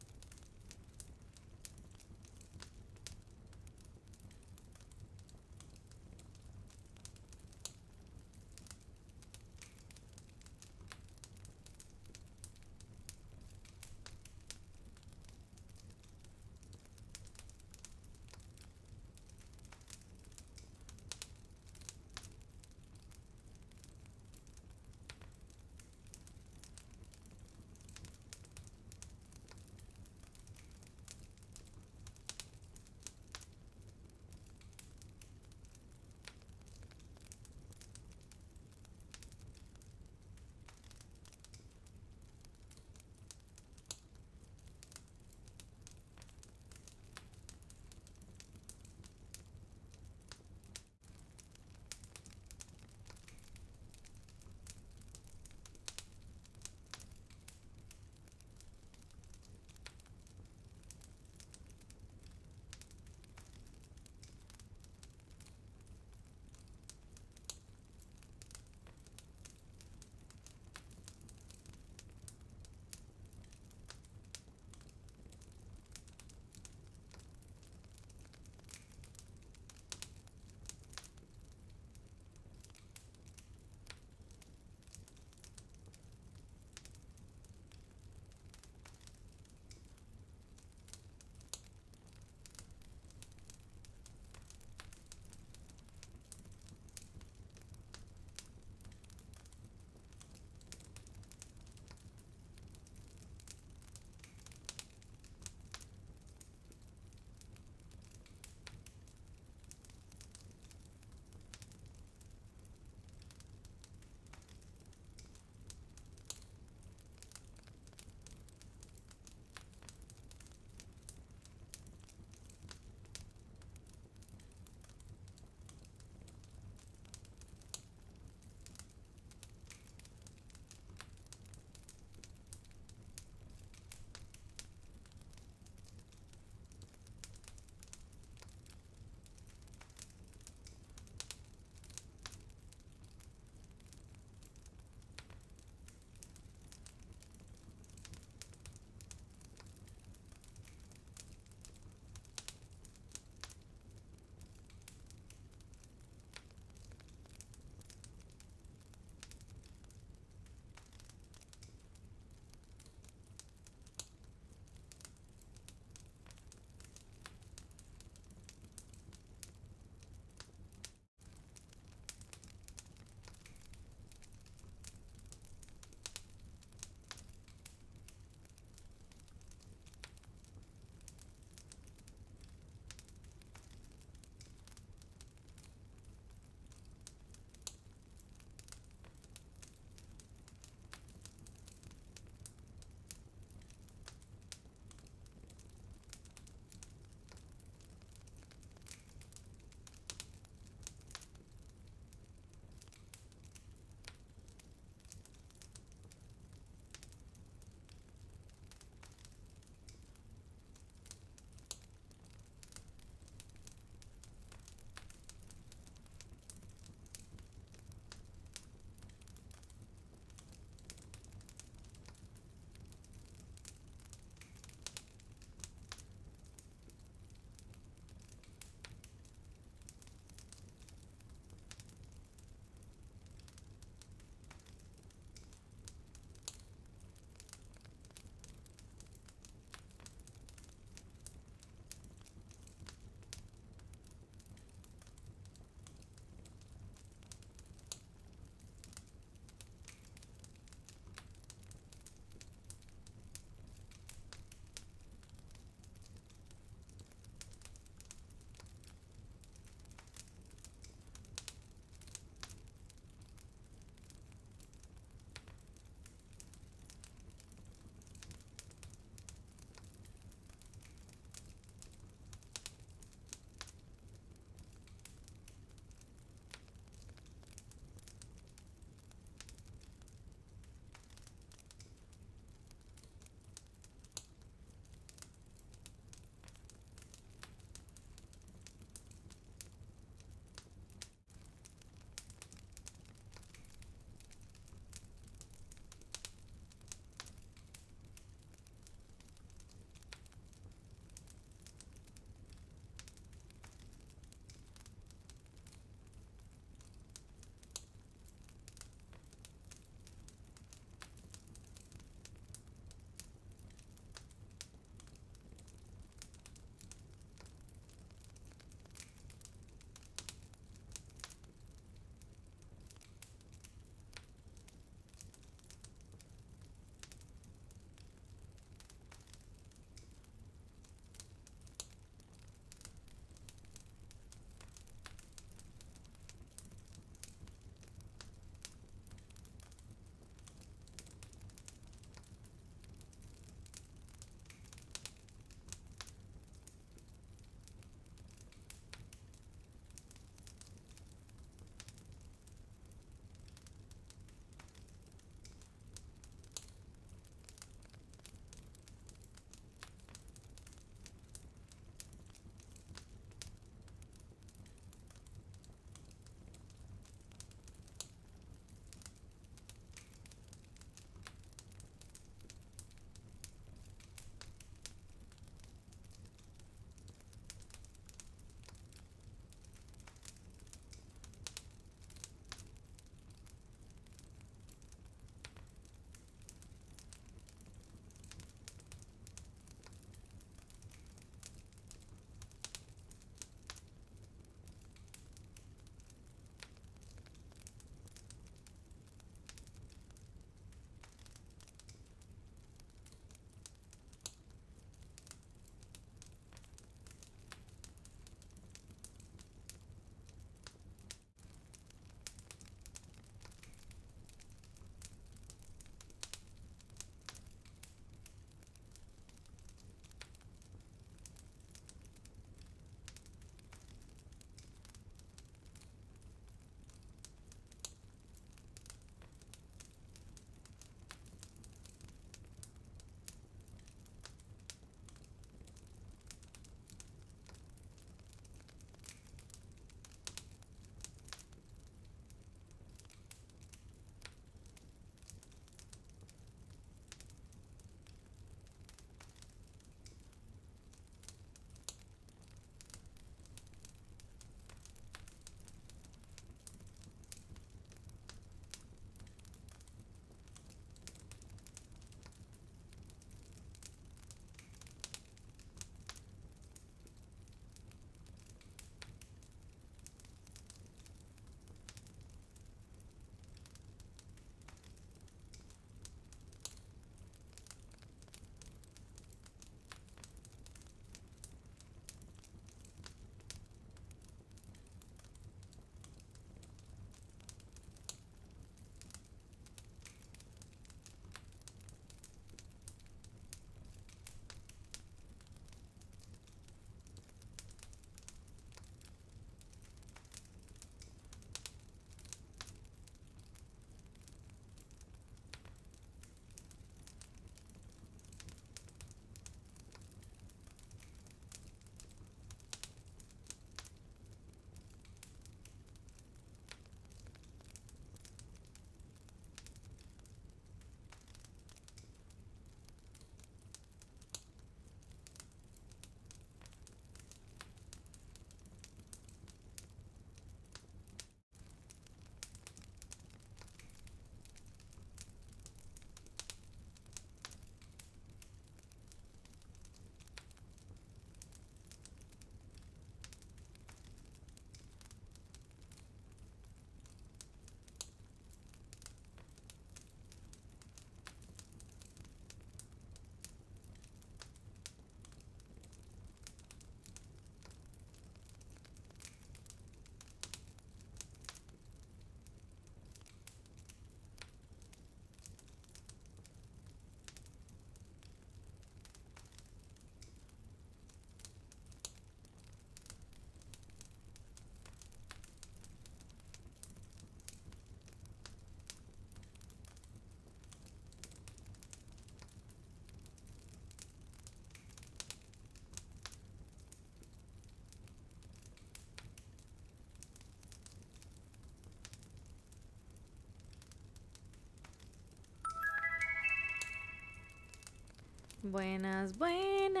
Buenas, buenas.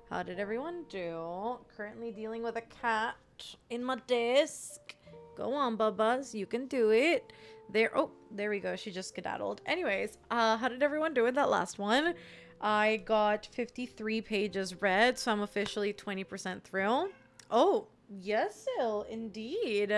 How did everyone do? Currently dealing with a cat in my desk. Go on, Bubbas. You can do it. There we go. She just skedaddled. Anyways, how did everyone do with that last one? I got 53 pages read, so I'm officially 20% through. Oh, yes, Sil, indeed.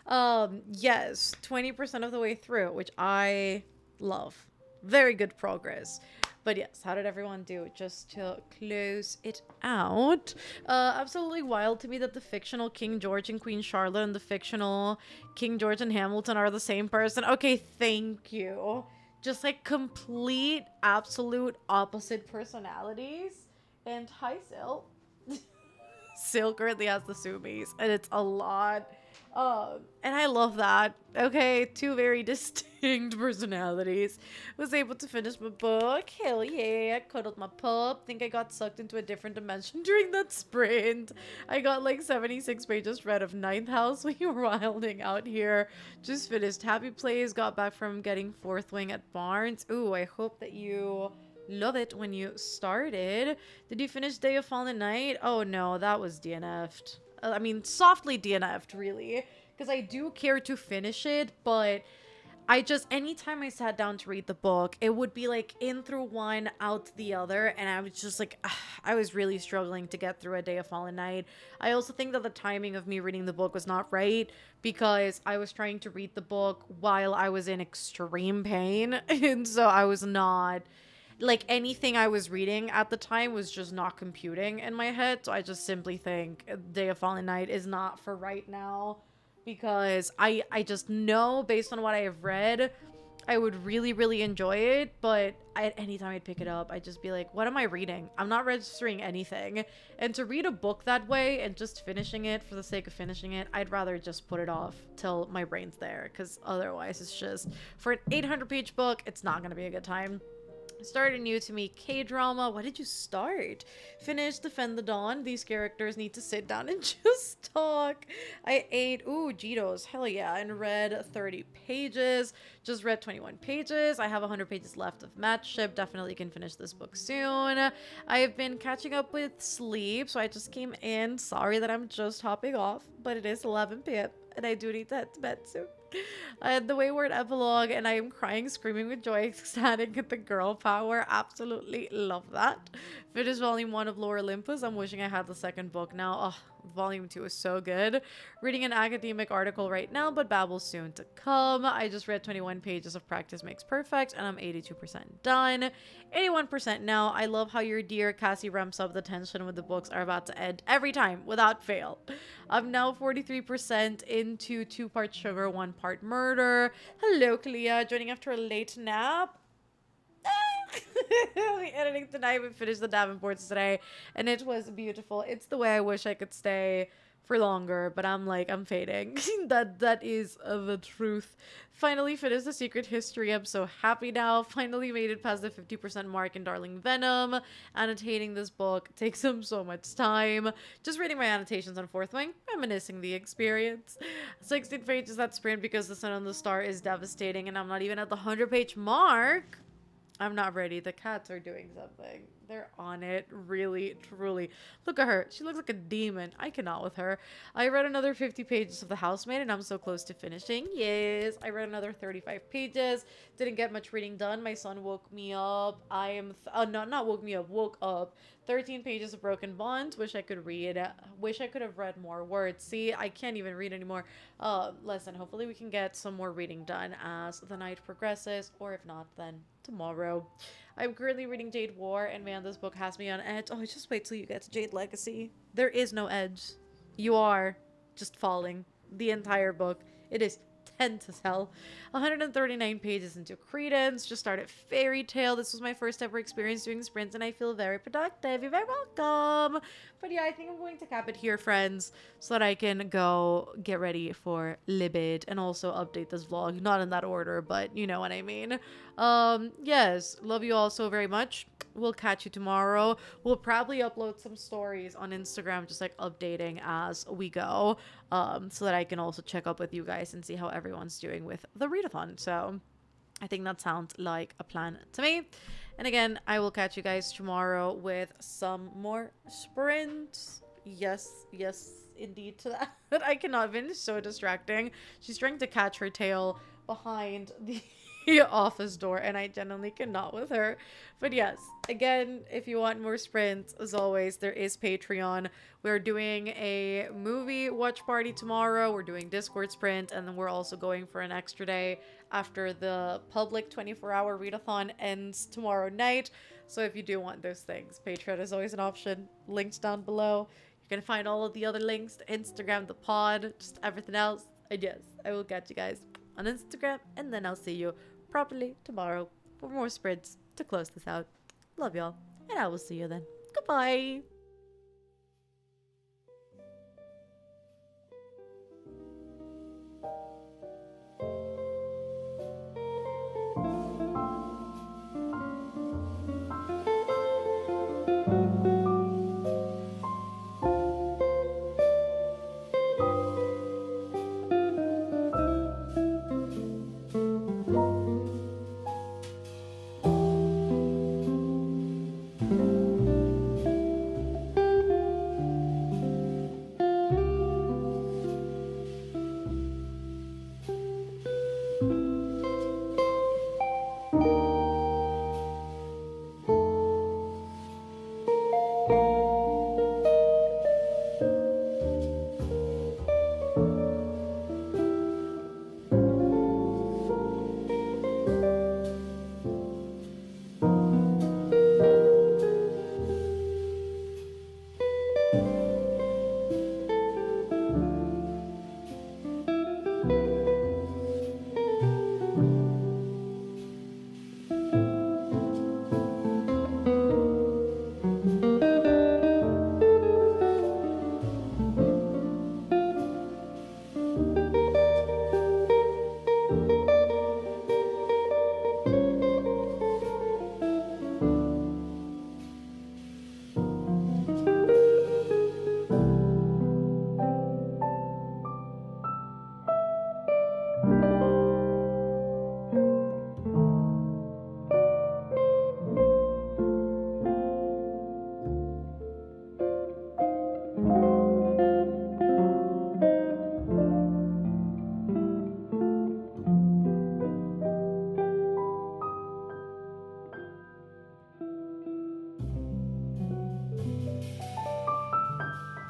Yes, 20% of the way through, which I love. Very good progress. But yes, how did everyone do? Just to close it out. Absolutely wild to me that the fictional King George and Queen Charlotte and the fictional King George and Hamilton are the same person. Okay, thank you. Just like complete, absolute opposite personalities. And hi, Sil. Sil currently has the Sumis, and it's a lot. And I love that. Okay, two very distinct personalities. Was able to finish my book. Hell yeah. Cuddled my pup. Think I got sucked into a different dimension during that sprint. I got like 76 pages read of Ninth House. We were wilding out here. Just finished Happy Plays. Got back from getting Fourth Wing at Barnes. Ooh, I hope that you love it when you started. Did you finish Day of Fallen Night? Oh no, that was DNF'd. I mean, softly DNF'd, really. Because I do care to finish it, but anytime I sat down to read the book, it would be like in through one, out the other, and I was just like, I was really struggling to get through A Day of Fallen Night. I also think that the timing of me reading the book was not right, because I was trying to read the book while I was in extreme pain, and so I was not... Like, anything I was reading at the time was just not computing in my head, so I just simply think Day of Fallen Night is not for right now, because I just know, based on what I have read, I would really, really enjoy it, but anytime I'd pick it up, I'd just be like, what am I reading? I'm not registering anything. And to read a book that way and just finishing it for the sake of finishing it, I'd rather just put it off till my brain's there, because otherwise it's just, for an 800-page book, it's not going to be a good time. Started new to me K-drama. What did you start? Finished Defend the Dawn. These characters need to sit down and just talk. I ate, Cheetos, hell yeah, and read 30 pages. Just read 21 pages. I have 100 pages left of Matchship. Definitely can finish this book soon. I've been catching up with sleep, so I just came in. Sorry that I'm just hopping off, but it is 11 p.m. and I do need to head to bed soon. The Wayward Epilogue, and I am crying, screaming with joy, ecstatic at the girl power. Absolutely love that. Finished volume 1 of Lore Olympus. I'm wishing I had the second book now. Oh, volume 2 is so good. Reading an academic article right now, but babble soon to come. I just read 21 pages of Practice Makes Perfect, and I'm 82% done. 81% now. I love how your dear Cassie ramps up the tension when the books are about to end every time, without fail. I'm now 43% into 2-part sugar, 1-part murder. Hello, Kalia. Joining after a late nap. The editing tonight. We finished the Davenports today, and it was beautiful. It's the way I wish I could stay for longer, but I'm fading. that is the truth. Finally finished The Secret History. I'm so happy now. Finally made it past the 50% mark in Darling Venom. Annotating this book takes so much time. Just reading my annotations on Fourth Wing, reminiscing the experience. 16 pages that sprint because the Sun on the Star is devastating, and I'm not even at the 100-page mark. I'm not ready. The cats are doing something. They're on it. Really, truly. Look at her. She looks like a demon. I cannot with her. I read another 50 pages of The Housemaid, and I'm so close to finishing. Yes. I read another 35 pages. Didn't get much reading done. My son woke me up. Not woke me up. Woke up. 13 pages of Broken Bonds. Wish I could read. Wish I could have read more words. See, I can't even read anymore. Listen, hopefully we can get some more reading done as the night progresses, or if not, then tomorrow. I'm currently reading Jade War, and man, this book has me on edge. Oh, just wait till you get to Jade Legacy. There is no edge. You are just falling the entire book. It is 10 to tell. 139 pages into Credence. Just started Fairy Tale. This was my first ever experience doing sprints, and I feel very productive. You're very welcome. But yeah, I think I'm going to cap it here, friends, so that I can go get ready for Libid and also update this vlog. Not in that order, but you know what I mean. Yes, love you all so very much. We'll catch you tomorrow. We'll probably upload some stories on Instagram, just like updating as we go, so that I can also check up with you guys and see how everyone's doing with the readathon. So I think that sounds like a plan to me. And again, I will catch you guys tomorrow with some more sprints. Yes, yes, indeed to that. I cannot finish, so distracting. She's trying to catch her tail behind the office door, and I genuinely cannot with her. But yes, again, if you want more sprints, as always, there is Patreon. We're doing a movie watch party tomorrow. We're doing Discord sprint, and then we're also going for an extra day after the public 24-hour readathon ends tomorrow night. So if you do want those things, Patreon is always an option. Links down below. You can find all of the other links, the Instagram, the pod, just everything else. And yes, I will catch you guys on Instagram, and then I'll see you properly tomorrow for more sprints to close this out. Love y'all, and I will see you then. Goodbye.